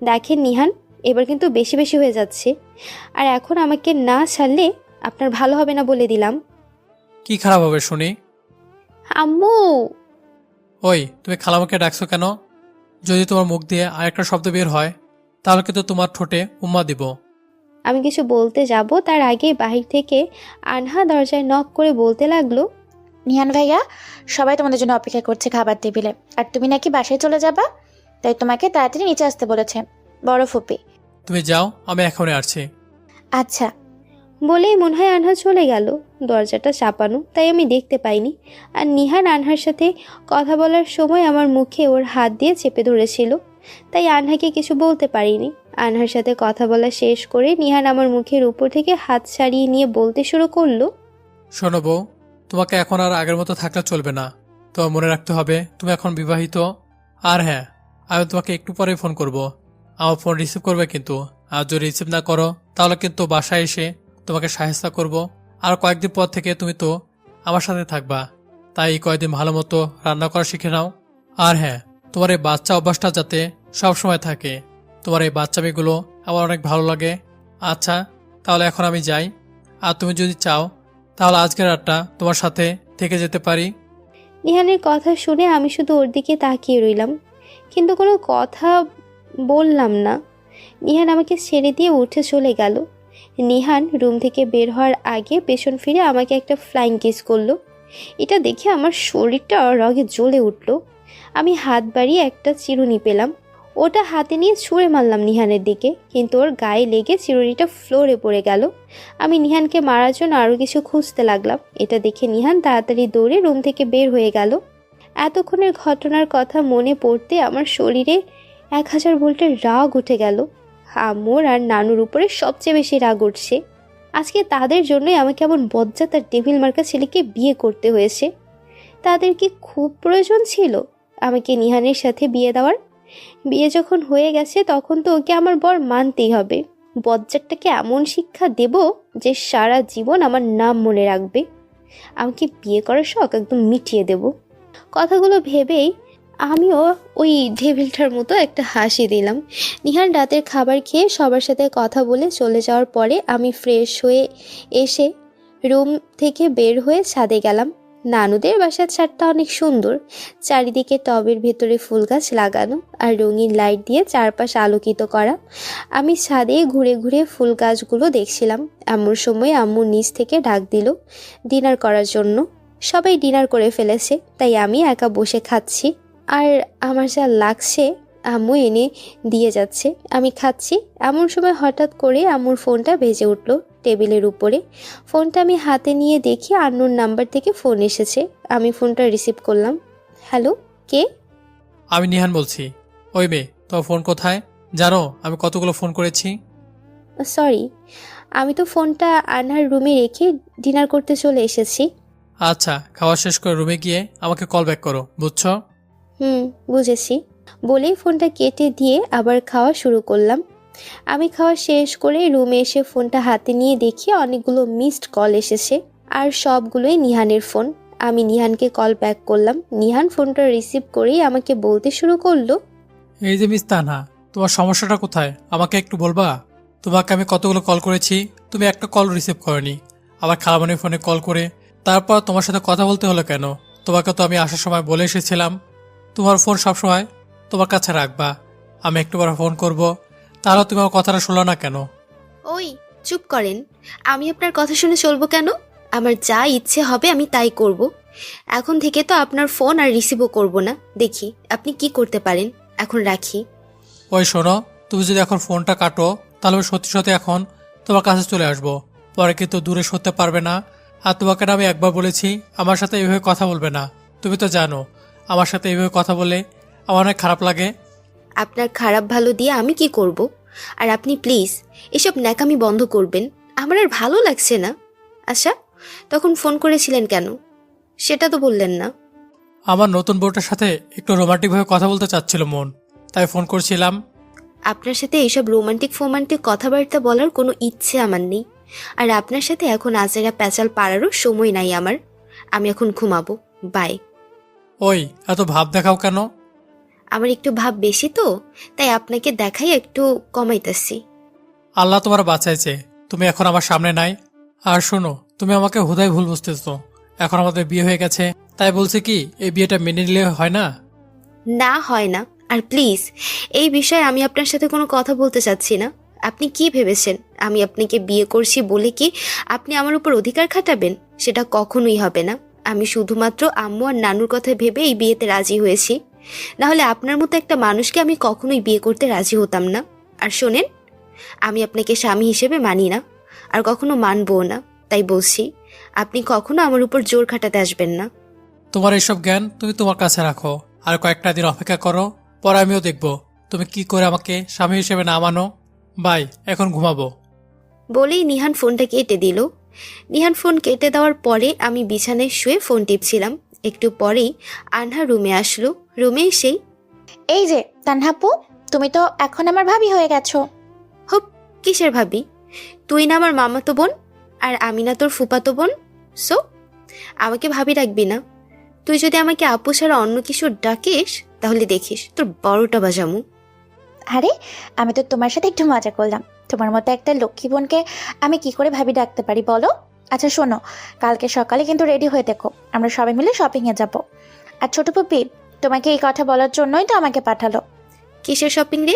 দেখেন নিহান, এবার কিন্তু বেশি বেশি হয়ে যাচ্ছে। আর এখন আমাকে না ছাড়লে আপনার ভালো হবে না বলে দিলাম। কি খারাপ হবে শুনি? আম্মু! ওই, তুমি খালামাকে ডাকছো কেন? যদি তোমার মুখ দিয়ে আরেকটা শব্দ বের হয় তাহলে কিন্তু তোমার ঠোঁটে উম্মা দিব। আমি কিছু বলতে যাব তার আগে বাহির থেকে আনহা দরজায় নক করে বলতে লাগলো, নিহান ভাইয়া, সবাই তোমাদের জন্য অপেক্ষা করছে খাবার টেবিলে। আর তুমি নাকি বাসায় চলে যাবা, তাই তোমাকে তাড়াতাড়ি নিচে আসতে বলেছে বড় ফুপি। তুমি যাও, আমি এখনই আসছি। আচ্ছা। বলেই মনে হয় আনহা চলে গেল। দরজাটা চাপানো, তাই আমি দেখতে পাইনি। আর নিহান আনহার সাথে কথা বলার সময় আমার মুখে ওর হাত দিয়ে চেপে ধরেছিল, তাই আনহাকে কিছু বলতে পারিনি। আনহার সাথে কথা বলা শেষ করে নিহান আমার মুখের উপর থেকে হাত ছাড়িয়ে নিয়ে বলতে শুরু করলো, শোনো বউ, তোমাকে এখন আর আগের মতো থাকলে চলবে না। তোমার মনে রাখতে হবে তুমি এখন বিবাহিত। আর হ্যাঁ, আমি তোমাকে একটু পরেই ফোন করব। আমার ফোন রিসিভ করবে কিন্তু, আর যদি রিসিভ না করো তাহলে কিন্তু বাসায় এসে তোমাকে সাহায্য করব। আর কয়েকদিন পর থেকে তুমি তো আমার সাথে থাকবা, তাই এই কয়েকদিন ভালো মতো রান্না করা শিখে নাও। আর হ্যাঁ, তোমার এই বাচ্চা অভ্যাসটা যাতে সব সময় থাকে। তোমার এই বাচ্চা মেয়েগুলো আমার অনেক ভালো লাগে। আচ্ছা, তাহলে এখন আমি যাই। আর তুমি যদি চাও তাহলে আজকের রাতটা তোমার সাথে থেকে যেতে পারি। নিহানের কথা শুনে আমি শুধু ওর দিকে তাকিয়ে রইলাম, কিন্তু কোনো কথা বললাম না। নিহান আমাকে ছেড়ে দিয়ে উঠে চলে গেল। নিহান রুম থেকে বের হওয়ার আগে পেছন ফিরে আমাকে একটা ফ্লাইং কিস করলো। এটা দেখে আমার শরীরটা রাগে জ্বলে উঠল। আমি হাত বাড়িয়ে একটা চিরুনি পেলাম, ওটা হাতে নিয়ে ছুঁড়ে মারলাম নিহানের দিকে, কিন্তু ওর গায়ে লেগে চিরুনিটা ফ্লোরে পড়ে গেল। আমি নিহানকে মারার জন্য আরও কিছু খুঁজতে লাগলাম। এটা দেখে নিহান তাড়াতাড়ি দৌড়ে রুম থেকে বের হয়ে গেল। এতক্ষণের ঘটনার কথা মনে পড়তে আমার শরীরে 1000 ভোল্টের রাগ উঠে গেল। আম্মুর আর নানুর উপরে সবচেয়ে বেশি রাগ উঠছে। আজকে তাদের জন্যই আমাকে এমন বজ্জাত আর টেবিল মার্কা ছেলেকে বিয়ে করতে হয়েছে। তাদের কি খুব প্রয়োজন ছিল আমাকে নিহানের সাথে বিয়ে দেওয়ার? বিয়ে যখন হয়ে গেছে তখন তো ওকে আমার বর মানতেই হবে। বজ্জাতটাকে এমন শিক্ষা দেব যে সারা জীবন আমার নাম মনে রাখবে। আমাকে বিয়ে করার শখ একদম মিটিয়ে দেব। কথাগুলো ভেবেই আমিও ওই ঢেবিলটার মতো একটা হাসি দিলাম। নিহান রাতের খাবার খেয়ে সবার সাথে কথা বলে চলে যাওয়ার পরে আমি ফ্রেশ হয়ে এসে রুম থেকে বের হয়ে ছাদে গেলাম। নানুদের বাসার ছাদটা অনেক সুন্দর, চারিদিকে টবের ভেতরে ফুল গাছ লাগানো আর রঙিন লাইট দিয়ে চারপাশ আলোকিত করা। আমি ছাদে ঘুরে ঘুরে ফুল গাছগুলো দেখছিলাম। এমন সময় আম্মু নিচ থেকে ডাক দিল ডিনার করার জন্য। সবাই ডিনার করে ফেলেছে, তাই আমি একা বসে খাচ্ছি। আর আমার যা লাগছে আম্মু এনে দিয়ে যাচ্ছে, আমি খাচ্ছি। এমন সময় হঠাৎ করে আম্মুর ফোনটা বেজে উঠলো টেবিলের উপরে। ফোনটা আমি হাতে নিয়ে দেখি আন্নুর নাম্বার থেকে ফোন এসেছে। আমি ফোনটা রিসিভ করলাম। হ্যালো, কে? আমি নিহান বলছি। ওই মেয়ে, তোমার ফোন কোথায়? জানো আমি কতগুলো ফোন করেছি। সরি, আমি তো ফোনটা আনহার রুমে রেখে ডিনার করতে চলে এসেছি। আচ্ছা, খাওয়া শেষ করে রুমে গিয়ে আমাকে কল ব্যাক করো, বুঝছো? বুঝেছি বলেই ফোনটা কেটে দিয়ে আবার খাওয়া শুরু করলাম। আমি খাওয়া শেষ করে রুমে এসে ফোনটা হাতে নিয়ে দেখি অনেকগুলো মিসড কল এসেছে, আর সবগুলোই নিহানের ফোন। আমি নিহানকে কল ব্যাক করলাম। নিহান ফোনটা রিসিভ করেই আমাকে বলতে শুরু করলো, এই যে মিস তানহা, তোমার সমস্যাটা কোথায় আমাকে একটু বলবা? তোমাকে আমি কতগুলো কল করেছি, তুমি একটা কল রিসিভ করনি। আবার খালামণির ফোনে কল করে তারপর তোমার সাথে কথা বলতে হলো কেন? তোমাকে তো আমি আসার সময় বলে এসেছিলাম তোমার ফোন সবসময় তোমার কাছে রাখবা, আমি একটুবার ফোন করব। তাহলে তুমি আমার কথাটা শুনলো না কেন? ওই চুপ করেন, আমি আপনার কথা শুনে চলবো কেন? আমার যা ইচ্ছে হবে আমি তাই করব। এখন থেকে তো আপনার ফোন আর রিসিভও করব না। দেখি আপনি কি করতে পারেন। এখন রাখি। ওই শোনো, তুমি যদি এখন ফোনটা কাটো তাহলে আমি সত্যি সত্যি এখন তোমার কাছে চলে আসবো। পরে কিন্তু দূরে সরতে পারবে না। আর তোমাকে আমি একবার বলেছি আমার সাথে এইভাবে কথা বলবে না। তুমি তো জানো আমার সাথে এইভাবে কথা বলে আমার অনেক খারাপ লাগে। আপনার খারাপ ভালো দিয়ে আমি কি করব? আর আপনি প্লিজ এসব ন্যাকামি বন্ধ করবেন, আমার আর ভালো লাগছে না। আচ্ছা, তখন ফোন করেছিলেন কেন সেটা তো বললেন না। আমার নতুন বউটার সাথে একটু রোমান্টিকভাবে কথা বলতে চাচ্ছিল মন, তাই ফোন করছিলাম। আপনার সাথে এইসব রোমান্টিক কথাবার্তা বলার কোনো ইচ্ছে আমার নেই। আর আপনার সাথে এখন আজেরা প্যাচাল পাড়ারও সময় নাই আমার। আমি এখন ঘুমাবো। বাই। ওই এত ভাব দেখাও কেন? আমার একটু ভাব বেশি তো, তাই আপনাকে দেখাই একটু কমাইতেছি। আল্লাহ তোমার বাঁচাইছে, তুমি এখন আমার সামনে নাই। আর শোনো, তুমি আমাকে হুদায় ভুল বুঝতেছো। এখন আমাদের বিয়ে হয়ে গেছে, তাই বলছে কি এই বিয়েটা মেনে নিলে হয় না? না, হয় না। আর প্লিজ এই বিষয়ে আমি আপনার সাথে কোনো কথা বলতে চাচ্ছি না। আপনি কি ভেবেছেন আমি আপনাকে বিয়ে করছি বলে কি আপনি আমার উপর অধিকার খাটাবেন? সেটা কখনোই হবে না। আমি শুধুমাত্র আম্মু আর নানুর কথা ভেবে এই বিয়েতে রাজি হয়েছি। না হলে আপনার মতো একটা মানুষকে আমি কখনোই বিয়ে করতে রাজি হতাম না। আর শোনেন, আমি আপনাকে স্বামী হিসেবে মানি না। আর কখনো মানবও না। তাই বলছি, আপনি কখনো আমার উপর জোর খাটাতে আসবেন না। তোমার এইসব জ্ঞান তুমি তোমার কাছে রাখো, আর কয়েকটা দিন অপেক্ষা করো, পরে আমিও দেখব তুমি কি করে আমাকে স্বামী হিসেবে না মানো। বাই, এখন ঘুমাবো। বলেই নিহান ফোনটা কেটে দিল। নিহান ফোন কেটে দেওয়ার পরে আমি বিছানায় শুয়ে ফোন টিপছিলাম। একটু পরেই আনহা রুমে আসলো। রুমে এসেই, এই যে তানহাপু, তুমি তো এখন আমার ভাবি হয়ে গেছো। হুপ, কিসের ভাবি? তুই না আমার মামাতো বোন, আর আমি না তোর ফুপাতো বোন। সো আমাকে ভাবি রাখবি না। তুই যদি আমাকে আপু ছাড়া অন্য কিছু ডাকিস, তাহলে দেখিস তোর 12টা বাজামু। আরে, আমি তো তোমার সাথে একটু মজা করলাম। তোমার মতো একটা লক্ষ্মী বোনকে আমি কি করে ভাবি ডাকতে পারি বলো? আচ্ছা শোনো, কালকে সকালে কিন্তু রেডি হয়ে দেখো, আমরা সবাই মিলে শপিংয়ে যাব। আর ছোট পুপি, তোমাকে এই কথা বলার জন্যই তো আমাকে পাঠালো। কিসের শপিং রে?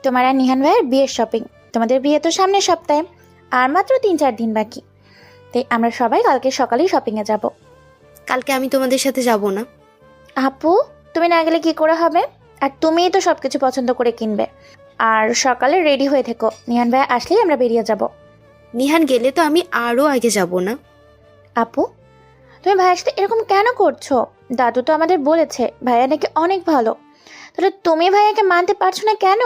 তোমার আর নিহান ভাইয়ের বিয়ের শপিং। তোমাদের বিয়ে তো সামনের সপ্তাহে, আর মাত্র 3-4 দিন বাকি। তাই আমরা সবাই কালকে সকালেই শপিংয়ে যাব। কালকে আমি তোমাদের সাথে যাব না। আপু, তুমি না গেলে কি করে হবে? আর তুমিই তো সবকিছু পছন্দ করে কিনবে। আর সকালে রেডি হয়ে থেকো, নিহান ভাই আসলেই আমরা বেরিয়ে যাব। নিহান গেলে তো আমি আরও আগে যাব না। আপু, তুমি ভাইয়ের সাথে এরকম কেন করছো? দাদু তো আমাদের বলেছে ভাইয়া নাকি অনেক ভালো। তাহলে তুমি ভাইয়াকে মানতে পারছো না কেন?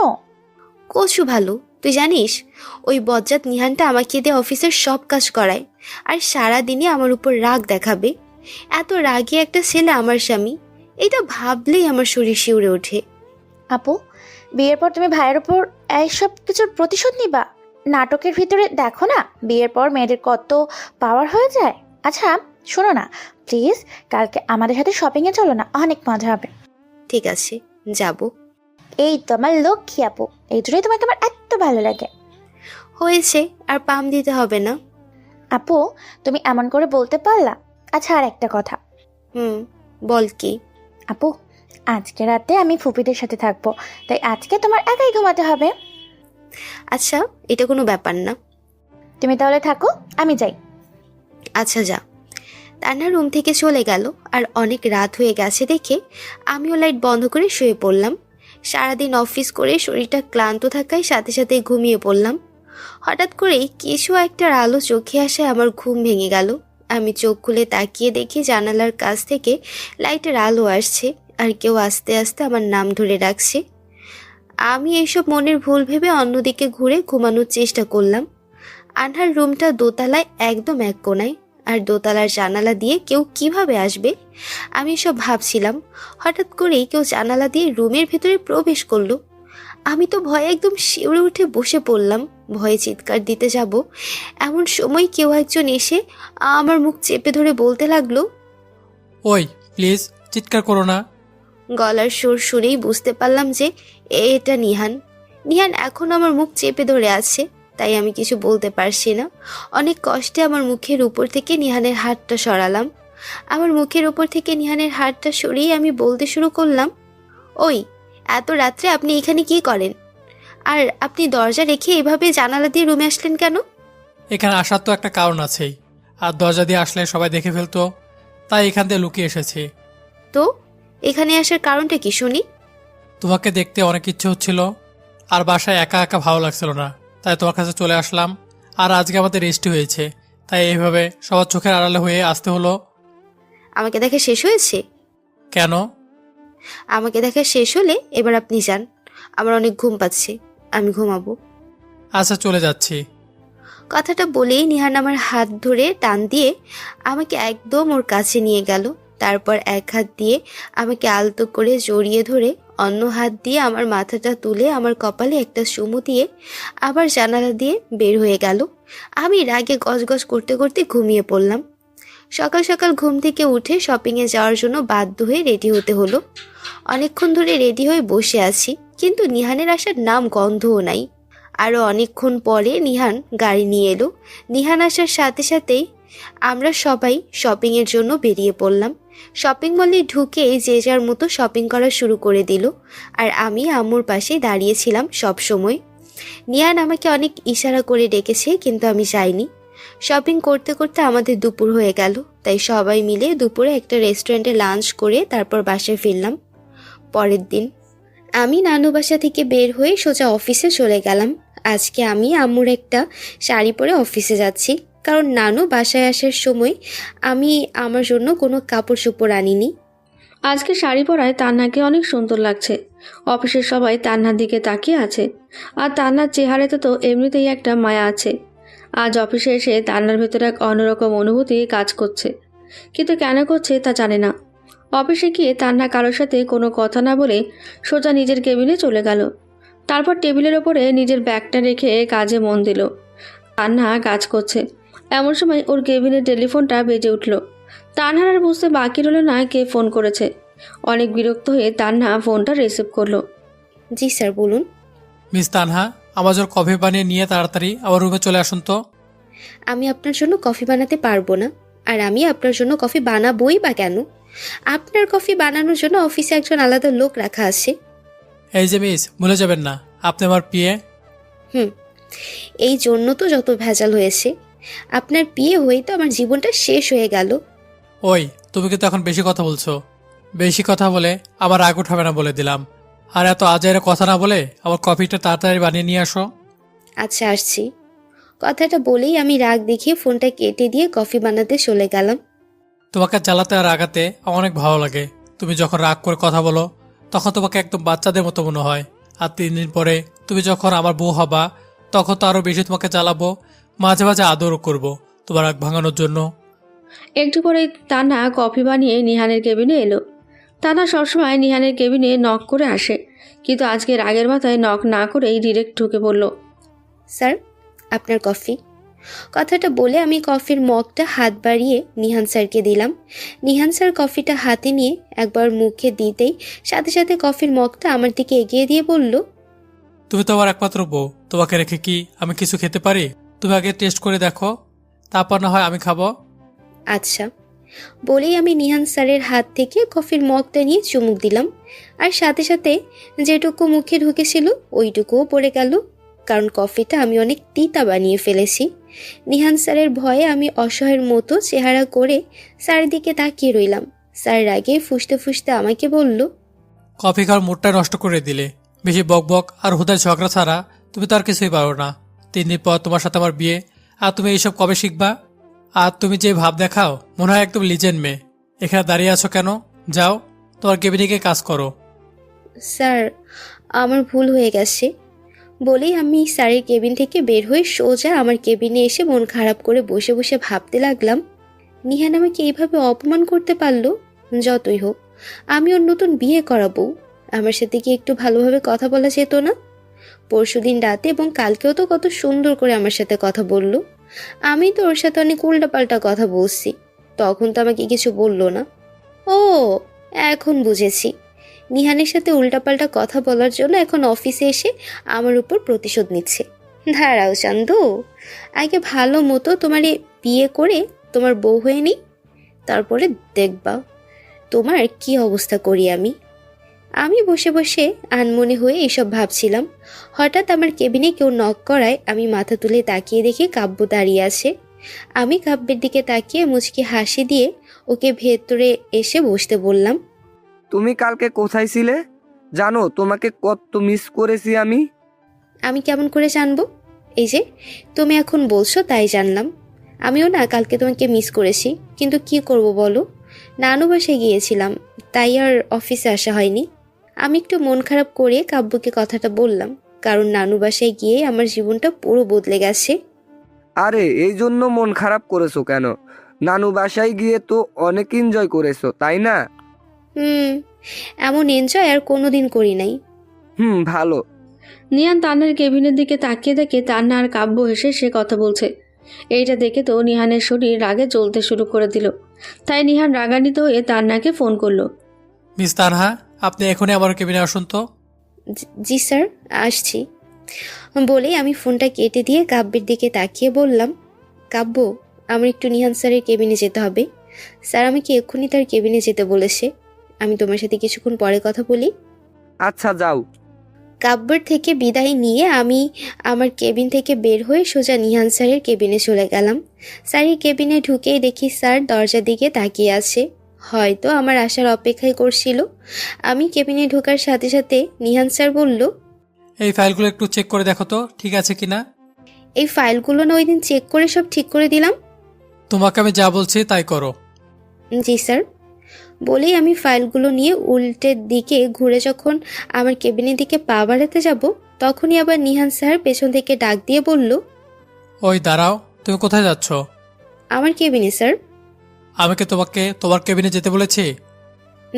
কচু ভালো, তুই জানিস? ওই বজ্জাত নিহানটা আমাকে দিয়ে অফিসের সব কাজ করায়, আর সারাদিনই আমার উপর রাগ দেখাবে। এত রাগী একটা ছেলে আমার স্বামী, এটা ভাবলেই আমার শরীর শিউরে ওঠে। আপু, বিয়ের পর তুমি ভাইয়ের উপর এইসব কিছুর প্রতিশোধ নিবা? নাটকের ভিতরে দেখো না, বিয়ের পর মেয়েদের কত পাওয়ার হয়ে যায়। আচ্ছা শোনো না, প্লিজ কালকে আমাদের সাথে শপিংয়ে চলো না, অনেক মজা হবে। ঠিক আছে, যাব। এই তো আমার লক্ষ্মী আপু, এই জন্যই তোমাকে আমার এত ভালো লাগে। হয়েছে, আর পাম দিতে হবে না। আপু, তুমি এমন করে বলতে পারলা? আচ্ছা আর একটা কথা। বল কি? আপু, আজকে রাতে আমি ফুপিদের সাথে থাকবো, তাই আজকে তোমার একাই ঘুমাতে হবে। আচ্ছা, এটা কোনো ব্যাপার না। তুমি তাহলে থাকো, আমি যাই। আচ্ছা যা। তান্না রুম থেকে চলে গেল। আর অনেক রাত হয়ে গেছে দেখে আমিও লাইট বন্ধ করে শুয়ে পড়লাম। সারাদিন অফিস করে শরীরটা ক্লান্ত থাকায় সাথে সাথে ঘুমিয়ে পড়লাম। হঠাৎ করেই কিছু একটার আলো চোখে আসায় আমার ঘুম ভেঙে গেল। আমি চোখ খুলে তাকিয়ে দেখি জানালার কাছ থেকে লাইটের আলো আসছে, আর কেউ আস্তে আস্তে আমার নাম ধরে ডাকছে। আমি এইসব মনের ভুল ভেবে অন্যদিকে ঘুরে ঘুমানোর চেষ্টা করলাম। আনহার রুমটা দোতলায়, একদম এক কোণায়, আর দোতলার জানালা দিয়ে কেউ কিভাবে আসবে আমি সব ভাবছিলাম। হঠাৎ করেই কেউ জানালা দিয়ে রুমের ভেতরে প্রবেশ করলো। আমি তো ভয়ে একদম শিউরে উঠে বসে পড়লাম। ভয়ে চিৎকার দিতে যাব, এমন সময় কেউ একজন এসে আমার মুখ চেপে ধরে বলতে লাগলো, ওই প্লিজ চিৎকার করো না। গলার সুর শুনেই বুঝতে পারলাম যে এটা নিহান। নিহান এখন আমার মুখ চেপে ধরে আছে, তাই আমি কিছু বলতে পারছি না। অনেক কষ্টে আমার মুখের উপর থেকে নিহানের হাতটা সরালাম। আমার মুখের উপর থেকে নিহানের হাতটা সরিয়ে আমি বলতে শুরু করলাম, ওই এত রাত্রে আপনি এখানে কি করেন? আর আপনি দরজা রেখে এভাবে জানালা দিয়ে রুমে আসলেন কেন? এখানে আসার তো একটা কারণ আছেই, আর দরজা দিয়ে আসলে সবাই দেখে ফেলতো, তাই এখান দিয়ে লুকিয়ে এসেছি। তো এখানে আসার কারণটা কি শুনি? তোমাকে দেখতে অনেক ইচ্ছে হচ্ছিল, আর বাসায় একা একা ভালো লাগছিল না, তাই তোমার কাছে চলে আসলাম। আর আজকে আমাদের রেস্টি হয়েছে, তাই এইভাবে সবার চোখের আড়ালে হয়ে আসতে হলো। আমাকে দেখা শেষ হয়েছে? কেন? আমাকে দেখা শেষ হলে এবার আপনি যান, আমার অনেক ঘুম পাচ্ছে, আমি ঘুমাবো। আচ্ছা চলে যাচ্ছি। কথাটা বলেই নিহান আমার হাত ধরে টান দিয়ে আমাকে একদম ওর কাছে নিয়ে গেল। তারপর এক হাত দিয়ে আমাকে আলতো করে জড়িয়ে ধরে অন্য হাত দিয়ে আমার মাথাটা তুলে আমার কপালে একটা চুমু দিয়ে আবার জানালা দিয়ে বের হয়ে গেল। আমি রাগে গজগজ করতে করতে ঘুমিয়ে পড়লাম। সকাল সকাল ঘুম থেকে উঠে শপিংয়ে যাওয়ার জন্য বাধ্য হয়ে রেডি হতে হলো। অনেকক্ষণ ধরে রেডি হয়ে বসে আছি, কিন্তু নিহানের আসার নাম গন্ধও নাই। আরও অনেকক্ষণ পরে নিহান গাড়ি নিয়ে এলো। নিহান আসার সাথে সাথেই আমরা সবাই শপিংয়ের জন্য বেরিয়ে পড়লাম। শপিং মলে ঢুকে যে যার মতো শপিং করা শুরু করে দিল, আর আমি আম্মুর পাশে দাঁড়িয়েছিলাম সব সময়। নিহান আমাকে অনেক ইশারা করে ডেকেছে, কিন্তু আমি যাইনি। শপিং করতে করতে আমাদের দুপুর হয়ে গেল, তাই সবাই মিলে দুপুরে একটা রেস্টুরেন্টে লাঞ্চ করে তারপর বাসায় ফিরলাম। পরের দিন আমি নানু বাসা থেকে বের হয়ে সোজা অফিসে চলে গেলাম। আজকে আমি আম্মুর একটা শাড়ি পরে অফিসে যাচ্ছি, কারণ নানু বাসায় আসার সময় আমি আমার জন্য কোনো কাপড় চোপড় আনিনি। আজকে শাড়ি পরায় তান্নাকে অনেক সুন্দর লাগছে। অফিসের সবাই তান্নার দিকে তাকিয়ে আছে, আর তান্নার চেহারাতে তো এমনিতেই একটা মায়া আছে। আজ অফিসে এসে তান্নার ভেতরে এক অন্যরকম অনুভূতি কাজ করছে, কিন্তু কেন করছে তা জানে না। অফিসে গিয়ে তান্না কারোর সাথে কোনো কথা না বলে সোজা নিজের কেবিনে চলে গেল। তারপর টেবিলের ওপরে নিজের ব্যাগটা রেখে কাজে মন দিল। তান্না কাজ করছে, এমন সময় ওর কেবিনের টেলিফোনটা বেজে উঠল। তান্নার আর বুঝতে বাকি রইল না কে ফোন করেছে। অনেক বিরক্ত হয়ে তান্না ফোনটা রিসিভ করলো। জি স্যার, বলুন। মিস তানহা, আমার জন্য কফি বানিয়ে নিয়ে তাড়াতাড়ি আমার রুমে চলে আসুন তো। আমি আপনার জন্য কফি বানাতে পারবো না, আর আমি আপনার জন্য কফি বানাবোই বা কেন? আপনার কফি বানানোর জন্য অফিসে একজন আলাদা লোক রাখা আছে। এই যে মিস, ভুলে যাবেন না আপনি আমার পিএ। এই জন্য তো যত ভেজাল হয়েছে। আপনার বিয়ে হয়ে তো আমার জীবনটা শেষ হয়ে গেল। ওই, তুমি কিন্তু এখন বেশি কথা বলছো। বেশি কথা বলে আমার রাগ উঠাবে না বলে দিলাম। আর এত আজাইরা কথা না বলে আমার কফিটা তাড়াতাড়ি বানিয়ে নিয়ে আসো। আচ্ছা, আসছি। কথাটা বলেই আমি রাগ দেখিয়ে ফোনটা কেটে দিয়ে কফি বানাতে চলে গেলাম। তোমাকে জ্বালাতে আর রাগাতে আমার অনেক ভালো লাগে। তুমি যখন রাগ করে কথা বলো তখন তোমাকে একদম বাচ্চাদের মতো মনে হয়। আর 3 দিন পরে তুমি যখন আমার বউ হবা তখন তো আরও বেশি তোমাকে জ্বালাবো, মাঝে মাঝে আদরও করবো তোমার রাগ ভাঙানোর জন্য। একটু পরেই তান্না কফি বানিয়ে নিহানের কেবিনে এলো। তান্না সবসময় নিহানের কেবিনে নক করে আসে, কিন্তু আজকে রাগের মাথায় নক না করেই ডিরেক্ট ঢুকে পড়ল। স্যার, আপনার কফি। কথাটা বলে আমি কফির মগটা হাত বাড়িয়ে নিহান স্যারকে দিলাম। নিহান স্যার কফিটা হাতে নিয়ে একবার মুখে দিতেই সাথে সাথে কফির মগটা আমার দিকে এগিয়ে দিয়ে বলল, তুমি তো আমার একমাত্র বউ, তোমাকে রেখে কি আমি কিছু খেতে পারি? তুমি আগে টেস্ট করে দেখো, তারপর না হয় আমি খাবো। আচ্ছা। বলেই আমি নিহান স্যারের হাত থেকে কফির মগটা নিয়ে চুমুক দিলাম, আর সাথে সাথে যেটুকু মুখে ঢুকেছিল ওইটুকুও পড়ে গেল, কারণ কফিটা আমি অনেক তিতা বানিয়ে ফেলেছি। নিহান স্যারের ভয়ে আমি অসহায়ের মতো চেহারা করে স্যারের দিকে তাকিয়ে রইলাম। স্যার রাগে ফুসতে ফুসতে আমাকে বলল, কফি খাওয়ার মুডটা নষ্ট করে দিলে। বেশি বক বক আর হুদার ঝগড়া ছাড়া তুমি তো আর কিছুই পারো না। 3 দিন পর তোমার সাথে আমার বিয়ে, আর তুমি এইসব কবে শিখবা? আর তুমি যে ভাব দেখাও মনে হয় একদম লিজেন্ড মেয়ে। এখানে দাঁড়িয়ে আছো কেন? যাও, তোমার কেবিনে গিয়ে কাজ করো। স্যার, আমার ভুল হয়ে গেছে। বলেই আমি স্যারের কেবিন থেকে বের হয়ে সোজা আমার কেবিনে এসে মন খারাপ করে বসে বসে ভাবতে লাগলাম, নিহান আমাকে এইভাবে অপমান করতে পারলো। যতই হোক, আমি ওর নতুন বিয়ে করাবো, আমার সাথে কি একটু ভালোভাবে কথা বলা যেত না? পরশুদিন রাতে এবং কালকেও তো কত সুন্দর করে আমার সাথে কথা বলল। আমি তো ওর সাথে অনেক উল্টাপাল্টা কথা বলছি, তখন তো আমাকে কিছু বললো না। ও, এখন বুঝেছি, নিহানের সাথে উল্টাপাল্টা কথা বলার জন্য এখন অফিসে এসে আমার উপর প্রতিশোধ নিচ্ছে। দাঁড়াও চান্দু, আগে ভালো মতো তোমারে বিয়ে করে তোমার বউ হয়ে নিই, তারপরে দেখবা তোমার কি অবস্থা করি আমি। আমি বসে বসে আনমনে হয়ে এসব ভাবছিলাম। হঠাৎ আমার কেবিনে কেউ নক করায় আমি মাথা তুলে তাকিয়ে দেখি কাব্য দাঁড়িয়ে আছে। আমি কাব্যের দিকে তাকিয়ে মুচকি হাসি দিয়ে ওকে ভেতরে এসে বসতে বললাম, তুমি কালকে কোথায় ছিলে জানো? তোমাকে কত মিস করেছি আমি। আমি কেমন করে জানবো? এই যে তুমি এখন বলছো তাই জানলাম। আমিও না কালকে তোমাকে মিস করেছি, কিন্তু কি করব বলো, নানু বাসায় গিয়েছিলাম, তাই আর অফিসে আসা হয়নি। আমি একটু মন খারাপ করে কাব্যকে কথাটা বললাম, কারণ নানু বাসায় গিয়ে আমার জীবনটা পুরো বদলে গেছে। আরে এই জন্য মন খারাপ করেছো কেন? নানু বাসায় গিয়ে তো অনেক এনজয় করেছো, তাই না? এমন এনজয় আর কোনোদিন করি নাই। ভালো। নিহান তান্নার কেবিনের দিকে তাকিয়ে দেখে তান্না আর কাব্য হেসে সে কথা বলছে। এইটা দেখে তো নিহানের শরীর রাগে জ্বলতে শুরু করে দিল। তাই নিহান রাগান্বিত হয়ে তান্নাকে ফোন করলো। মিস তানহা, আপনি এখনই আমার কেবিনে আসুন তো। জি স্যার, আসছি। বলেই আমি ফোনটা কেটে দিয়ে কাব্যের দিকে তাকিয়ে বললাম, কাব্য, আমার একটু নিহান স্যারের কেবিনে যেতে হবে। স্যার আমাকে এক্ষুনি তার কেবিনে যেতে বলেছে। আমি তোমার সাথে কিছুক্ষণ পরে কথা বলি। আচ্ছা, যাও। কাব্যের থেকে বিদায় নিয়ে আমি আমার কেবিন থেকে বের হয়ে সোজা নিহান স্যারের কেবিনে চলে গেলাম। স্যারের কেবিনে ঢুকেই দেখি স্যার দরজার দিকে তাকিয়ে আছে, হয়তো আমার আসার অপেক্ষাই করছিল। আমি কেবিনে ঢোকার সাথে সাথে নিহান স্যার বলল, এই ফাইলগুলো একটু চেক করে দেখো তো ঠিক আছে কিনা। এই ফাইলগুলো না ওই দিন চেক করে সব ঠিক করে দিলাম। তোমাকে আমি যা বলছি তাই করো। জি স্যার। বলেই আমি ফাইলগুলো নিয়ে উল্টের দিকে ঘুরে যখন আমার কেবিনের দিকে পা বাড়াতে যাব, তখনই আবার নিহান স্যার পেছন থেকে ডাক দিয়ে বলল, ওই দাঁড়াও, তুমি কোথায় যাচ্ছ? আমার কেবিনে স্যার। আমি কি তোমাকে তোমার কেবিনে যেতে বলেছি?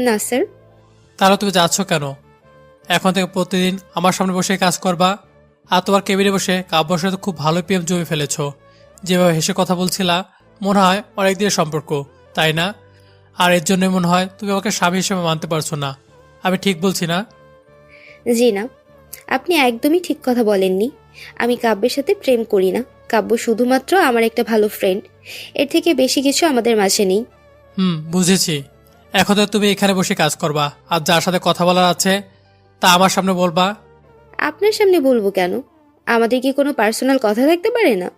না স্যার। তাহলে তুমি যাচ্ছ কেন? এখন থেকে প্রতিদিন আমার সামনে বসে কাজ করবা, আর তোমার কেবিনে বসে কাব্যর সাথে খুব ভালো প্রেম জমে ফেলেছ। যেভাবে হেসে কথা বলছিলা মনে হয় অনেক দিনের সম্পর্ক, তাই না? আর এর জন্য মনে হয় তুমি আমাকে স্বামী হিসেবে মানতে পারছো না। আমি ঠিক বলছি না? জি না, আপনি একদমই ঠিক কথা বলেননি। আমি কাব্যের সাথে প্রেম করি না। কাব্য শুধুমাত্র আমার একটা ভালো ফ্রেন্ড, এর থেকে বেশি কিছু আমাদের মাঝে নেই। বুঝেছি। এখন তো তুমি এখানে বসে কাজ করবা, আর যার সাথে কথা বলার আছে তা আমার সামনে বলবা। আপনার সামনে বলবো কেন? আমাদের কি কোনো পার্সোনাল কথা থাকতে পারে না?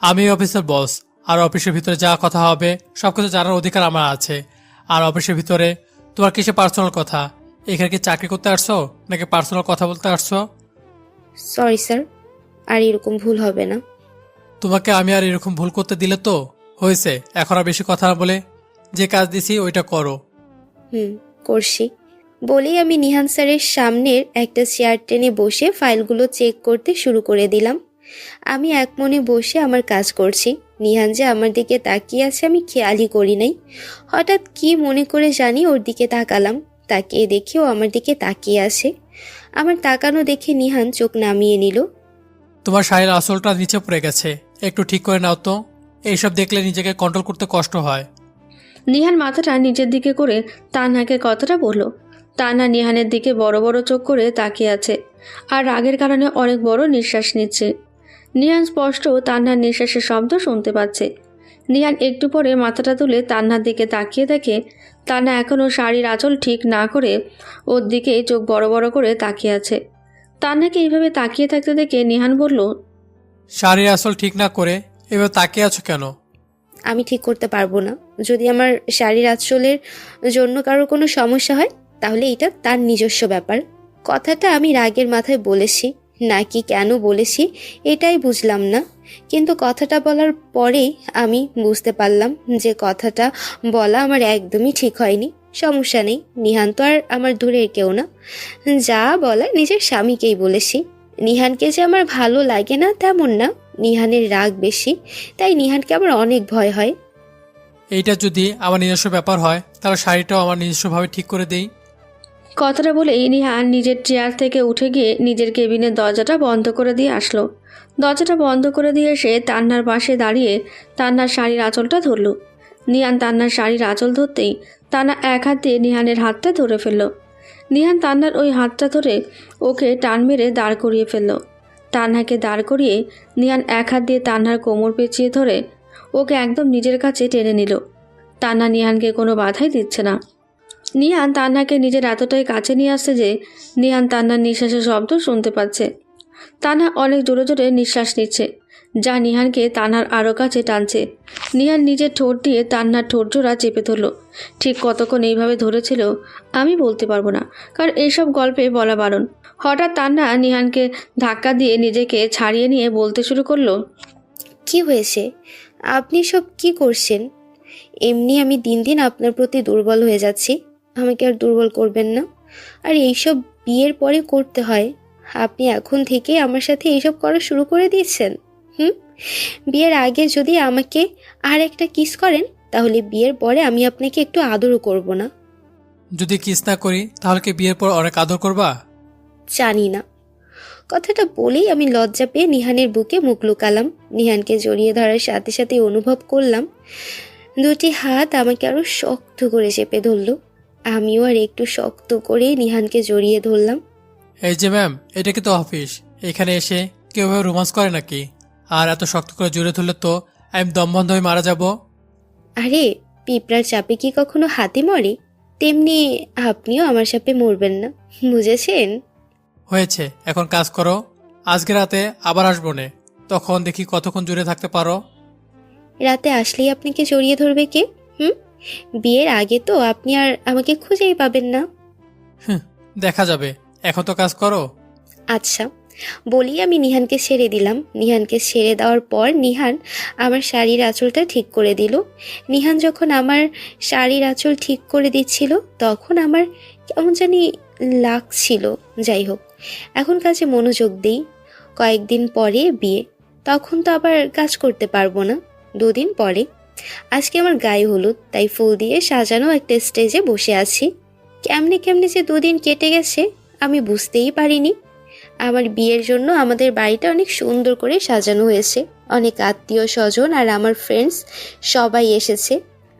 আমি অফিসের বস, আর অফিসের ভিতরে যা কথা হবে সবকিছু জানার অধিকার আমার আছে। আর অফিসের ভিতরে তোমার কিসে পার্সোনাল কথা? এখানে কি চাকরি করতে আসছো নাকি পার্সোনাল কথা বলতে আসছো? সরি স্যার, আর এরকম ভুল হবে না। তোমাকে আমি আর এরকম ভুল করতে দিলে তো হয়েছে। এখন আর বেশি কথা না বলে যে কাজ দিছি ওইটা করো। করছি। বলেই আমি নিহান স্যারের সামনের একটা চেয়ার টেনে বসে ফাইলগুলো চেক করতে শুরু করে দিলাম। আমি এক মনে বসে আমার কাজ করছি। নিহান যে আমার দিকে তাকিয়ে আছে আমি খেয়ালই করি নাই। হঠাৎ কি মনে করে জানি ওর দিকে তাকালাম। তাকিয়ে দেখি ও আমার দিকে তাকিয়ে আছে। আমার তাকানো দেখে নিহান চোখ নামিয়ে নিল। তোমার শাড়ির আসলটা নিচে পড়ে গেছে, একটু ঠিক করে নাও তো। এইসব দেখলে নিজেকে কন্ট্রোল করতে কষ্ট হয়। নিহান মাথাটা নিচের দিকে করে তানহাকে কথাটা বলল। তানহা নিহানের দিকে বড় বড় চোখ করে তাকিয়ে আছে, আর রাগের কারণে অনেক বড় নিঃশ্বাস নিচ্ছে। নিহান স্পষ্ট তানহার নিঃশ্বাসের শব্দ শুনতে পাচ্ছে। নিহান একটু পরে মাথাটা তুলে তানহার দিকে তাকিয়ে দেখে তানহা এখনও শাড়ির আঁচল ঠিক না করে ওর দিকে চোখ বড় বড় করে তাকিয়ে আছে। তানহাকে এইভাবে তাকিয়ে থাকতে দেখে নিহান বলল, শাড়ির আসল ঠিক না করে এবার তাকিয়ে আছো কেন? আমি ঠিক করতে পারবো না। যদি আমার শাড়ির আঁচলের জন্য কারোর কোনো সমস্যা হয় তাহলে এটা তার নিজস্ব ব্যাপার। কথাটা আমি রাগের মাথায় বলেছি নাকি কেন বলেছি এটাই বুঝলাম না, কিন্তু কথাটা বলার পরেই আমি বুঝতে পারলাম যে কথাটা বলা আমার একদমই ঠিক হয়নি। সমস্যা নেই, নিহান তো আর আমার দূরের কেউ না। যা বলা নিজের স্বামীকেই বলেছি। নিহানকে যে আমার ভালো লাগে না তেমন না, নিহানের রাগ বেশি, তাই নিহানকে আমার অনেক ভয় হয়। এইটা যদি আমার নিজস্ব ব্যাপার হয় তাহলে শাড়িটাও আমার নিজস্বভাবে ঠিক করে দেই। কথাটা বলেই নিহান নিজের চেয়ার থেকে উঠে গিয়ে নিজের কেবিনের দরজাটা বন্ধ করে দিয়ে আসলো। দরজাটা বন্ধ করে দিয়ে এসে তান্নার পাশে দাঁড়িয়ে তান্নার শাড়ির আঁচলটা ধরল। নিহান তান্নার শাড়ির আঁচল ধরতেই তান্না এক হাত দিয়ে নিহানের হাতটা ধরে ফেলল। নিহান তান্নার ওই হাতটা ধরে ওকে টান মেরে দাঁড় করিয়ে ফেলল। তান্নাকে দাঁড় করিয়ে নিহান এক হাত দিয়ে তান্নার কোমর পেঁচিয়ে ধরে ওকে একদম নিজের কাছে টেনে নিল। তান্না নিহানকে কোনো বাধাই দিচ্ছে না। নিহান তান্নাকে নিজের এতটাই কাছে নিয়ে আসছে যে নিহান তান্নার নিঃশ্বাসের শব্দ শুনতে পাচ্ছে। তান্না অনেক জোরে জোরে নিঃশ্বাস নিচ্ছে, যা নিহানকে তান্নার আরও কাছে টানছে। নিহান নিজের ঠোঁট দিয়ে তান্নার ঠোঁট জোড়া চেপে ধরল। ঠিক কতক্ষণ এইভাবে ধরেছিল আমি বলতে পারবো না, কারণ এইসব গল্পে বলা বারণ। হঠাৎ তান্না নিহানকে ধাক্কা দিয়ে নিজেকে ছাড়িয়ে নিয়ে বলতে শুরু করলো, কি হয়েছে? আপনি সব কি করছেন? এমনি আমি দিন দিন আপনার প্রতি দুর্বল হয়ে যাচ্ছি, আমাকে আর দুর্বল করবেন না। আর এইসব বিয়ের পরে করতে হয়। আপনি এখন থেকে আমার সাথে এইসব করা শুরু করে দিয়েছেন। বিয়ের আগে যদি আমাকে আর একটা কিস করেন তাহলে বিয়ের পরে আমি আপনাকে একটু আদরও করব না। যদি কিস না করি তাহলে কি বিয়ের পর অনেক আদর করবা? জানি না। কথাটা বলেই আমি লজ্জা পেয়ে নিহানের বুকে মুখ লুকালাম। নিহানকে জড়িয়ে ধরার সাথে সাথে অনুভব করলাম দুটি হাত আমাকে আরো শক্ত করে চেপে ধরল। আমিও আর একটু শক্ত করে নিহানকে জড়িয়ে ধরলাম। এই যে ম্যাম, এটা কি তো অফিস, এখানে এসে কেউ রোমান্স করে নাকি? আর এত শক্ত করে জড়িয়ে ধরলে তো আমি দম বন্ধ হয়ে মারা যাব। আরে পিঁপড়ার চাপে কি কখনো হাতি মরে? তেমনি আপনিও আমার চাপে মরবেন না, বুঝেছেন? হয়েছে, এখন কাজ করো। আজকে রাতে আবার আসবো নে, তখন দেখি কতক্ষণ জুড়ে থাকতে পারো। রাতে আসলেই আপনাকে জড়িয়ে ধরবে কে? বিয়ের আগে তো আপনি আর আমাকে খুঁজেই পাবেন না। দেখা যাবে, এখন তো কাজ করো। আচ্ছা বলি আমি নিহানকে ছেড়ে দিলাম। নিহানকে ছেড়ে দেওয়ার পর নিহান আমার শাড়ির আঁচলটা ঠিক করে দিল। নিহান যখন আমার শাড়ির আঁচল ঠিক করে দিচ্ছিল তখন আমার কেমন জানি লাগছিল। যাই হোক, এখন কাজে মনোযোগ দিই। কয়েকদিন পরে বিয়ে, তখন তো আবার কাজ করতে পারবো না। 2 দিন পরে আজকে আমার গায়ে হলুদ, তাই ফুল দিয়ে সাজানো একটা স্টেজে বসে আছি। কেমনে কেমনে যে 2 দিন কেটে গেছে আমি বুঝতেই পারিনি। আমার বিয়ের জন্য আমাদের বাড়িটা অনেক সুন্দর করে সাজানো হয়েছে। অনেক আত্মীয় স্বজন আর আমার ফ্রেন্ডস সবাই এসেছে।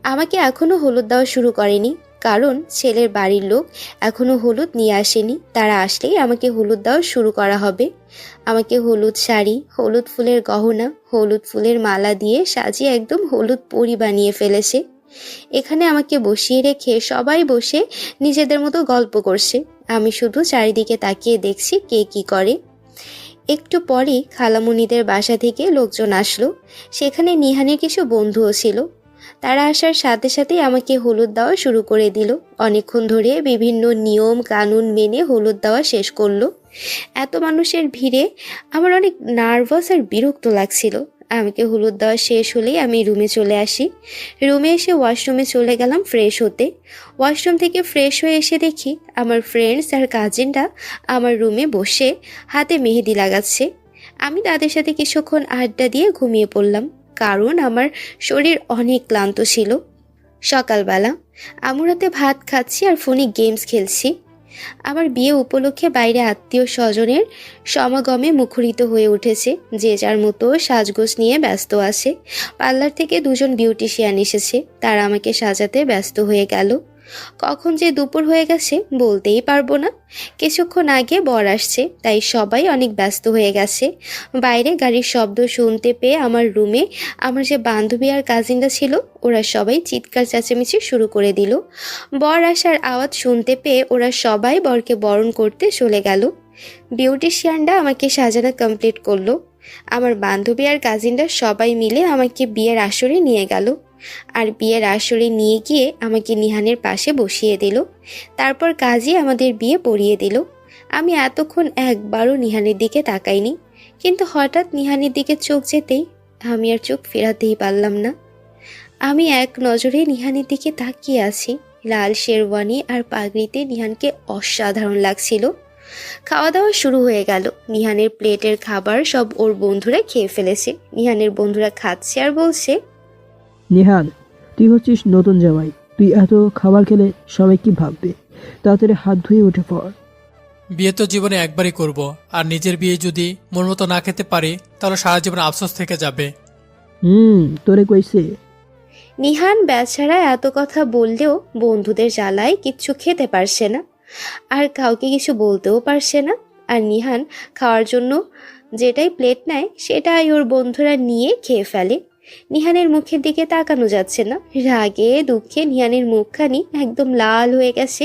আমাকে এখনও হলুদ দেওয়া শুরু করেনি, কারণ ছেলের বাড়ির লোক এখনও হলুদ নিয়ে আসেনি। তারা আসলেই আমাকে হলুদ দেওয়া শুরু করা হবে। আমাকে হলুদ শাড়ি, হলুদ ফুলের গহনা, হলুদ ফুলের মালা দিয়ে সাজিয়ে একদম হলুদ পরি বানিয়ে ফেলেছে। এখানে আমাকে বসিয়ে রেখে সবাই বসে নিজেদের মতো গল্প করছে। আমি শুধু চারিদিকে তাকিয়ে দেখছি কে কি করে। একটু পরেই খালামণিদের বাসা থেকে লোকজন আসলো। সেখানে নিহানের কিছু বন্ধুও ছিল। তারা আসার সাথে সাথেই আমাকে হলুদ দেওয়া শুরু করে দিল। অনেকক্ষণ ধরে বিভিন্ন নিয়ম কানুন মেনে হলুদ দেওয়া শেষ করলো। এত মানুষের ভিড়ে আমার অনেক নার্ভাস আর বিরক্ত লাগছিল। আমাকে হলুদ দেওয়া শেষ হলেই আমি রুমে চলে আসি। রুমে এসে ওয়াশরুমে চলে গেলাম ফ্রেশ হতে। ওয়াশরুম থেকে ফ্রেশ হয়ে এসে দেখি আমার ফ্রেন্ডস আর কাজিনরা আমার রুমে বসে হাতে মেহেদি লাগাচ্ছে। আমি তাদের সাথে কিছুক্ষণ আড্ডা দিয়ে ঘুমিয়ে পড়লাম, কারণ আমার শরীর অনেক ক্লান্ত ছিল। সকালবেলা আমুর হাতে ভাত খাচ্ছি আর ফোনে গেমস খেলছি। আমার বিয়ে উপলক্ষে বাইরে আত্মীয় স্বজনের সমাগমে মুখরিত হয়ে উঠেছে। যে যার মতো সাজগোজ নিয়ে ব্যস্ত আছে। পার্লার থেকে 2 জন বিউটিশিয়ান এসেছে, তারা আমাকে সাজাতে ব্যস্ত হয়ে গেল। কখন যে দুপুর হয়ে গেছে বলতেই পারবো না। কিছুক্ষণ আগে বর আসছে, তাই সবাই অনেক ব্যস্ত হয়ে গেছে। বাইরে গাড়ির শব্দ শুনতে পেয়ে আমার রুমে আমার যে বান্ধবী আর কাজিনরা ছিল ওরা সবাই চিৎকার চেঁচামেচি শুরু করে দিল। বর আসার আওয়াজ শুনতে পেয়ে ওরা সবাই বরকে বরণ করতে চলে গেল। বিউটিশিয়ানরা আমাকে সাজানো কমপ্লিট করলো। আমার বান্ধবী আর কাজিনরা সবাই মিলে আমাকে বিয়ের আসরে নিয়ে গেল। আর বিয়ের আসরে নিয়ে গিয়ে আমাকে নিহানের পাশে বসিয়ে দিল। তারপর কাজী আমাদের বিয়ে পড়িয়ে দিল। আমি এতক্ষণ একবারও নিহানের দিকে তাকাইনি, কিন্তু হঠাৎ নিহানের দিকে চোখ যেতেই আমি আর চোখ ফেরাতেই পারলাম না। আমি এক নজরে নিহানের দিকে তাকিয়ে আছি। লাল শেরওয়ানি আর পাগড়িতে নিহানকে অসাধারণ লাগছিল। খাওয়া দাওয়া শুরু হয়ে গেল। নিহানের প্লেটের খাবার সব ওর বন্ধুরা খেয়ে ফেলেছে। নিহানের বন্ধুরা খাচ্ছে আর বলছে, নিহান, তুই হচ্ছিস নতুন জামাই, তুই এত খাবার খেলে সবাই কি ভাববে? তাড়াতাড়ি হাত ধুয়ে উঠে পড়। বিয়ে তো জীবনে একবারই করব, আর নিজের বিয়ে যদি মন মতো না খেতে পারি তাহলে সারা জীবন আফসোস থেকে যাবে। তোরে কইছে। নিহান বেচারা এত কথা বললেও বন্ধুদের জ্বালায় কিচ্ছু খেতে পারছে না, আর কাউকে কিছু বলতেও পারছে না। আর নিহান খাওয়ার জন্য যেটাই প্লেট নেয় সেটাই ওর বন্ধুরা নিয়ে খেয়ে ফেলে। নিহানের মুখের দিকে তাকানো যাচ্ছে না। রাগে দুঃখে নিহানের মুখখানি একদম লাল হয়ে গেছে।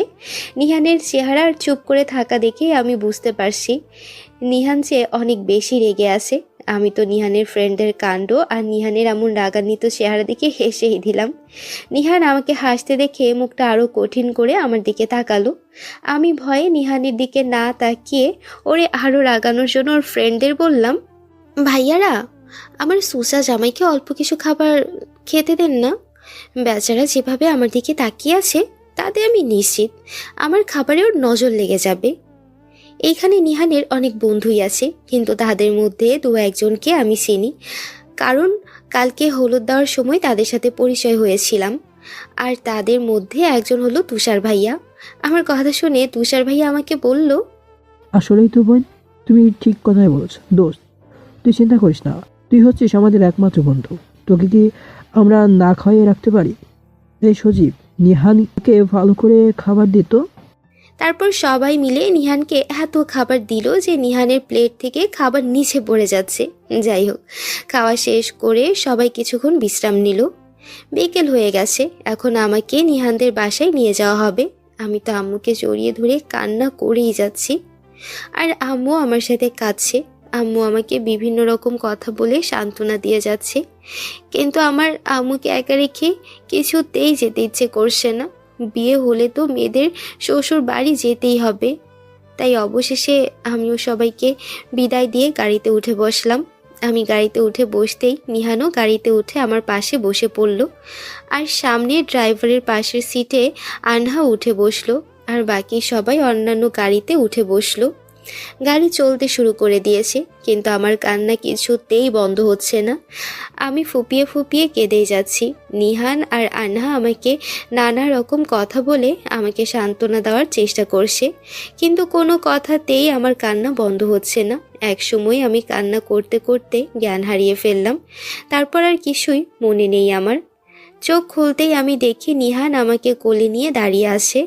নিহানের চেহারা চুপ করে থাকা দেখে আমি বুঝতে পারছি নিহান যে অনেক বেশি রেগে আছে। আমি তো নিহানের ফ্রেন্ডদের কাণ্ড আর নিহানের এমন রাগান্বিত চেহারা দেখে হেসেই দিলাম। নিহান আমাকে হাসতে দেখে মুখটা আরও কঠিন করে আমার দিকে তাকালো। আমি ভয়ে নিহানের দিকে না তাকিয়ে ওরে আরও রাগানোর জন্য ওর ফ্রেন্ডদের বললাম, ভাইয়ারা আমার সুসা জামাইকে অল্প কিছু খাবার খেতে দেন না। বেচারা যেভাবে আমার দিকে তাকিয়ে আছে তাতে আমি নিশ্চিত আমার খাবারে ওর নজর লেগে যাবে। এইখানে নিহানের অনেক বন্ধুই আছে, কিন্তু তাদের মধ্যে 2-1জনকে আমি চিনি, কারণ কালকে হলুদ দেওয়ার সময় তাদের সাথে পরিচয় হয়েছিলাম। আর তাদের মধ্যে একজন হলো তুষার ভাইয়া। আমার কথা শুনে তুষার ভাইয়া আমাকে বলল, আসলেই তো বোন, তুমি ঠিক কথাই বলেছ দোস্ত। তুই চিন্তা করিস না, তুই হচ্ছিস আমাদের একমাত্র বন্ধু। তোকে কি আমরা না খাইয়ে রাখতে পারি? এই সজীব, নিহানকে ভালো করে খাবার দিত। তারপর সবাই মিলে নিহানকে এত খাবার দিল যে নিহানের প্লেট থেকে খাবার নিচে পড়ে যাচ্ছে। যাই হোক, খাওয়া শেষ করে সবাই কিছুক্ষণ বিশ্রাম নিল। বিকেল হয়ে গেছে, এখন আমাকে নিহানদের বাসায় নিয়ে যাওয়া হবে। আমি তো আম্মুকে জড়িয়ে ধরে কান্না করেই যাচ্ছি, আর আম্মু আমার সাথে কাঁদছে। আম্মু আমাকে বিভিন্ন রকম কথা বলে সান্ত্বনা দিয়ে যাচ্ছে, কিন্তু আমার আম্মুকে একা রেখে কিছুতেই যেতে ইচ্ছে করছে না। বিয়ে হলে তো মেয়েদের শ্বশুর বাড়ি যেতেই হবে। তাই অবশেষে আমিও সবাইকে বিদায় দিয়ে গাড়িতে উঠে বসলাম। আমি গাড়িতে উঠে বসতেই নিহানও গাড়িতে উঠে আমার পাশে বসে পড়ল। আর সামনে ড্রাইভারের পাশের সিটে আনহা উঠে বসলো, আর বাকি সবাই অন্যান্য গাড়িতে উঠে বসলো। গাড়ি চলতে শুরু করে দিয়েছে, কিন্তু আমার কান্না কিছুতেই বন্ধ হচ্ছে না। আমি ফুপিয়ে ফুপিয়ে কেঁদেই যাচ্ছি। নিহান আর আনহা আমাকে নানা রকম কথা বলে আমাকে সান্ত্বনা দেওয়ার চেষ্টা করছে, কিন্তু কোনো কথাতেই আমার কান্না বন্ধ হচ্ছে না। এক সময় আমি কান্না করতে করতে জ্ঞান হারিয়ে ফেললাম। তারপর আর কিছুই মনে নেই আমার। চোখ খুলতেই আমি দেখি নিহান আমাকে কোলে নিয়ে দাঁড়িয়ে আছে।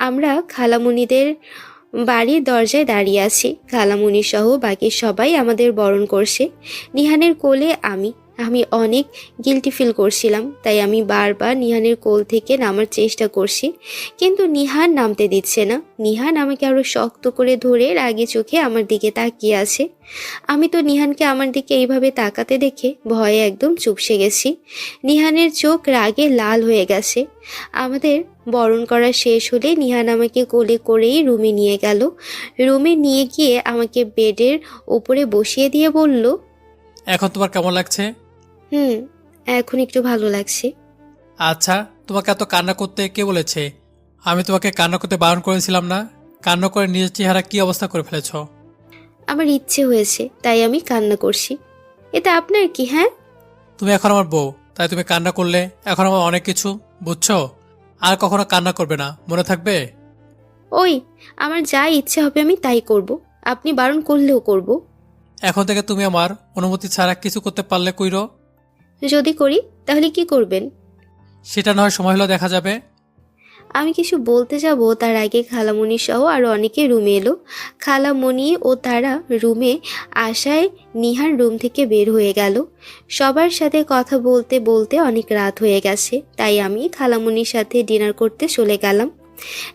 আমরা খালামণিদের বাড়ির দরজায় দাঁড়িয়ে আছি। খালামণি সহ বাকি সবাই আমাদের বরণ করছে। নিহানের কোলে আমি অনেক গিল্টি ফিল করছিলাম, তাই আমি বারবার নিহানের কোল থেকে নামার চেষ্টা করছি, কিন্তু নিহান নামতে দিচ্ছে না। নিহান আমাকে আরো শক্ত করে ধরে রাগে চোখে আমার দিকে তাকিয়ে আছে। আমি তো নিহানকে আমার দিকে এইভাবে তাকাতে দেখে ভয়ে একদম চুপসে গেছি। নিহানের চোখ রাগে লাল হয়ে গেছে। আমাদের বরণ করা শেষ হলে নিহান আমাকে কোলে করেই রুমে নিয়ে গেল। রুমে নিয়ে গিয়ে আমাকে বেডের উপরে বসিয়ে দিয়ে বলল, এখন তোমার কেমন লাগছে? এখন একটু ভালো লাগছে। আচ্ছা, তোমাকে এত কান্না করতে কে বলেছে? আমি তোমাকে কান্না করতে বারণ করেছিলাম না? কান্না করে নিজের চেহারা কি অবস্থা করে ফেলেছ? আমার ইচ্ছে হয়েছে, তাই আমি কান্না করছি। এতে আপনার কি? হ্যাঁ, তুমি এখন আমার বউ, তাই তুমি কান্না করলে এখন আমার অনেক কিছু, বুঝছো? আর কখনো কান্না করবে না, মনে থাকবে? ওই, আমার যা ইচ্ছে হবে আমি তাই করব, আপনি বারণ করলেও করব। এখন থেকে তুমি আমার অনুমতি ছাড়া কিছু করতে পারলে কইরো। যদি করি তাহলে কি করবেন? সেটা না হয় সময় হলো দেখা যাবে। আমি কিছু বলতে যাব তার আগে খালামণি সহ আরো অনেকে রুমে এলো। খালামণি ও তারা রুমে আসায় নিহান রুম থেকে বের হয়ে গেল। সবার সাথে কথা বলতে বলতে অনেক রাত হয়ে গেছে, তাই আমি খালামণির সাথে ডিনার করতে চলে গেলাম।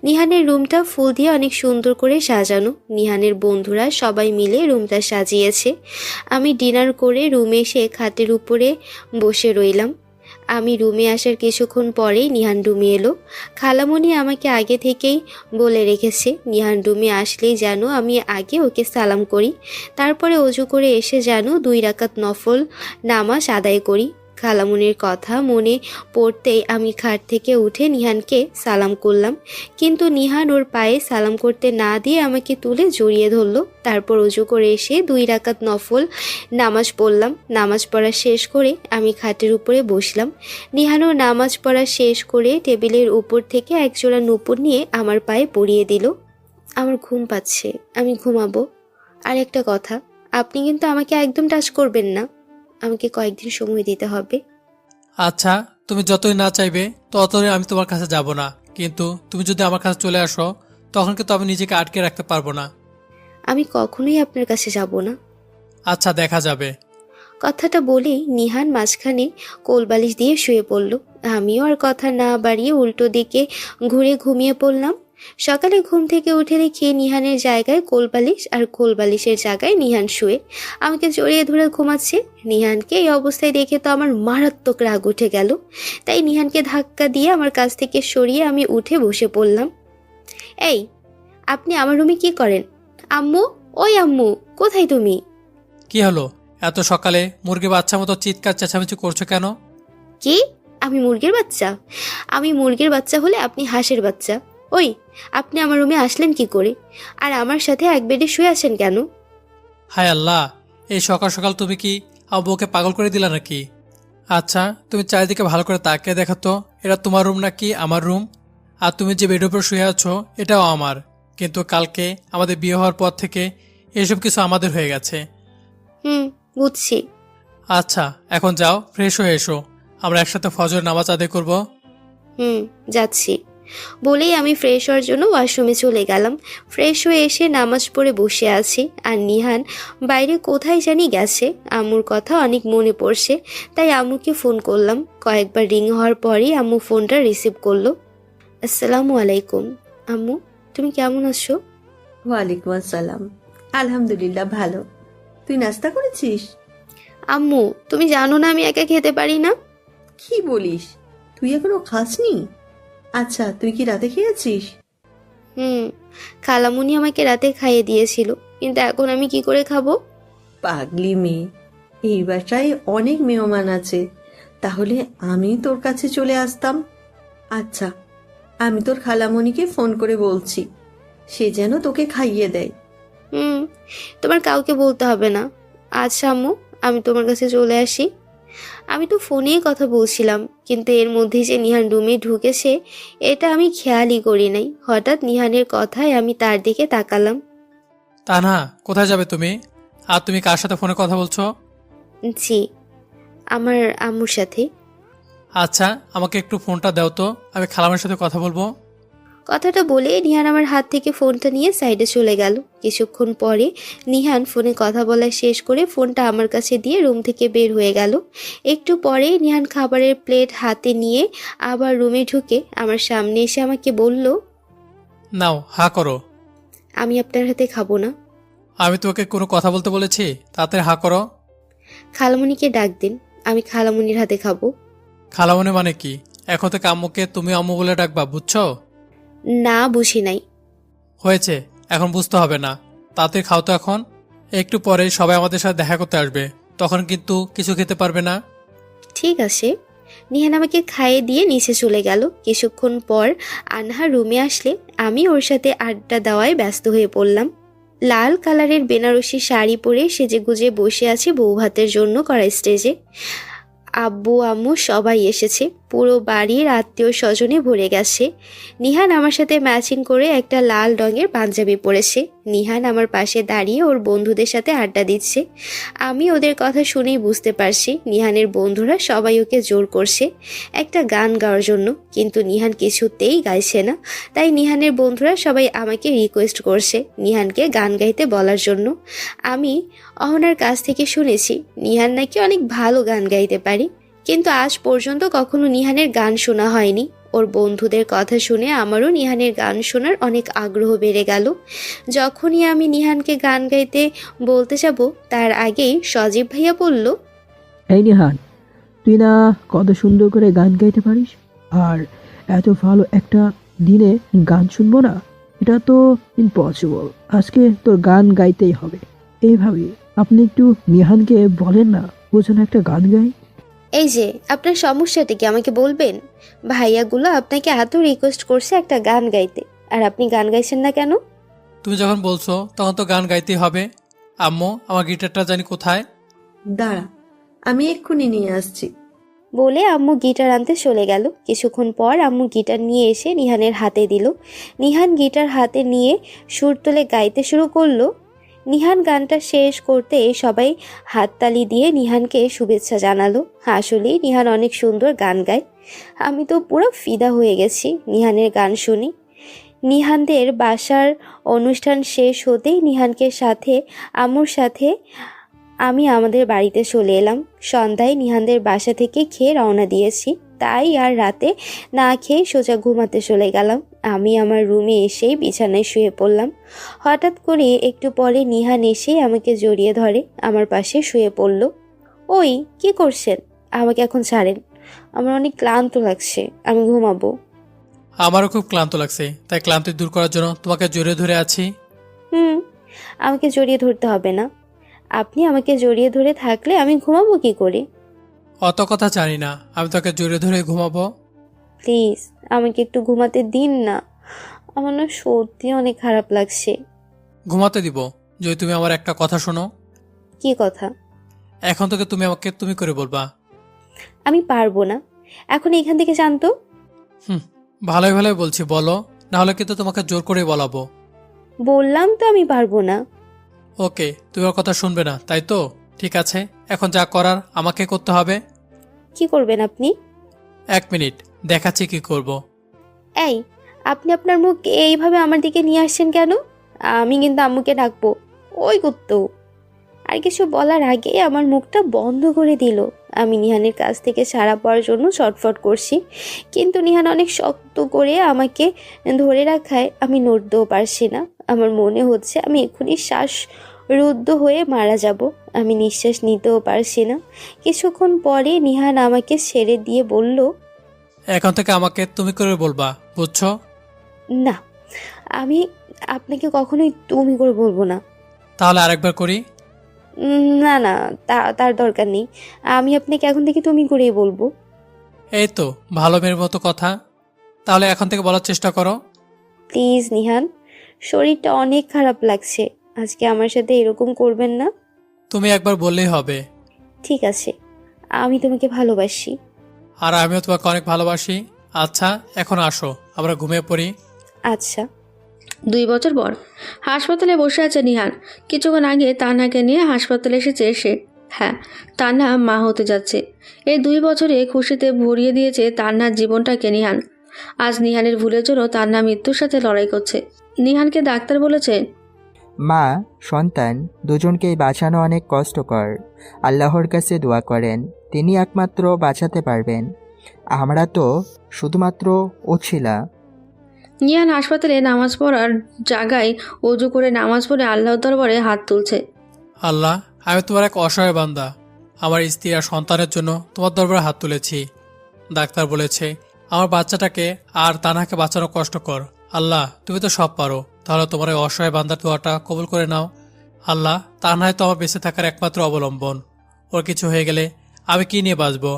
নিহানের রুমটা ফুল দিয়ে অনেক সুন্দর করে সাজানো। নিহানের বন্ধুরা সবাই মিলে রুমটা সাজিয়েছে। আমি ডিনার করে রুমে এসে খাটের উপরে বসে রইলাম। আমি রুমে আসার কিছুক্ষণ পরেই নিহান রুমে এলো। খালামণি আমাকে আগে থেকেই বলে রেখেছে নিহান রুমে আসলেই যেন আমি আগে ওকে সালাম করি, তারপরে অজু করে এসে যেন 2 রাকাত নফল নামাজ আদায় করি। খালামণির কথা মনে পড়তেই আমি খাট থেকে উঠে নিহানকে সালাম করলাম, কিন্তু নিহান ওর পায়ে সালাম করতে না দিয়ে আমাকে তুলে জড়িয়ে ধরলো। তারপর অজু করে এসে 2 রাকাত নফল নামাজ পড়লাম। নামাজ পড়া শেষ করে আমি খাটের উপরে বসলাম। নিহানও নামাজ পড়া শেষ করে টেবিলের উপর থেকে একজোড়া নূপুর নিয়ে আমার পায়ে পরিয়ে দিল। আমার ঘুম পাচ্ছে, আমি ঘুমাবো। আর একটা কথা, আপনি কিন্তু আমাকে একদম টাচ করবেন না, আমাকে কয়েকদিন সময় দিতে হবে। আচ্ছা, তুমি যতই না চাইবে ততই আমি তোমার কাছে যাব না, কিন্তু তুমি যদি আমার কাছে চলে আসো তখন কিন্তু আমি নিজেকে আটকে রাখতে পারবো না। আমি কখনোই আপনার কাছে যাব না। আচ্ছা, দেখা যাবে। কথাটা বলেই নিহান মাঝখানে কোলবালিশ দিয়ে শুয়ে পড়ল। আমিও আর কথা না বাড়িয়ে উল্টো দিকে ঘুরে ঘুমিয়ে পড়লাম। সকালে ঘুম থেকে উঠে দেখি নিহানের জায়গায় কোলবালিশ আর কোলবালিশের জায়গায় নিহান শুয়ে আমাকে জড়িয়ে ধরে ঘুমাচ্ছে। নিহানকে এই অবস্থায় দেখে তো আমার মারাত্মক রাগ উঠে গেল, তাই নিহানকে ধাক্কা দিয়ে আমার কাছ থেকে সরিয়ে আমি উঠে বসে পড়লাম। এই, আপনি আমার রুমে কি করেন? আম্মু, ওই আম্মু, কোথায় তুমি? কি হলো, এত সকালে মুরগি বাচ্চা মতো চিৎকার চেঁচামেচি করছো কেন? কি? আমি মুরগির বাচ্চা? আমি মুরগির বাচ্চা হলে আপনি হাঁসের বাচ্চা। ওই, আপনি আমার রুমে আসলেন কি করে? আর আমার সাথে এক বেডে শুয়ে আছেন কেন? হায় আল্লাহ, এই সকাল সকাল তুমি কি আমার বউকে পাগল করে দিলা নাকি? আচ্ছা, তুমি চারিদিকে ভালো করে তাকিয়ে দেখো তো, এটা তোমার রুম নাকি আমার রুম? আর তুমি যে বেডের উপর শুয়ে আছো এটাও আমার, কিন্তু কালকে আমাদের বিয়ে হওয়ার পর থেকে এসব কিছু আমাদের হয়ে গেছে। বুঝছি। আচ্ছা, এখন যাও, ফ্রেশ হয়ে এসো, আমরা একসাথে ফজর নামাজ আদায় করব। যাচ্ছি। বলেই আমি ফ্রেশ হওয়ার জন্য ওয়াশরুমে চলে গেলাম। ফ্রেশ হয়ে এসে নামাজ পড়ে বসে আছি, আর নিহান বাইরে কোথায় জানি গেছে। আম্মুর কথা অনেক মনে পড়ছে, তাই আম্মুকে ফোন করলাম। কয়েকবার রিং হওয়ার পরই আম্মু ফোনটা রিসিভ করলো। আসসালামু আলাইকুম। আম্মু, তুমি কেমন আছো? ওয়ালাইকুম আসসালাম। আলহামদুলিল্লাহ ভালো। তুই নাস্তা করেছিস? আম্মু, তুমি জানো না আমি একা খেতে পারি না। কি বলিস, তুই এখনো খাসনি? আচ্ছা, তুই কি রাতে খেয়েছিস? হুম, খালামুনি আমাকে রাতে খাইয়ে দিয়েছিল, কিন্তু এখন আমি কি করে খাবো? পাগলি মেয়ে, এই বাসায় অনেক মেহমান আছে, তাহলে আমি তোর কাছে চলে আসতাম। আচ্ছা, আমি তোর খালামণিকে ফোন করে বলছি, সে যেন তোকে খাইয়ে দেয়। হুম, তোমার কাউকে বলতে হবে না। আচ্ছা আম্মু, আমি তোমার কাছে চলে আসি। আমি তো ফোনেই কথা বলছিলাম, কিন্তু এর মধ্যেই যে নিহান রুমে ঢুকেছে এটা আমি খেয়ালই করি নাই। হঠাৎ নিহানের কথায় আমি তার দিকে তাকালাম। তানহা, কোথায় যাবে তুমি? আর তুমি কার সাথে ফোনে কথা বলছো? জি, আমার আম্মুর সাথে। আচ্ছা, আমাকে একটু ফোনটা দাও তো, আমি খালামের সাথে কথা বলবো। কথাটা বলে নিহান আমার হাত থেকে ফোনটা নিয়ে সাইডে চলে গেল। কিছুক্ষণ পরে নিহান ফোনে কথা বলা শেষ করে ফোনটা আমার কাছে দিয়ে রুম থেকে বের হয়ে গেল। একটু পরে নিহান খাবারের প্লেট হাতে নিয়ে আবার রুমে ঢুকে আমার সামনে এসে আমাকে বলল, নাও, হা করো। আমি আপনার হাতে খাবো না। আমি তোমাকে কোনো কথা বলতে বলেছি? তাতে হা করো। খালামণিকে ডাক দিন, আমি খালামণির হাতে খাবো। খালামনে মানে কি? এখন থেকে আম্মুকে তুমি আম্মু বলে ডাকবা, বুঝছো? না, বুঝি নাই। হয়েছে, এখন বুঝতে হবে না। তাতে খাও তো এখন। একটু পরে সবাই আমাদের সাথে দেখা করতে আসবে, তখন কিন্তু কিছু খেতে পারবে না। ঠিক আছে। নিহান আমাকে খাইয়ে দিয়ে নিচে চলে গেল। কিছুক্ষণ পর আনহা রুমে আসলে আমি ওর সাথে আড্ডা দেওয়ায় ব্যস্ত হয়ে পড়লাম। লাল কালারের বেনারসি শাড়ি পরে সেজেগুজে বসে আছে বৌভাতের জন্য করা স্টেজে। আব্বু আম্মু সবাই এসেছে, পুরো বাড়ির আত্মীয় স্বজনে ভরে গেছে। নিহান আমার সাথে ম্যাচিং করে একটা লাল রঙের পাঞ্জাবি পরেছে। নিহান আমার পাশে দাঁড়িয়ে ওর বন্ধুদের সাথে আড্ডা দিচ্ছে। আমি ওদের কথা শুনেই বুঝতে পারছি নিহানের বন্ধুরা সবাই ওকে জোর করছে একটা গান গাওয়ার জন্য, কিন্তু নিহান কিছুতেই গাইছে না। তাই নিহানের বন্ধুরা সবাই আমাকে রিকোয়েস্ট করছে নিহানকে গান গাইতে বলার জন্য। আমি অহনার কাছ থেকে শুনেছি নিহান নাকি অনেক ভালো গান গাইতে পারে, কিন্তু আজ পর্যন্ত কখনো নিহানের গান শোনা হয়নি। ওর বন্ধুদের কথা শুনে আমারও নিহানের গান শোনার অনেক আগ্রহ বেড়ে গেল। যখনই আমি নিহানকে গান গাইতে বলতে যাব, তার আগেই সজীব ভাইয়া বলল, এই নিহান, তুই না কত সুন্দর করে গান গাইতে পারিস, আর এত ভালো একটা দিনে গান শুনবো না, এটা তো ইম্পসিবল। আজকে তোর গান গাইতেই হবে। এইভাবে আপনি একটু নিহানকে বলেন না, ও যেন একটা গান গায়। এই যে আপনার সমস্যাটা কি আমাকে বলবেন? ভাইয়াগুলো আপনাকে এত রিকোয়েস্ট করছে একটা গান গাইতে, আর আপনি গান গাইছেন না কেন? তুমি যখন বলছো তখন তো গান গাইতেই হবে। আম্মু, আমার গিটারটা জানি কোথায়? দাঁড়া, আমি এক্ষুনি নিয়ে আসছি। বলে আম্মু গিটার আনতে চলে গেল। কিছুক্ষণ পর আম্মু গিটার নিয়ে এসে নিহানের হাতে দিল। নিহান গিটার হাতে নিয়ে সুর তুলে গাইতে শুরু করলো। নিহান গানটা শেষ করতে সবাই হাততালি দিয়ে নিহানকে শুভেচ্ছা জানালো। আসলেই নিহান অনেক সুন্দর গান গায়। আমি তো পুরো ফিদা হয়ে গেছি নিহানের গান শুনি। নিহানদের বাসার অনুষ্ঠান শেষ হতেই নিহানকে সাথে আম্মুর সাথে আমি আমাদের বাড়িতে চলে এলাম। সন্ধ্যায় নিহানদের বাসা থেকে খেয়ে রওনা দিয়েছি, তাই আর রাতে না খেয়ে সোজা ঘুমাতে চলে গেলাম। আমি আমার রুমে এসেই বিছানায় শুয়ে পড়লাম। হঠাৎ করে একটু পরে নিহান এসে আমাকে জড়িয়ে ধরে আমার পাশে শুয়ে পড়ল। ওই, কি করছেন? আমাকে এখন ছাড়েন, আমার অনেক ক্লান্ত লাগছে, আমি ঘুমাবো। আমারও খুব ক্লান্ত লাগছে, তাই ক্লান্তি দূর করার জন্য তোমাকে জড়িয়ে ধরে আছি। আমাকে জড়িয়ে ধরতে হবে না। আপনি আমাকে জড়িয়ে ধরে থাকলে আমি ঘুমাবো কি করে? অত কথা জানি না, আমি তোকে জড়িয়ে ধরে ঘুমাবো। প্লিজ আমাকে একটু ঘুমাতে দিন না, আমার না সত্যি অনেক খারাপ লাগছে। ঘুমাতে দিব যদি তুমি আমার একটা কথা শোনো। কি কথা? এখন থেকে তুমি আমাকে তুমি করে বলবা। আমি পারবো না, এখন এখান থেকে জানতো। ভালোই ভালোই বলছি, বলো, না হলে কিন্তু তোমাকে জোর করে বলাবো। বললাম তো আমি পারবো না। ওকে, তুমি ওর কথা শুনবে না, তাই তো? ঠিক আছে, এখন যা করার আমাকে করতে হবে। কি করবেন আপনি? 1 মিনিট, দেখাচ্ছি কি করব। এই, আপনি আপনার মুখ এইভাবে আমার দিকে নিয়ে আসছেন কেন? আমি কিন্তু আম্মুকে ডাকবো। ওই কুত্তো। আর কিছু বলার আগে আমার মুখটা বন্ধ করে দিল। আমি নিহানের কাছ থেকে ছাড়া পাওয়ার জন্য ছটফট করছি, কিন্তু নিহান অনেক শক্ত করে আমাকে ধরে রাখায় আমি নড়তেও পারছি না। আমার মনে হচ্ছে আমি এক্ষুনি শ্বাসরুদ্ধ হয়ে মারা যাব। আমি নিঃশ্বাস নিতেও পারছি না। কিছুক্ষণ পরে নিহান আমাকে ছেড়ে দিয়ে বলল, এখন থেকে আমাকে তুমি করে বলবা, বুঝছো? না, আমি আপনাকে কখনোই তুমি করে বলবো না। তাহলে আরেকবার করি। না না, তার দরকার নেই। আমি আপনাকে এখন থেকে তুমি করেই বলবো। এই তো ভালো মেয়ের মতো কথা, তাহলে এখন থেকে বলার চেষ্টা করো। প্লিজ নিহান, শরীরটা অনেক খারাপ লাগছে, আজকে আমার সাথে এরকম করবেন না। তুমি একবার বললেই হবে। ঠিক আছে, আমি তোমাকে ভালোবাসি। আর আমিও তোমাকে অনেক ভালোবাসি। আচ্ছা এখন আসো, আমরা ঘুমিয়ে পড়ি। আচ্ছা। 2 বছর পর হাসপাতালে বসে আছে নিহান। কিছুক্ষণ আগে তান্নাকে নিয়ে হাসপাতালে এসেছে সে। হ্যাঁ, তান্না মা হতে যাচ্ছে। এই 2 বছরে খুশিতে ভরিয়ে দিয়েছে তান্নার জীবনটাকে নিহান। আজ নিহানের ভুলের জন্য তান্না মৃত্যুর সাথে লড়াই করছে। নিহানকে ডাক্তার বলেছে, মা সন্তান দুজনকেই বাঁচানো অনেক কষ্টকর। আল্লাহর কাছে দোয়া করেন, তিনি একমাত্র বাঁচাতে পারবেন। আমরা তো শুধুমাত্র ওছিলা। নিহান হাসপাতালে নামাজ পড়ার জায়গায় অজু করে নামাজ পড়ে আল্লাহর দরবারে হাত তুলছে। আল্লাহ, আমি তোমার এক অসহায় বান্দা, আমার স্ত্রী আর সন্তানের জন্য তোমার দরবারে হাত তুলেছি। ডাক্তার বলেছে আমার বাচ্চাটাকে আর তানহাকে বাঁচানো কষ্টকর। আল্লাহ, তুমি তো সব পারো, তাহলে তোমার এই অসহায় বান্দার দোয়াটা কবুল করে নাও। আল্লাহ, তানহাই তো আমার বেঁচে থাকার একমাত্র অবলম্বন। ওর কিছু হয়ে গেলে আমি কি নিয়ে বাঁচবো?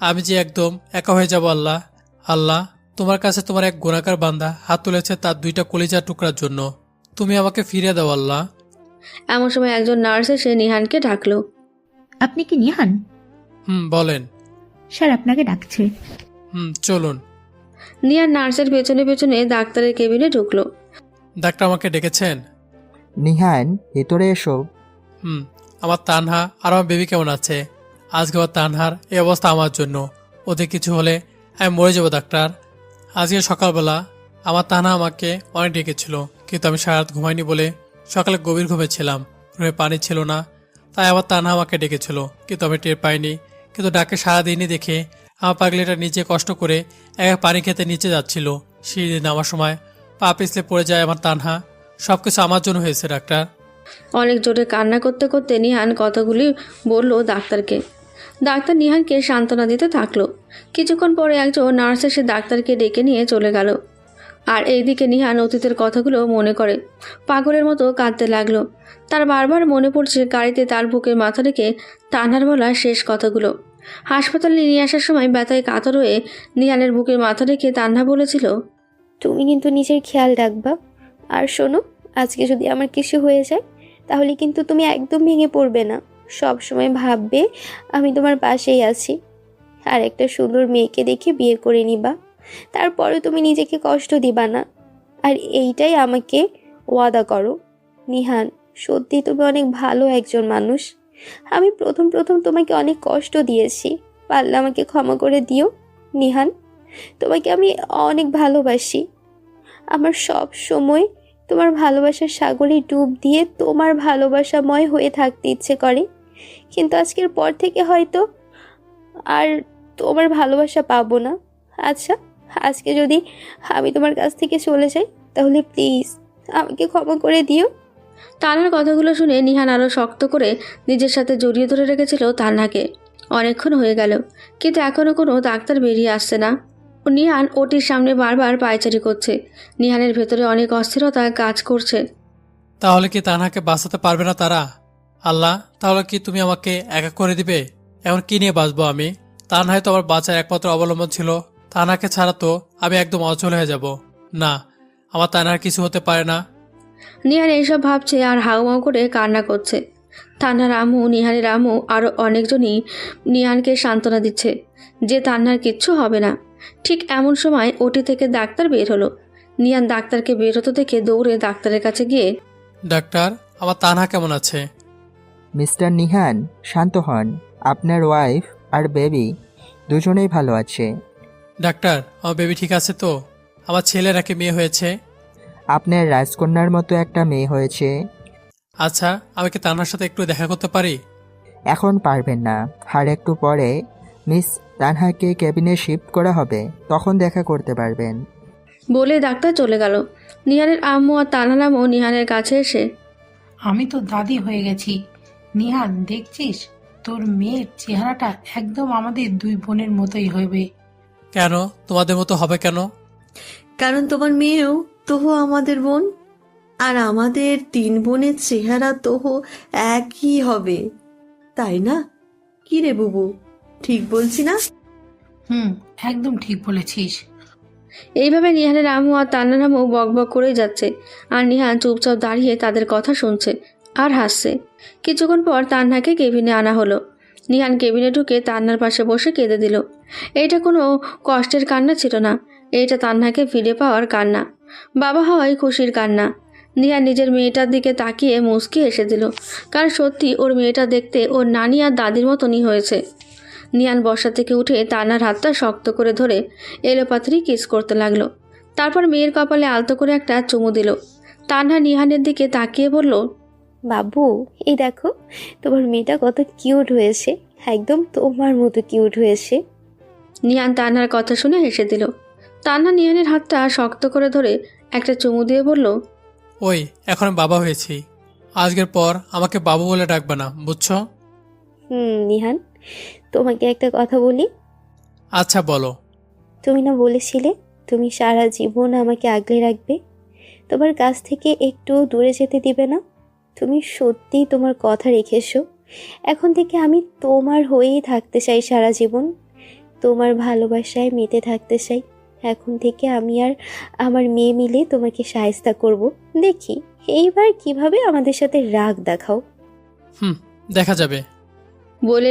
আমি যে একদম একা হয়ে যাব। আল্লাহ, আল্লাহ, তোমার কাছে তোমার এক গুনাহগার বান্দা হাত তুলেছে তার 2টা কলিজার টুকরার জন্য, তুমি আমাকে ফিরিয়ে দাও আল্লাহ। এমন সময় একজন নার্স এসে নিহানকে ডাকলো। আপনি কি নিহান? বলেন। স্যার আপনাকে ডাকছে। চলুন। নিহান নার্সের পেছনে পেছনে ডাক্তারের কেবিনে ঢুকলো। ডাক্তার আমাকে ডেকেছেন? নিহান ভেতরে এসো। আমার তানহা আর আমার বেবি কেমন আছে? আজকে আমার তানহার এই অবস্থা আমার জন্য, ওদের কিছু হলে আমি মরে যাবো ডাক্তার। আজকে সকালবেলা আমার তানহা আমাকে অনেক ডেকেছিল, কিন্তু আমি সারা রাত ঘুমাইনি বলে সকালে গভীর ঘুমেছিলাম, রুমে পানি ছিল না, তাই আমার তানহা আমাকে ডেকেছিল, কিন্তু আমি টের পাইনি। কিন্তু ডাকে সারা দিনই দেখে আমার পাগলিটা নিচে কষ্ট করে এক পানি খেতে নিচে যাচ্ছিল। সিঁড়ি নামার সময় পা পিছলে পড়ে যায় আমার তানহা। সবকিছু আমার জন্য হয়েছে ডাক্তার। অনেক জোরে কান্না করতে করতে নিহান কথাগুলি বলল ডাক্তারকে। ডাক্তার নিহানকে সান্ত্বনা দিতে থাকলো। কিছুক্ষণ পরে একজন নার্স এসে ডাক্তারকে ডেকে নিয়ে চলে গেল। আর এইদিকে নিহান অতীতের কথাগুলো মনে করে পাগলের মতো কাঁদতে লাগলো। তার বারবার মনে পড়ছে গাড়িতে তার বুকে মাথা রেখে তানহার বলা শেষ কথাগুলো। হাসপাতালে নিয়ে আসার সময় ব্যথায় কাতর হয়ে নিহানের বুকে মাথা রেখে তান্হা বলেছিল, তুমি কিন্তু নিজের খেয়াল রাখবা। আর শোনো, আজকে যদি আমার কিছু হয়ে যায় তাহলে কিন্তু তুমি একদম ভেঙে পড়বে না। সব সময় ভাববে আমি তোমার পাশেই আছি। আর একটা সুন্দর মেয়েকে দেখে বিয়ে করে নিবা, তারপরে তুমি নিজেকে কষ্ট দিবা না। আর এইটাই আমাকে ওয়াদা করো। নিহান, সত্যি তুমি অনেক ভালো একজন মানুষ। আমি প্রথম তোমাকে অনেক কষ্ট দিয়েছি, পারলে আমাকে ক্ষমা করে দিও। নিহান, তোমাকে আমি অনেক ভালোবাসি। আমার সব সময় তোমার ভালোবাসার সাগরে ডুব দিয়ে তোমার ভালোবাসাময় হয়ে থাকতে ইচ্ছে করে, কিন্তু আজকের পর থেকে হয়তো আর তোমার ভালোবাসা পাবো না। আচ্ছা, আজকে যদি আমি তোমার কাছ থেকে চলে যাই তাহলে প্লিজ আমাকে ক্ষমা করে দিও। তানহার কথাগুলো শুনে নিহান আরও শক্ত করে নিজের সাথে জড়িয়ে ধরে রেখেছিল তানহাকে। অনেকক্ষণ হয়ে গেল, কিন্তু এখনও কোনো ডাক্তার বেরিয়ে আসছে না। নিহান ওটির সামনে বারবার পায়চারি করছে। নিহানের ভেতরে অনেক অস্থিরতা কাজ করছে। তাহলে কি তানহাকে বাঁচাতে পারবে না তারা? আল্লাহ, তাহলে কি তুমি আমাকে একা করে দিবে? এখন কি নিয়ে বাঁচবো আমি? তানহাই তো আমার বাঁচার একমাত্র অবলম্বন ছিল। তানহাকে ছাড়া তো আমি একদম অচল হয়ে যাব। না, আমার তানহার কিছু হতে পারে না। নিহান এইসব ভাবছে আর হাউমাউ করে কান্না করছে। তান্নার আম্মু, নিহানের আম্মু আরও অনেকজনই নিহানকে সান্ত্বনা দিচ্ছে যে তান্নার কিচ্ছু হবে না। ঠিক এমন সময় ওটি থেকে ডাক্তার বের হলো। নিহান ডাক্তারকে বের হতে দেখে দৌড়ে ডাক্তারের কাছে গিয়ে, ডাক্তার, আমার তানহা কেমন আছে? মিস্টার নিহান, শান্ত হন। আপনার ওয়াইফ আর বেবি দুজনেই ভালো আছে। ডাক্তার, আমার বেবি ঠিক আছে তো? আমার ছেলে নাকি মেয়ে হয়েছে? আপনার রাজকন্যার মতো একটা মেয়ে হয়েছে। আচ্ছা, আমি কি তানহার সাথে একটু দেখা করতে পারি? এখন পারবেন না, আর একটু পরে মিস তানহাকে কেবিনে শিফট করা হবে, তখন দেখা করতে পারবেন। বলে ডাক্তার চলে গেল। নিহানের আম্মু আর তানহার আম্মু নিহানের কাছে এসে, আমি তো দাদি হয়ে গেছি। নিহান, দেখছিস তোর মেয়ের চেহারাটা একদম আমাদের 2 বোনের মতোই হবে। কেন তোমাদের মতো হবে কেন? কারণ তোমার মেয়েও তোহো আমাদের বোন, আর আমাদের 3 বোনের চেহারা তোহো একই হবে, তাই না? কি রে বুবু, ঠিক বলছি না? হুম, একদম ঠিক বলেছিস। এইভাবে নিহানের আম্মু আর তান্নার আম্মু বকবক করেই যাচ্ছে, আর নিহান চুপচাপ দাঁড়িয়ে তাদের কথা শুনছে আর হাসছে। কিছুক্ষণ পর তান্নাকে কেবিনে আনা হলো। নিহান কেবিনে ঢুকে তান্নার পাশে বসে কেঁদে দিল। এইটা কোনো কষ্টের কান্না ছিল না, এইটা তান্নাকে ফিরে পাওয়ার কান্না, বাবা হওয়ায় খুশির কান্না। নিহান নিজের মেয়েটার দিকে তাকিয়ে মুচকি হেসে দিল, কারণ সত্যি ওর মেয়েটা দেখতে ওর নানি আর দাদির মতনই হয়েছে। নিহান বসা থেকে উঠে তান্নার হাতটা শক্ত করে ধরে এলোপাথারি কিস করতে লাগলো। তারপর মেয়ের কপালে আলতো করে একটা চুমু দিল। তান্না নিহানের দিকে তাকিয়ে বলল, বাবু, এই দেখো তোমার মেয়েটা কত কিউট হয়েছে, একদম তোমার মতো কিউট হয়েছে। নিহান তান্নার কথা শুনে হেসে দিল। তান্না নিহানের হাতটা শক্ত করে ধরে একটা চুমু দিয়ে বলল, ওই, এখন আমি বাবা হয়েছি, আজকের পর আমাকে বাবু বলে ডাকবে না, বুঝছো? নিহান, তোমাকে একটা কথা বলি। আচ্ছা বলো। তুমি না বলেছিলে তুমি সারা জীবন আমাকে আগলে রাখবে, তোমার কাছ থেকে একটু দূরে যেতে দিবে না? তুমি সত্যিই তোমার কথা রেখেছো। এখন থেকে আমি তোমার হয়েই থাকতে চাই সারা জীবন, তোমার ভালোবাসায় মেতে থাকতে চাই। এখন থেকে আমি আর আমার মেয়ে মিলে তোমাকে শায়েস্তা করব। দেখি এইবার কিভাবে আমাদের সাথে রাগ দেখাও। দেখা যাবে। বলে